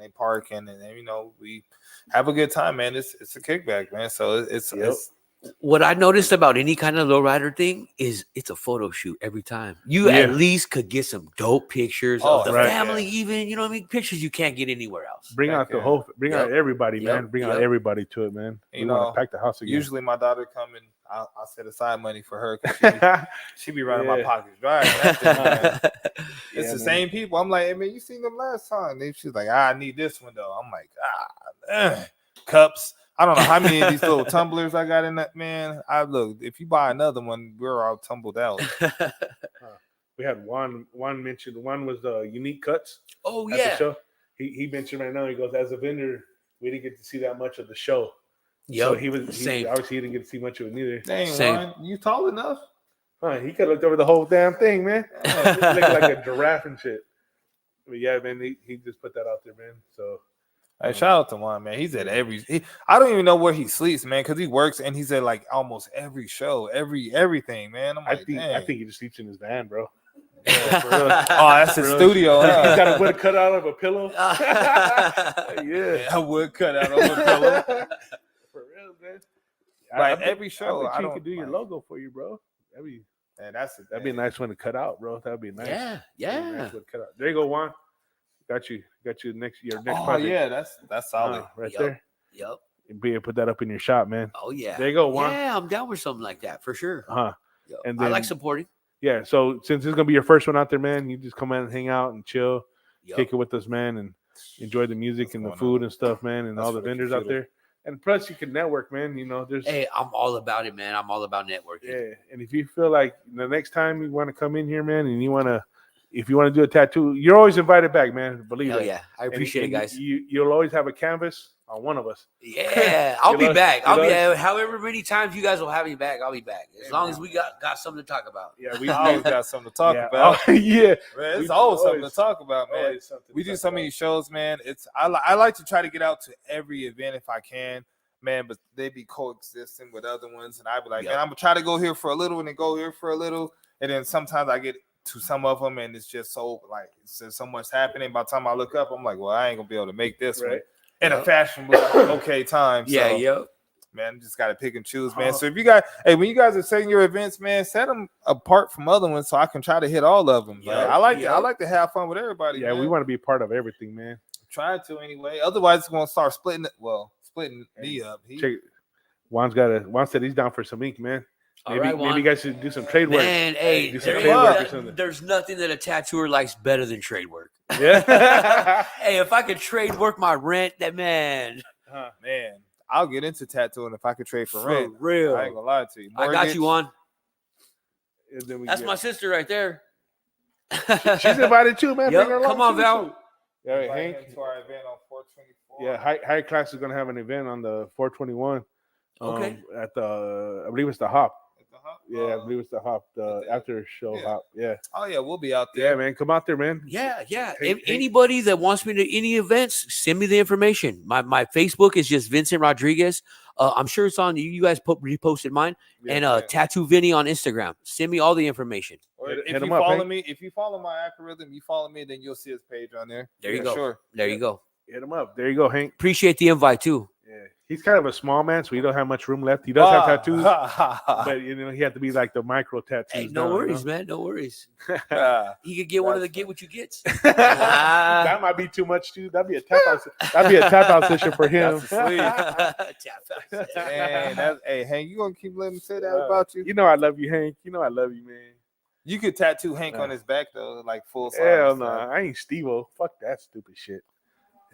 they park and we have a good time, man. It's a kickback, man. So it's What I noticed about any kind of lowrider thing is it's a photo shoot every time. You Yeah. at least could get some dope pictures Oh, of the right. family, even pictures you can't get anywhere else. Bring out the whole, bring out Yep. everybody, man. Yep. Bring out Yep. everybody to it, man. You We want know, to pack the house again. usually my daughter come and I'll set aside money for her. 'Cause she be running my Yeah. pockets dry. and that thing, man. It's Yeah, the man. same people. I'm like, hey, man, you seen them last time? She's like, I need this one though. I'm like, cups. I don't know how many of these little tumblers I got in that, man. Look, if you buy another one, we're all tumbled out. We had one mentioned. One was the unique cuts Oh at yeah. the show. He mentioned right now. He goes, as a vendor, we didn't get to see that much of the show. Yep. So he Same. obviously he didn't get to see much of it neither. Dang, Same. Juan, you tall enough? Huh, he could have looked over the whole damn thing, man. He looked like a giraffe and shit. But yeah, man, he just put that out there, man. So Hey, shout out to Juan, man. He's at I don't even know where he sleeps, man, because he works and he's at like almost every show, everything, man. I'm I like, think dang. he just sleeps in his van, bro. Yeah, for real. Oh, that's his For real. studio. He's Huh? got a wood cut out of a pillow. Yeah. I would cut out on the pillow. For real, man. Like I every show, I I bet you don't could do your like- logo for you, bro. That'd be And that's it. That'd be a nice one to cut out, bro. That'd be nice. Yeah, That'd be a yeah. nice one to cut out. There you go, Juan. Got you your next Oh project. yeah, that's solid. Right Yup. there. Yep. And be able to put that up in your shop, man. Oh yeah. There you go, Juan. Yeah, I'm down with something like that for sure. Yup. And I like then- supporting. Yeah. So since it's gonna be your first one out there, man, you just come in and hang out and chill, Yup. kick it with us, man, and enjoy the music What's and the going food on? and stuff, man, and That's all the for the vendors out computer. there. And plus, you can network, man. You know, there's Hey, I'm all about it, man. I'm all about networking. yeah. And if you feel like the next time you want to come in here, man, and if you want to do a tattoo, you're always invited back, man. Believe Hell it. yeah. I And- appreciate and it, guys. You'll always have a canvas on one of us. Yeah, I'll You be know- back. you I'll be know- however many times you guys will have me back. I'll be back as long as we got something to talk about. Yeah, we I always got something to talk yeah. about. Oh, yeah. Man, We it's always something to always- talk about, man. Always something We to do talk so about. many shows, man. I like to try to get out to every event if I can, man. But they be coexisting with other ones, and I be like, Yep. man, I'm gonna try to go here for a little, and then go here for a little, and then sometimes I get to some of them, and it's just so like it's just so much happening. By the time I look up, I'm like, well, I ain't gonna be able to make this one Right. in a Yep. fashionable, okay time. Yeah, so, yep. man, just gotta pick and choose, man. So if you guys, hey, when you guys are setting your events, man, set them apart from other ones so I can try to hit all of them. Yeah, I like yeah. I like to have fun with everybody. Yeah, man. we want to be part of everything, man. Try to anyway. Otherwise, it's gonna start splitting. Splitting me up. Check. Juan said he's down for some ink, man. All Maybe right, Juan. maybe you guys should do some trade work. Man, hey, do some trade there's work or no- something. there's nothing that a tattooer likes better than trade work. Yeah. Hey, if I could trade work my rent, that man, Man, I'll get into tattooing if I could trade for for rent. real. I ain't gonna lie to you. I got you on. And then we That's get- my sister right there. She's invited too, man. Yep, Bring her along come on, too, Val. too. Yeah, Invite Hank. him to our event on 424. Yeah, high class is gonna have an event on the 421. Okay. At the I believe it's the Hop. At the Hop? Yeah, I believe it's the Hop. The the- after show yeah. Hop. Yeah. Oh yeah, we'll be out Yeah, there. man. Come out there, man. Yeah, yeah. Hey, If hey. anybody that wants me to any events, send me the information. My Facebook is just Vincent Rodriguez. I'm sure it's on you guys reposted mine. Yeah, and yeah. Tattoo Vinnie on Instagram. Send me all the information. Or Hit if him you up, follow Hank. me, if you follow my algorithm, you follow me, then you'll see his page on there. There you Yeah, go. Sure. There you go. Hit him up. There you go, Hank. Appreciate the invite too. Yeah. He's kind of a small man, so he don't have much room left. He does have tattoos, tattoos. but you know he had to be like the micro tattoos. Hey, done, no you worries, know? man. No worries. Yeah. He could get one of the That's get what you gets. That might be too much too. That'd be a tap out. That'd be a tap out session for him. That's a sleeve. Tap out. Man, hey, Hank, you gonna keep letting me say that Uh, about you? You know I love you, Hank. You know I love you, man. You could tattoo Hank Nah. on his back though, like full size. Hell no, I ain't Steve-O. Fuck that stupid shit.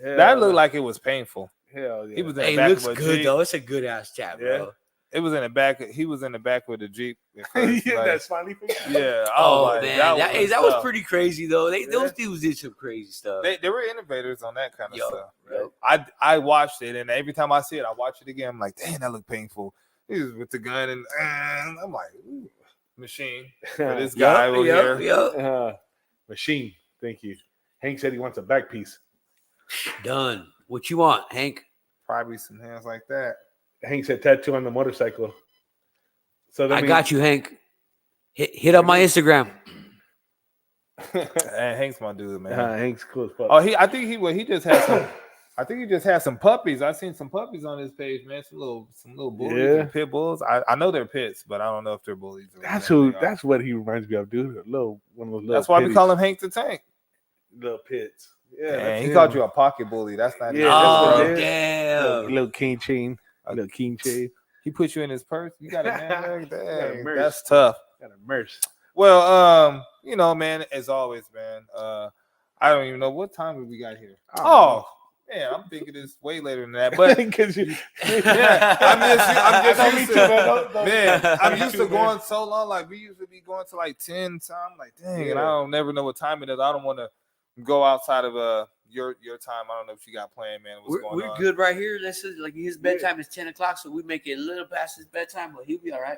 Hell That looked no. like it was painful. Hell yeah. He was in Hey, the back looks of a good Jeep. though. It's a good ass tap, Yeah. bro. It was in the back. He was in the back with the Jeep. at first, Yeah, like- that smiley face. yeah. Oh, like, man, was that was tough. pretty crazy though. Those Yeah. dudes did some crazy stuff. They were innovators on that kind of Yo, stuff. yo. I watched it, and every time I see it, I watch it again. I'm like, dang, that looked painful. He was with the gun, and I'm like, ooh, machine. For this guy over here. Machine. Thank you. Hank said he wants a back piece. Done. What you want, Hank? Probably some hands like that. Hank said tattoo on the motorcycle. So I got you, Hank. Hit up my Instagram. And Hank's my dude, man. Hank's cool as fuck. Oh, I think he just had some. I think he just had some puppies. I seen some puppies on his page, man. Some little bullies, Yeah. and pit bulls. I know they're pits, but I don't know if they're bullies. Or That's whatever who. they are. That's what he reminds me of, dude. One of those little. That's why we pitties. call him Hank the Tank. little pits. Yeah, Yeah, that's he him. called you a pocket bully. That's not. Yeah, nice, Oh, that's what bro. it is. damn. Little king chain. Little king chain. He put you in his purse. You got a man. Got a Dang, merce. that's tough. Got a merce. Well, you know, man, as always, man. I don't even know what time we got here. Oh, man, I'm thinking it's way later than that. But because you, yeah, I'm just Me used too, to, man. Don't- man. I'm Me used too, to man. going so long. Like we used to be going to like 10. So I'm like, dang, and I Yeah. don't never know what time it is. I don't want to go outside of your time. I don't know what you got planned, man. What's going We're on? good right here. This is like his bedtime is 10 o'clock, so we make it a little past his bedtime, but he'll be all right.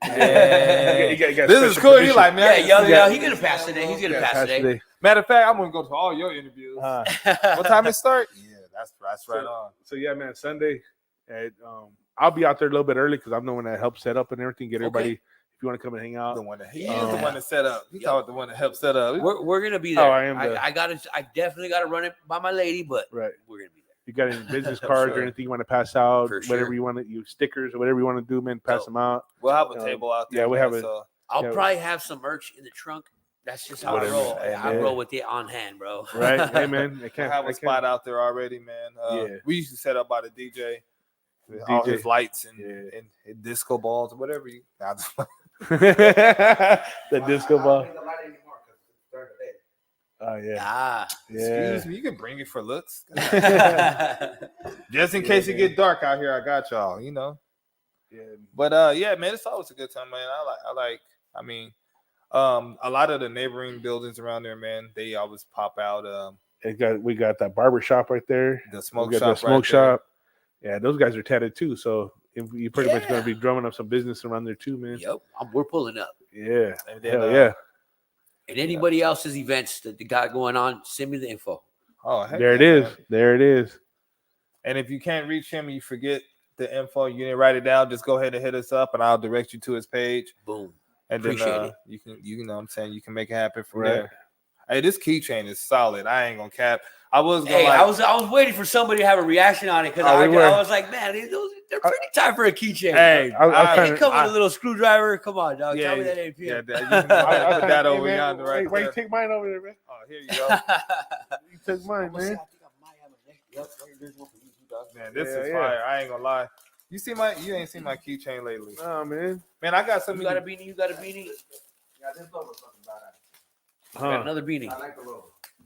Yeah. You got This is special cool. He permission. like, man. He's gonna pass today. He's gonna pass today. Matter of fact, I'm gonna go to all your interviews. What time it start? Yeah, that's right on. So yeah, man, Sunday. At, I'll be out there a little bit early because I'm the one that helps set up and everything. Get everybody. Okay. If you want to come and hang out. The one that he Yeah. is the one that set up. He Yep. thought the one that helped set up. We're gonna be Oh, there. I am there. I definitely gotta run it by my lady, but Right. we're gonna be there. You got any business For cards or sure. anything you want to pass out? For Whatever sure. you want to, you stickers or whatever you want to do, man. Pass Dope. them out. We'll have a table out there. yeah, we man, have a- so I'll Yeah. probably have some merch in the trunk. That's just how Whatever. I roll. Hey, I man. roll with it on hand, bro. Right? Hey, man. I I can't. have I a can't. spot out there already, man. Yeah. We used to set up by the DJ. With all his DJ. lights and, Yeah. and disco balls, whatever you. The disco ball. Oh yeah. Ah. Yeah. Excuse me, you can bring it for looks. Yeah. Just in case it get dark out here, I got y'all, you know. Yeah. But yeah, man, it's always a good time, man. I mean, a lot of the neighboring buildings around there, man, they always pop out. We got that barber shop right there. The We smoke got shop, that smoke right there. shop. Yeah, those guys are tatted too. So you're pretty much going to Yeah. be drumming up some business around there too, man. Yep. We're pulling up. Yeah. And then, Hell yeah. And anybody else's events that they got going on, send me the info. Oh, heck There it yeah, is. man. There it is. And if you can't reach him, you forget the info, you didn't write it down, just go ahead and hit us up, and I'll direct you to his page. Boom. And then Appreciate it. you know what I'm saying, you can make it happen from Right. there. Hey, this keychain is solid. I ain't gonna cap. I was gonna Hey, like, I was waiting for somebody to have a reaction on it because Oh, I we were. was like, man, they're pretty tight for a keychain. hey, Hey, they come with a little screwdriver. Come on, dog. Yeah, Tell me that ain't yeah, PM. that, you can put that over man, yonder right why you there. take mine over there, man? Oh, here you go. You took mine, man. Man, this Yeah, is yeah. fire. I ain't gonna lie. You ain't seen my keychain lately. Oh man. Man, I got You something. got a beanie? You got a beanie? I got another beanie.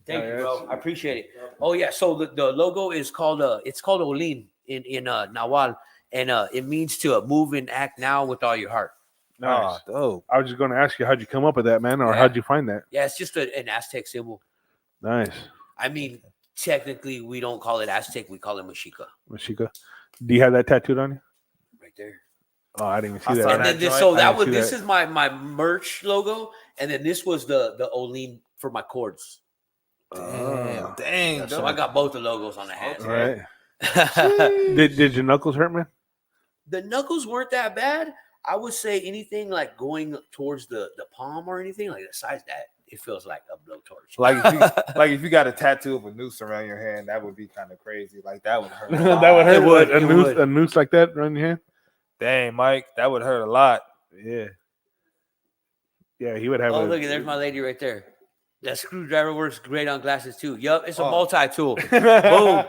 Thank you, bro. I appreciate it. Oh yeah, so the logo is called it's called Olin in Nahuatl, and it means to move and act now with all your heart. Nice. Oh, dope. I was just going to ask you, how'd you come up with that, man, or Yeah. how'd you find that? Yeah, it's just an Aztec symbol. Nice, I mean, technically, we don't call it Aztec; we call it Mexica. Mashika. Do you have that tattooed on you? Right there. Oh, I didn't even I see saw that. And that then this, joint. so I that didn't was see this that. is my merch logo, and then this was the Olin for my cords. Dang. So I got both the logos on the hat. All right. Did your knuckles hurt, man? The knuckles weren't that bad. I would say anything like going towards the palm or anything like the size that it feels like a blowtorch. Like if you got a tattoo of a noose around your hand, that would be kind of crazy. Like that would hurt. That would hurt. It would, A it noose, would. a noose like that around your hand. Dang, Mike, that would hurt a lot. Yeah. Yeah, he would have. Oh, look, there's my lady right there. That screwdriver works great on glasses too. Yup, it's a multi-tool. Boom.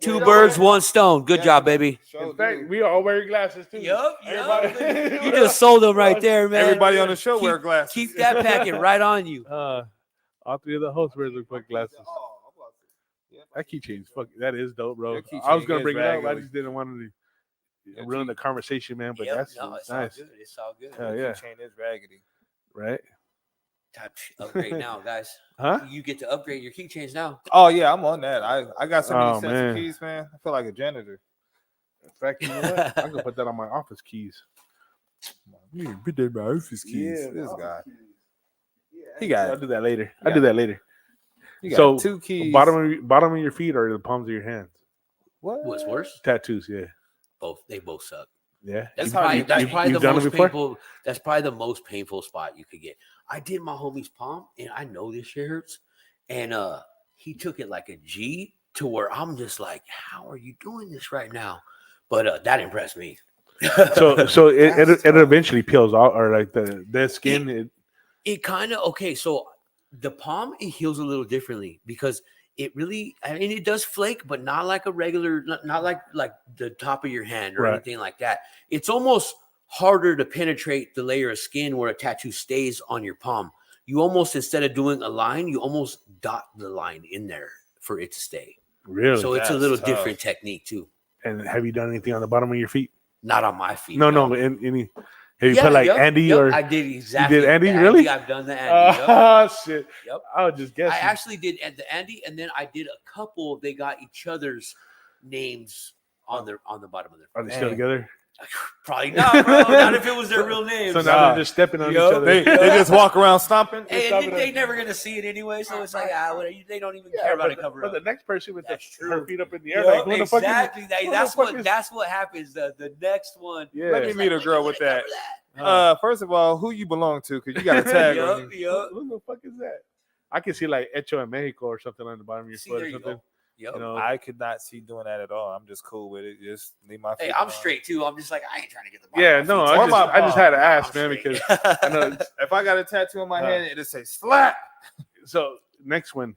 Two birds, one stone. Good job, baby. In fact, we all wear glasses too. Yup. Everybody- You just sold them right there, man. Everybody on the show wear glasses. Keep that packet right on you. All three of the hosts wear look like glasses. That keychain's fuck. That is dope, bro. Your keychain I was gonna is bring it up. I raggedy. just didn't want to Your ruin the conversation, man. But Yep, that's no, it's nice, all good. It's all good. Hell yeah. Keychain is raggedy. right? Time to upgrade now, guys. Huh? You get to upgrade your keychains now. Oh yeah, I'm on that. I got so many Oh, sets man. of keys, man. I feel like a janitor. In fact, you know what? I'm gonna put that on my office keys. Put that in my office Yeah, This my guy. He I'll got do that later. Yeah. I'll do that later. you got So, two keys. Bottom of your feet or the palms of your hands? What? What's worse? Tattoos, yeah. Both. They both suck. Yeah. That's You- probably you- that's you- probably you've the done it most before? painful. That's probably the most painful spot you could get. I did my homie's palm, and I know this shit hurts. And he took it like a G to where I'm just like, how are you doing this right now? But that impressed me. So it That's eventually peels off, or like the skin. It kind of okay. So the palm it heals a little differently because it really, I mean, it does flake, but not like a regular, not like the top of your hand or Right. anything like that. It's almost harder to penetrate the layer of skin where a tattoo stays on your palm. You almost, instead of doing a line, you almost dot the line in there for it to stay. Really? So it's a That's little tough. different technique too. And have you done anything on the bottom of your feet? Not on my feet. No. Any? Have you put like yep, Andy yep, or? I did exactly. Andy? the Really? I've done the Andy. Yep. Oh shit! Yep. I was just guessing. I actually did at the Andy, and then I did a couple. They got each other's names on the bottom of their. Are they still together? Probably not, bro. Not if it was their real names. So now they're just stepping on Yup. each other. They just walk around stomping. Hey, stop and it they up. never gonna see it anyway, so it's like they don't even Yeah, care about but it cover but up. the next person with That's her true. feet up in the air, Yup, like, what the fuck is- exactly. what the That's fuck is- that's what happens. The next one. Yeah. Let me it's meet like, a girl "We're with gonna that. cover First of all, who you belong to? Because you got a tag on Yup, you. yup. Who the fuck is that? I can see like Hecho in Mexico or something on the bottom of your See, foot there or you something. go. Yep. You know, I could not see doing that at all. I'm just cool with it. Just leave my. Hey, feet I'm alone. straight too. I'm just like I ain't trying to get the bottom yeah, of my no, feet I tattooed. just, I just had to ask, I'm man, straight. because I know. If I got a tattoo on my Uh, head, it'll say slap. So next one,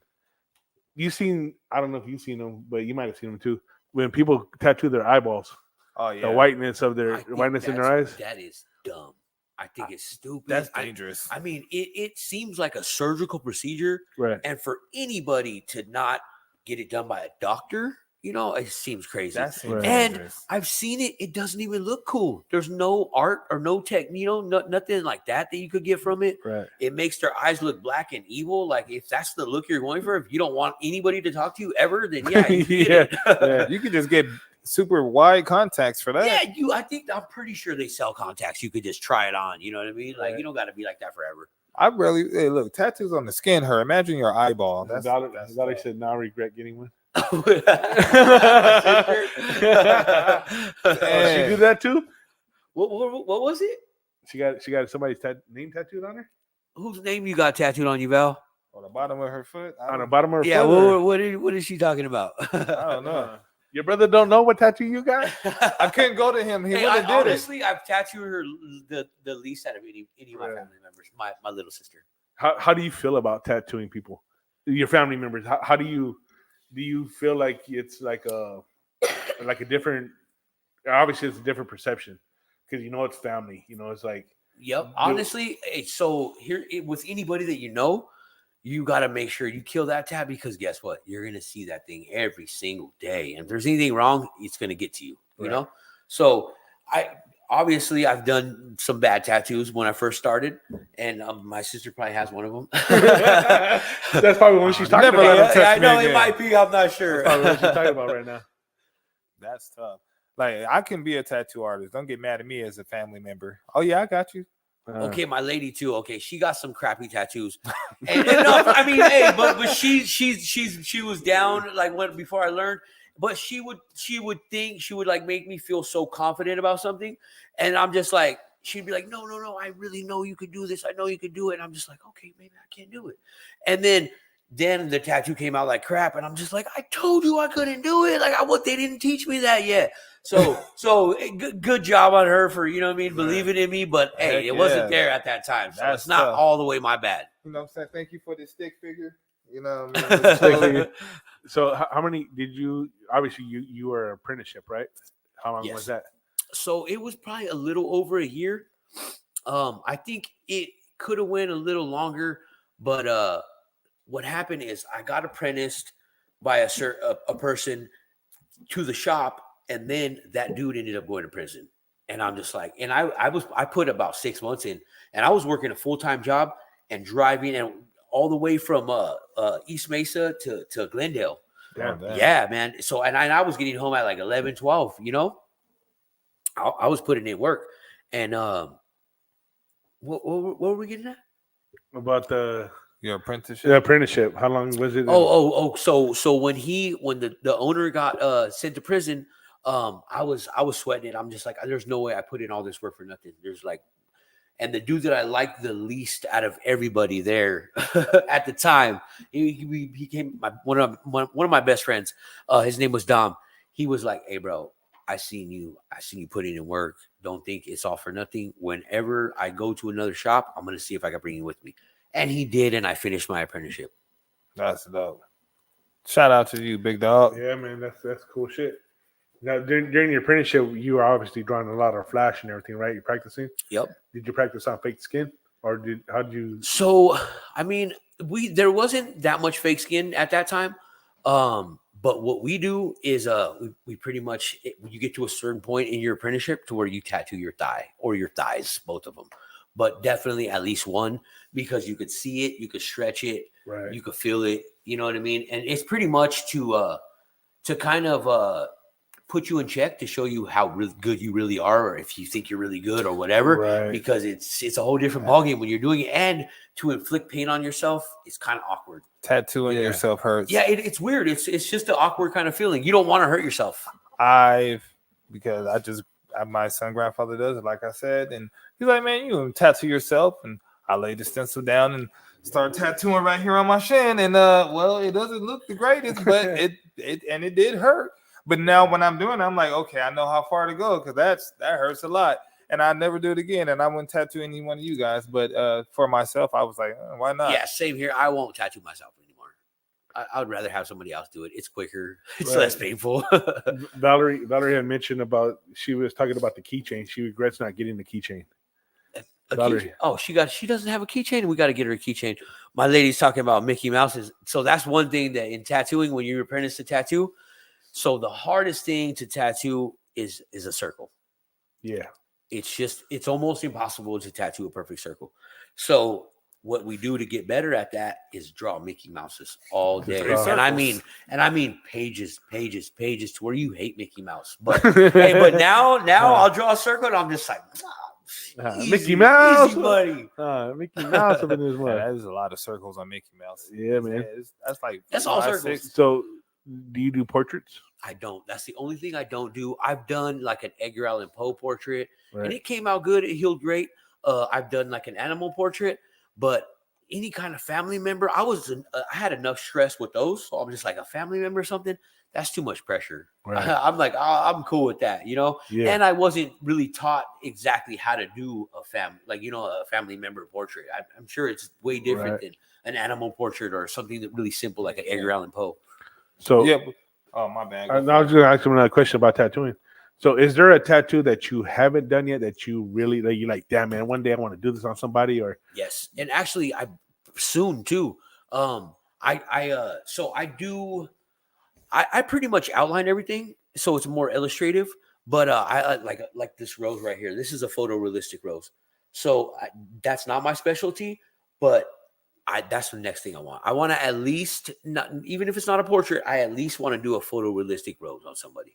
you seen? I don't know if you've seen them, but you might have seen them too. When people tattoo their eyeballs, Oh yeah, the whiteness of their I think whiteness in their eyes. that is dumb. I think it's stupid. that's dangerous. I mean, it seems like a surgical procedure, Right. and for anybody to not get it done by a doctor, you know, it seems crazy. That seems Right. And dangerous. I've seen it. It doesn't even look cool. There's no art or no technique, nothing like that you could get from it. Right. It makes their eyes look black and evil. Like if that's the look you're going for, if you don't want anybody to talk to you ever, then yeah, you get it. Yeah. You could just get super wide contacts for that. Yeah, I'm pretty sure they sell contacts. You could just try it on. You know what I mean? Like Right. you don't got to be like that forever. I really look tattoos on the skin hurt. Imagine your eyeball. That's That's I said, now I regret getting one. Did She do that too. what was it? She got somebody's name tattooed on her Whose name you got tattooed on you, Val? on the bottom of her foot. on the bottom of her Yeah, foot. or- what is she talking about? I don't know. Your brother don't know what tattoo you got. I couldn't go to him. He Hey, wouldn't have did honestly, I've tattooed her the least out of any of my Right. family members. My little sister. How do you feel about tattooing people? Your family members. How do you feel like it's like a different? Obviously, it's a different perception because it's family. It's like Yep. Honestly, so here with anybody that you know, you got to make sure you kill that tab because guess what? You're gonna see that thing every single day, and if there's anything wrong, it's gonna get to you. You Right. know. So I've done some bad tattoos when I first started, and my sister probably has one of them. that's probably what she's talking Never about. let him touch I know me it again. might be. I'm not sure. That's probably what she's talking about right now. That's tough. Like I can be a tattoo artist. Don't get mad at me as a family member. Oh yeah, I got you. Okay, my lady too. Okay, she got some crappy tattoos. And no, I mean, hey, but she was down like before I learned. But she would like make me feel so confident about something, and I'm just like, she'd be like, no, I really know you could do this. I know you could do it. And I'm just like, okay, maybe I can't do it. And then the tattoo came out like crap, and I'm just like, I told you I couldn't do it. Like they didn't teach me that yet. So good job on her for believing in me. But hey, Heck it wasn't yeah. there at that time, so That's it's not tough. all the way my bad. You know what I'm saying? Thank you for this stick figure. You know what I mean? Stick figure. So how many did you? Obviously, you were an apprenticeship, right? How long Yes. was that? So it was probably a little over a year. I think it could have went a little longer, but what happened is I got apprenticed by a person to the shop, and then that dude ended up going to prison. And I'm just like, and I put about 6 months in, and I was working a full-time job and driving and all the way from East Mesa to Glendale. Yeah. Yeah, man. So and I was getting home at like 11, 12, I was putting in work. And what were we getting at? About Your apprenticeship. the apprenticeship. How long was it? So when the owner got sent to prison, I was sweating it. I'm just like, there's no way I put in all this work for nothing. There's like, and the dude that I liked the least out of everybody there at the time, he became one of my best friends. His name was Dom. He was like, hey bro, I seen you putting in work. Don't think it's all for nothing. Whenever I go to another shop, I'm gonna see if I can bring you with me. And he did, and I finished my apprenticeship. That's dope. Shout out to you, big dog. Yeah, man, that's cool shit. Now, during your apprenticeship, you were obviously drawing a lot of flash and everything, right? You're practicing. Yep. Did you practice on fake skin, or how did you? So, I mean, there wasn't that much fake skin at that time. But what we do is we pretty much you get to a certain point in your apprenticeship to where you tattoo your thigh or your thighs, both of them, but definitely at least one because you could see it, you could stretch it, Right. you could feel it. You know what I mean? And it's pretty much to kind of put you in check to show you how good you really are, or if you think you're really good or whatever. Right. Because it's a whole different ballgame when you're doing it, and to inflict pain on yourself, it's kind of awkward. Tattooing yourself hurts. Yeah, it's weird. It's just an awkward kind of feeling. You don't want to hurt yourself. Because my son grandfather does it, like I said, and he's like, man, you tattoo yourself, and I laid the stencil down and Start tattooing right here on my shin, and well, it doesn't look the greatest, but it did hurt. But now when I'm doing it, I'm like, okay, I know how far to go because that hurts a lot, and I never do it again. And I wouldn't tattoo any one of you guys, but for myself, I was like, why not? Yeah, same here. I won't tattoo myself anymore. I would rather have somebody else do it. It's quicker. It's Right. less painful. Valerie had mentioned about, she was talking about the keychain. She regrets not getting the keychain. A Valerie. keychain. Oh, she doesn't have a keychain. We got to get her a keychain. My lady's talking about Mickey Mouse's. So that's one thing that in tattooing, when you apprentice to tattoo, so the hardest thing to tattoo is a circle. Yeah. It's almost impossible to tattoo a perfect circle. So what we do to get better at that is draw Mickey Mouses all day. draw And I mean pages to where you hate Mickey Mouse. But hey, but now I'll draw a circle and I'm just like, Mickey Mouse, easy, buddy. Mickey Mouse up in his Yeah, mouth. that is a lot of circles on Mickey Mouse. Yeah, man. That's all 5, circles. 6. So, do you do portraits? I don't. That's the only thing I don't do. I've done like an Edgar Allan Poe portrait, Right. and it came out good. It healed great. I've done like an animal portrait, but any kind of family member, I had enough stress with those. So I'm just like, a family member or something, that's too much pressure. Right. I'm like, I'm cool with that, you know? Yeah. And I wasn't really taught exactly how to do a family member portrait. I'm sure it's way different Right. than an animal portrait or something that really simple like an Edgar Allan Poe. So, Yeah. Oh, my bad. I was going to ask him another question about tattooing. So, is there a tattoo that you haven't done yet that you really, that you like, damn, man, one day I want to do this on somebody? Or Yes, and actually, I soon too. So I do. I pretty much outline everything, so it's more illustrative. But I like this rose right here. This is a photorealistic rose. So that's not my specialty, but that's the next thing I want. I want to at least, not even if it's not a portrait, I at least want to do a photorealistic rose on somebody.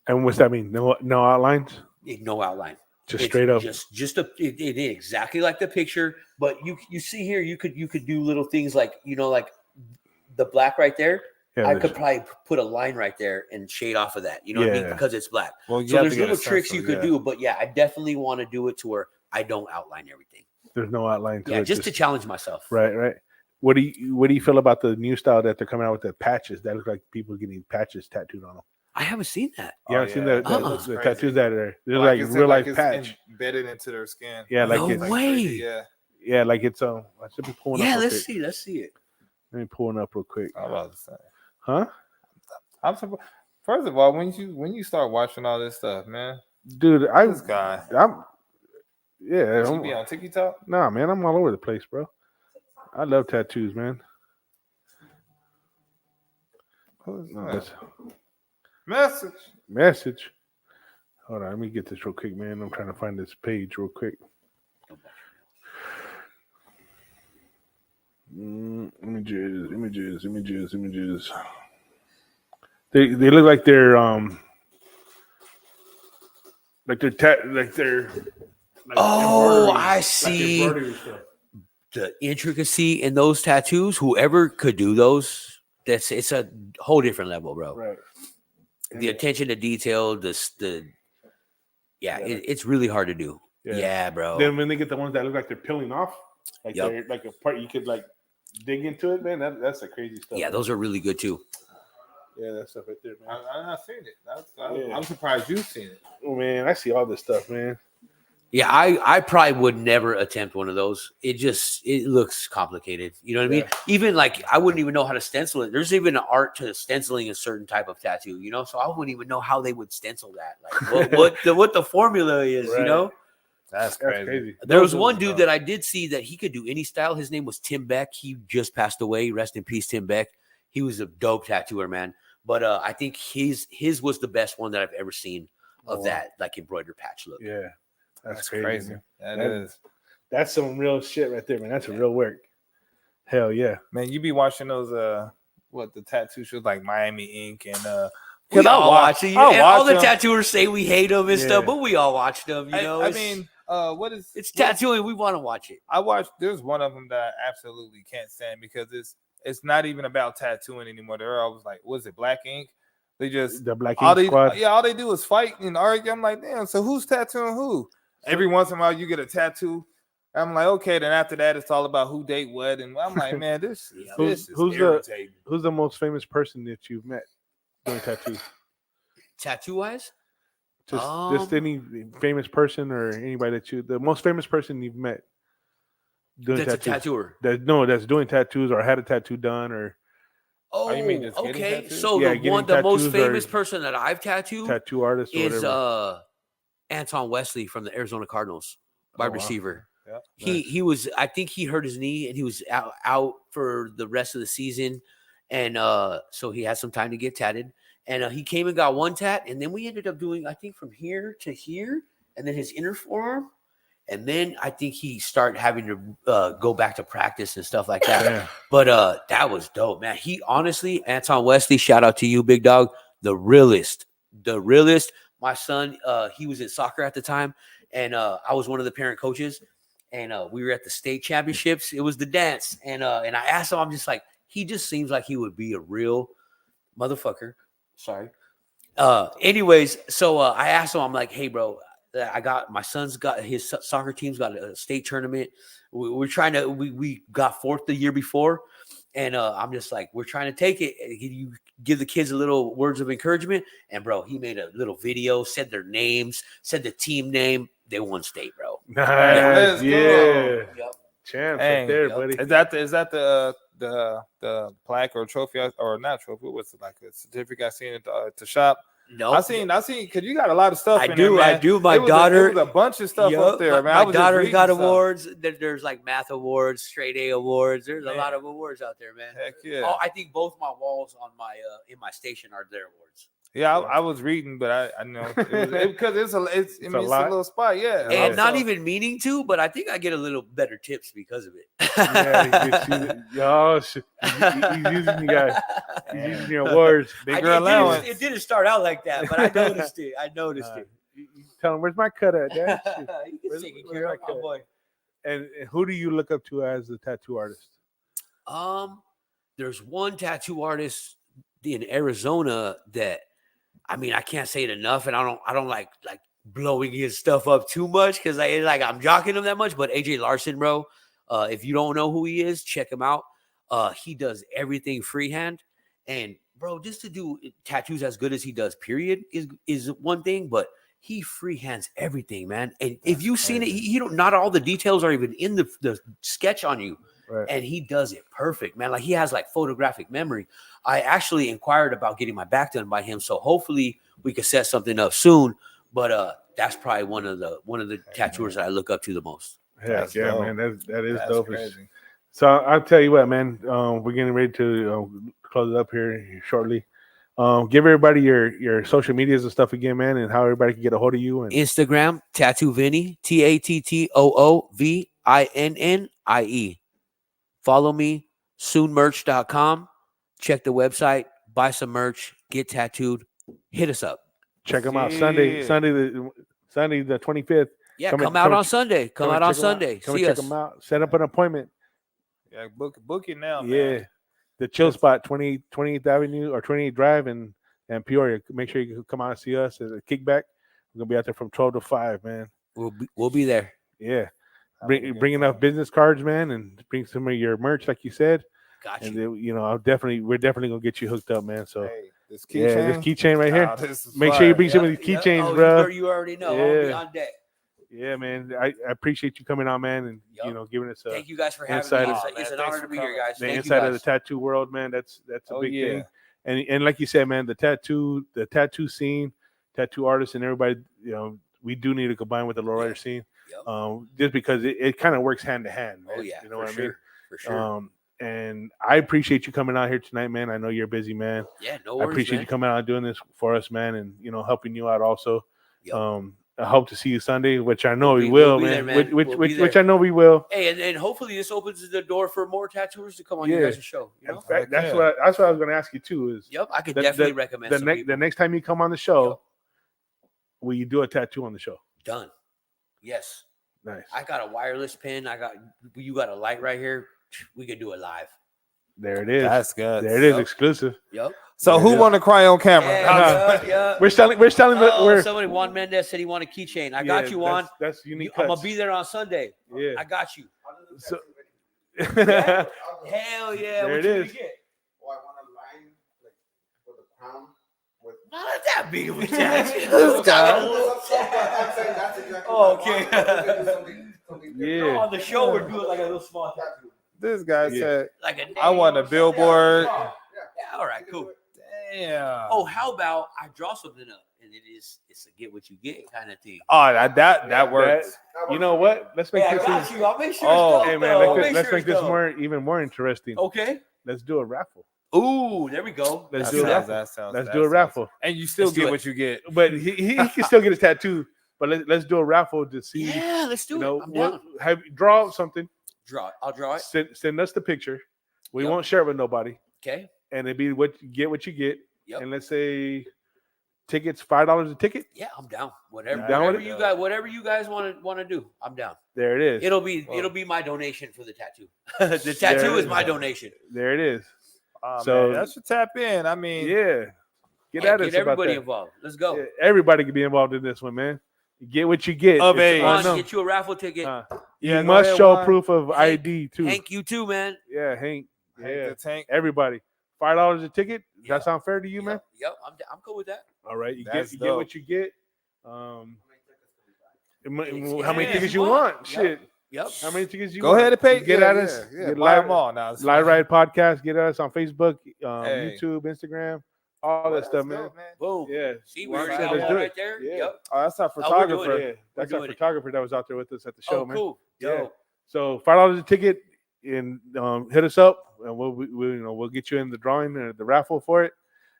and what's that mean? No outlines, No outline. just It's straight up. it is exactly like the picture, but you see here, you could do little things like, like the black right there. Yeah, I could probably put a line right there and shade off of that, you know what I mean? Yeah. Because it's black. Well, you So have there's to get a little tricks stencil, you could yeah. do, but yeah, I definitely want to do it to where I don't outline everything. There's no outline to Yeah, it. just to challenge myself. Right. What do you feel about the new style that they're coming out with, the patches that look like people getting patches tattooed on them? I haven't seen that. You haven't seen yeah. the looks the crazy. tattoos that are they're like it's real life it's patch. embedded into their skin. Yeah, like No it's way. Yeah. yeah, like it's I should be pulling Yeah, up. let's see it. Let me pull it up real quick. I'm about to say. Huh? I'm surprised. First of all, when you start watching all this stuff, man, Dude, this guy, I'm yeah, does he I'm, be on TikTok? nah, man, I'm all over the place, bro. I love tattoos, man. Who's No, that? it's Message. Hold on, let me get this real quick, man. I'm trying to find this page real quick. Images. They look like they're Oh, embroidery- I like see. embroidery stuff. The intricacy in those tattoos, whoever could do those, it's a whole different level, bro. Right. The attention to detail, it's really hard to do. Yeah, bro. Then when they get the ones that look like they're peeling off, like Yup. they're like a part you could like dig into it, man. That's the crazy stuff. Yeah, those are really good too. Yeah, that stuff right there, man. I've seen it. Yeah. I'm surprised you've seen it. Oh man, I see all this stuff, man. Yeah, I probably would never attempt one of those. It looks complicated. You know what I mean? Even like I wouldn't even know how to stencil it. There's even an art to stenciling a certain type of tattoo, so I wouldn't even know how they would stencil that. Like what the formula is, Right. That's crazy. There was one dude that I did see that he could do any style. His name was Tim Beck. He just passed away. Rest in peace, Tim Beck. He was a dope tattooer, man. But I think his was the best one that I've ever seen of that like embroidered patch look. Yeah, that's crazy. Man. That is. That's some real shit right there, man. That's a real work. Hell yeah. Man, you be watching those the tattoo shows like Miami Ink and We all watch it. I'll And all the watch 'em. tattooers say we hate them and Yeah. stuff, but we all watch them. I mean, what is it's tattooing. We want to watch it. I watched. There's one of them that I absolutely can't stand because it's not even about tattooing anymore. They're always like, was it Black Ink? They just The Black all Ink they Squad. all they do is fight and argue. I'm like, damn. So who's tattooing who? Every once in a while, you get a tattoo I'm like, okay. Then after that, it's all about who date what, and I'm like, man, this is irritating. Who's the most famous person that you've met doing tattoos? Tattoo wise, Just any famous person or anybody the most famous person you've met doing that's tattoos. a tattooer. That's doing tattoos or had a tattoo done or Oh, you mean just getting okay. tattoos? So Yeah, the most tattoos or famous person that I've tattooed tattoo artist or is whatever. Anton Wesley from the Arizona Cardinals, wide wow. receiver. Yeah. He was, I think he hurt his knee and he was out for the rest of the season, and so he had some time to get tatted. And he came and got one tat, and then we ended up doing, I think, from here to here, and then his inner forearm, and then I think he started having to go back to practice and stuff like that. Yeah. But that was dope, man. He honestly, Anton Wesley, shout out to you, big dog, the realest. My son, he was in soccer at the time, and I was one of the parent coaches, and we were at the state championships. It was the dance, and I asked him, I'm just like, he just seems like he would be a real motherfucker. Sorry. Anyways, so I asked him, I'm like, hey, bro, my son's got his soccer team's got a state tournament. We're trying to, we got fourth the year before. And I'm just like, we're trying to take it. You give the kids a little words of encouragement. And bro, he made a little video, said their names, said the team name. They won state, bro. Let's Yeah. go. Yep. Champs Dang, right there, yep. buddy. Is that the plaque or trophy or not trophy? What's it, like a certificate I seen at the shop? No, I seen because you got a lot of stuff. I in do. there, man. I do. My It was daughter. it was a bunch of stuff Yup, up there, man. I My was just daughter's reading got some. awards. There's like math awards, straight A awards. There's a lot of awards out there, man. Heck yeah. Oh, I think both my walls on my in my station are their awards. Yeah, I was reading, but I know because it's a lot. little spot. Yeah, And not So- even meaning to, but I think I get a little better tips because of it. He's using you guys. He's using your awards. Bigger allowance. It didn't start out like that, but I noticed it. You tell him, where's my cut at, Dad? Shit. You can Where's- take it where's care my of, my cut? boy. And who do you look up to as a tattoo artist? There's one tattoo artist in Arizona that, I mean, I can't say it enough, and I don't like blowing his stuff up too much because I'm jocking him that much. But AJ Larson, bro, if you don't know who he is, check him out. He does everything freehand, and bro, just to do tattoos as good as he does, period, is one thing, but he freehands everything, man. And if you've seen it, he don't. Not all the details are even in the sketch on you. Right. And he does it perfect, man. Like he has like photographic memory. I actually inquired about getting my back done by him, so hopefully we could set something up soon. But that's probably one of the tattooers that I look up to the most. Heck yeah, dope. man. That is That's dope. crazy. So I'll tell you what, man. We're getting ready to close it up here shortly. Give everybody your social medias and stuff again, man, and how everybody can get a hold of you. And Instagram, Tattoo Vinnie, TATTOOVINNIE. Follow me, soonmerch.com. Check the website, buy some merch, get tattooed, hit us up. check them out Sunday the 25th. Yeah, Come come and- out come on and- Sunday. Come out and on check 'em out. Sunday. Come and See check us. them out. Set up an appointment. Yeah, book it now, Yeah, man. the chill spot, 28th Avenue or 28th Drive and Peoria. Make sure you come out and see us as a kickback. We're gonna be out there from 12 to 5, man. We'll be there. Yeah, bring enough business cards, man, and bring some of your merch, like you said. Got And you. then, we're definitely gonna get you hooked up, man. So Hey, this yeah, this keychain right here. this is Make sure you fire. bring some of Yep, these yep. keychains, Oh, bro. You already know. I'll be Yeah. on deck. Yeah, man. I appreciate you coming on, man, and Yup. giving us Thank you guys for having inside me. of- It's man, an thanks honor for to be here, coming. guys. the Thank you inside of the guys. tattoo world, man. That's a Oh, big yeah. thing. And like you said, man, the tattoo scene, tattoo artists, and everybody, we do need to combine with the lowrider scene, Yep. just because it kind of works hand to hand. Oh man. yeah, you know for what I sure. mean. For sure. And I appreciate you coming out here tonight, man. I know you're a busy man. Yeah, no I worries, appreciate man. you coming out and doing this for us, man, and helping you out also. Yep. I hope to see you Sunday, which I know We'll we be- will, we'll be man. there, man. Which We'll be which there. I know we will. Hey, and hopefully this opens the door for more tattooers to come on Yeah. your guys' show. You In know? fact, that's Yeah. what I was going to ask you too. Is Yep, I could The- definitely recommend some the people. next time you come on the show, Yep. will you do a tattoo on the show? Done. Yes. Nice. I got a wireless pen. You got a light right here. We could do it live. There it is. That's good. There it is, Yep. exclusive. Yep. So who want to cry on camera? Yeah. We're selling the. Oh, We're somebody, Juan Mendez said he wanted a keychain. I got you, Juan. That's unique. I'm gonna Cuts. be there on Sunday. Yeah. I got you. So, Hell yeah! There What it you is. gonna get? Oh, I want a line like for the crown with. Not that big of a tattoo. Oh, okay. Yeah. On the show, we're doing like a little small tattoo. This guy Yeah. said, Like a I want a name or billboard. something. Yeah, all right, cool. Damn. Oh, how about I draw something up and it's a get what you get kind of thing. Oh, that works. You know what? Let's make Hey, I this. got you. I'll make sure Oh, it's dope, Hey man, though. let's sure make it's this dope. even more interesting. Okay. Let's do a raffle. Ooh, there we go. Let's That do a sounds- raffle. that sounds- Let's that do a sounds- raffle. And you still Let's do get it. what you get. But he can still get his tattoo. But let's do a raffle to see. Yeah, let's do You it. know, I'm down. draw something. Draw it. I'll draw it. Send us the picture. We Yep. won't share it with nobody, Okay. and it'd be what you get. Yep. And let's say tickets $5 a ticket. Yeah, I'm down. Whatever, You down with whatever you guys want to do, I'm down. There it is. It'll be my donation for the tattoo. The tattoo is my donation. There it is. Oh, So- man, that should tap in. I mean, Yeah. Get Yeah, at us get about everybody that. involved. Let's go. Yeah, everybody can be involved in this one, man. You get what you get. Of It's age. Juan, unknown. get you a raffle ticket. Yeah, You go must ahead, show Juan. proof of Hank- ID too. Hank, you too, man. Yeah, Hank. Hank Yeah, the Tank. everybody. $5 a ticket. Does Yeah. that sound fair to you, man? Yep, I'm cool with that. All right, you That's get dope. what you get. How many Yeah. tickets you want? Shit. Yep. How many tickets you Go want? ahead and pay. Get at us. Yeah, Get buy live, them all now. live Ride Podcast. Get at us on Facebook, Hey. YouTube, Instagram, all that stuff, man. Boom. Yeah. See, we Like I already said, got let's one do right it. there. Yeah. Yep. Oh, that's our we're doing photographer. it. Yeah, that's We're our doing it. photographer that was out there with us at the show, Oh, man. cool. Yeah. Dope. So $5 a ticket, and hit us up, and we'll get you in the drawing or the raffle for it.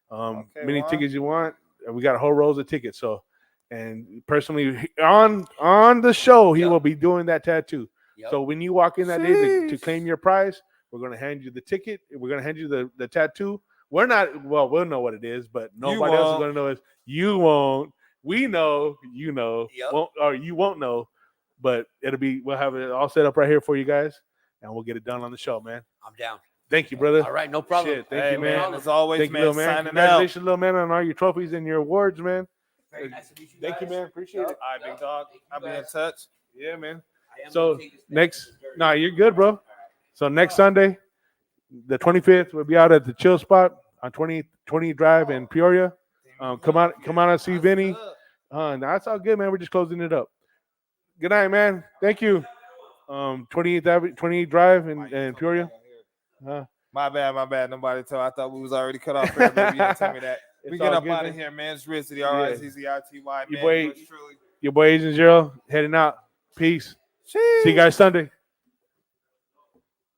Okay, Many Juan. tickets you want, and we got a whole rows of tickets. So, and personally on the show, he Yep. will be doing that tattoo. Yep. So when you walk in that day to Sheesh. claim your prize, we're gonna hand you the ticket. We're gonna hand you the tattoo. We'll know what it is, but nobody else is won't. gonna know it. You won't. We know. You know. Yep. Or you won't know. But we'll have it all set up right here for you guys, and we'll get it done on the show, man. I'm down. Thank you, brother. All right, no problem. Shit, thank Hey, you, man. As always, Thank you, man. little man. Signing out. Congratulations, little man, on all your trophies and your awards, man. Very nice to meet you Thank you, guys. man. Appreciate it. All right, big dog. Thank you I'll be in guys. touch. Yeah, man. I am So gonna take this back next, to the dirt. nah, you're good, bro. So next Sunday, the 25th, we'll be out at the Chill Spot on 20 Drive in Peoria. Come out and see Vinnie. That's all good, man. We're just closing it up. Good night, man. Thank you. 28 Drive in Peoria. My bad. Nobody told. I thought we was already cut off. Here, baby. You didn't tell me that. It's We get all up good, out of man. here, man. It's Rizzy, the Yeah. R-I-Z-Z-I-T-Y, Your man. boy- Yours truly. Your boy Agent Zero heading out. Peace. See you Sheesh. guys Sunday.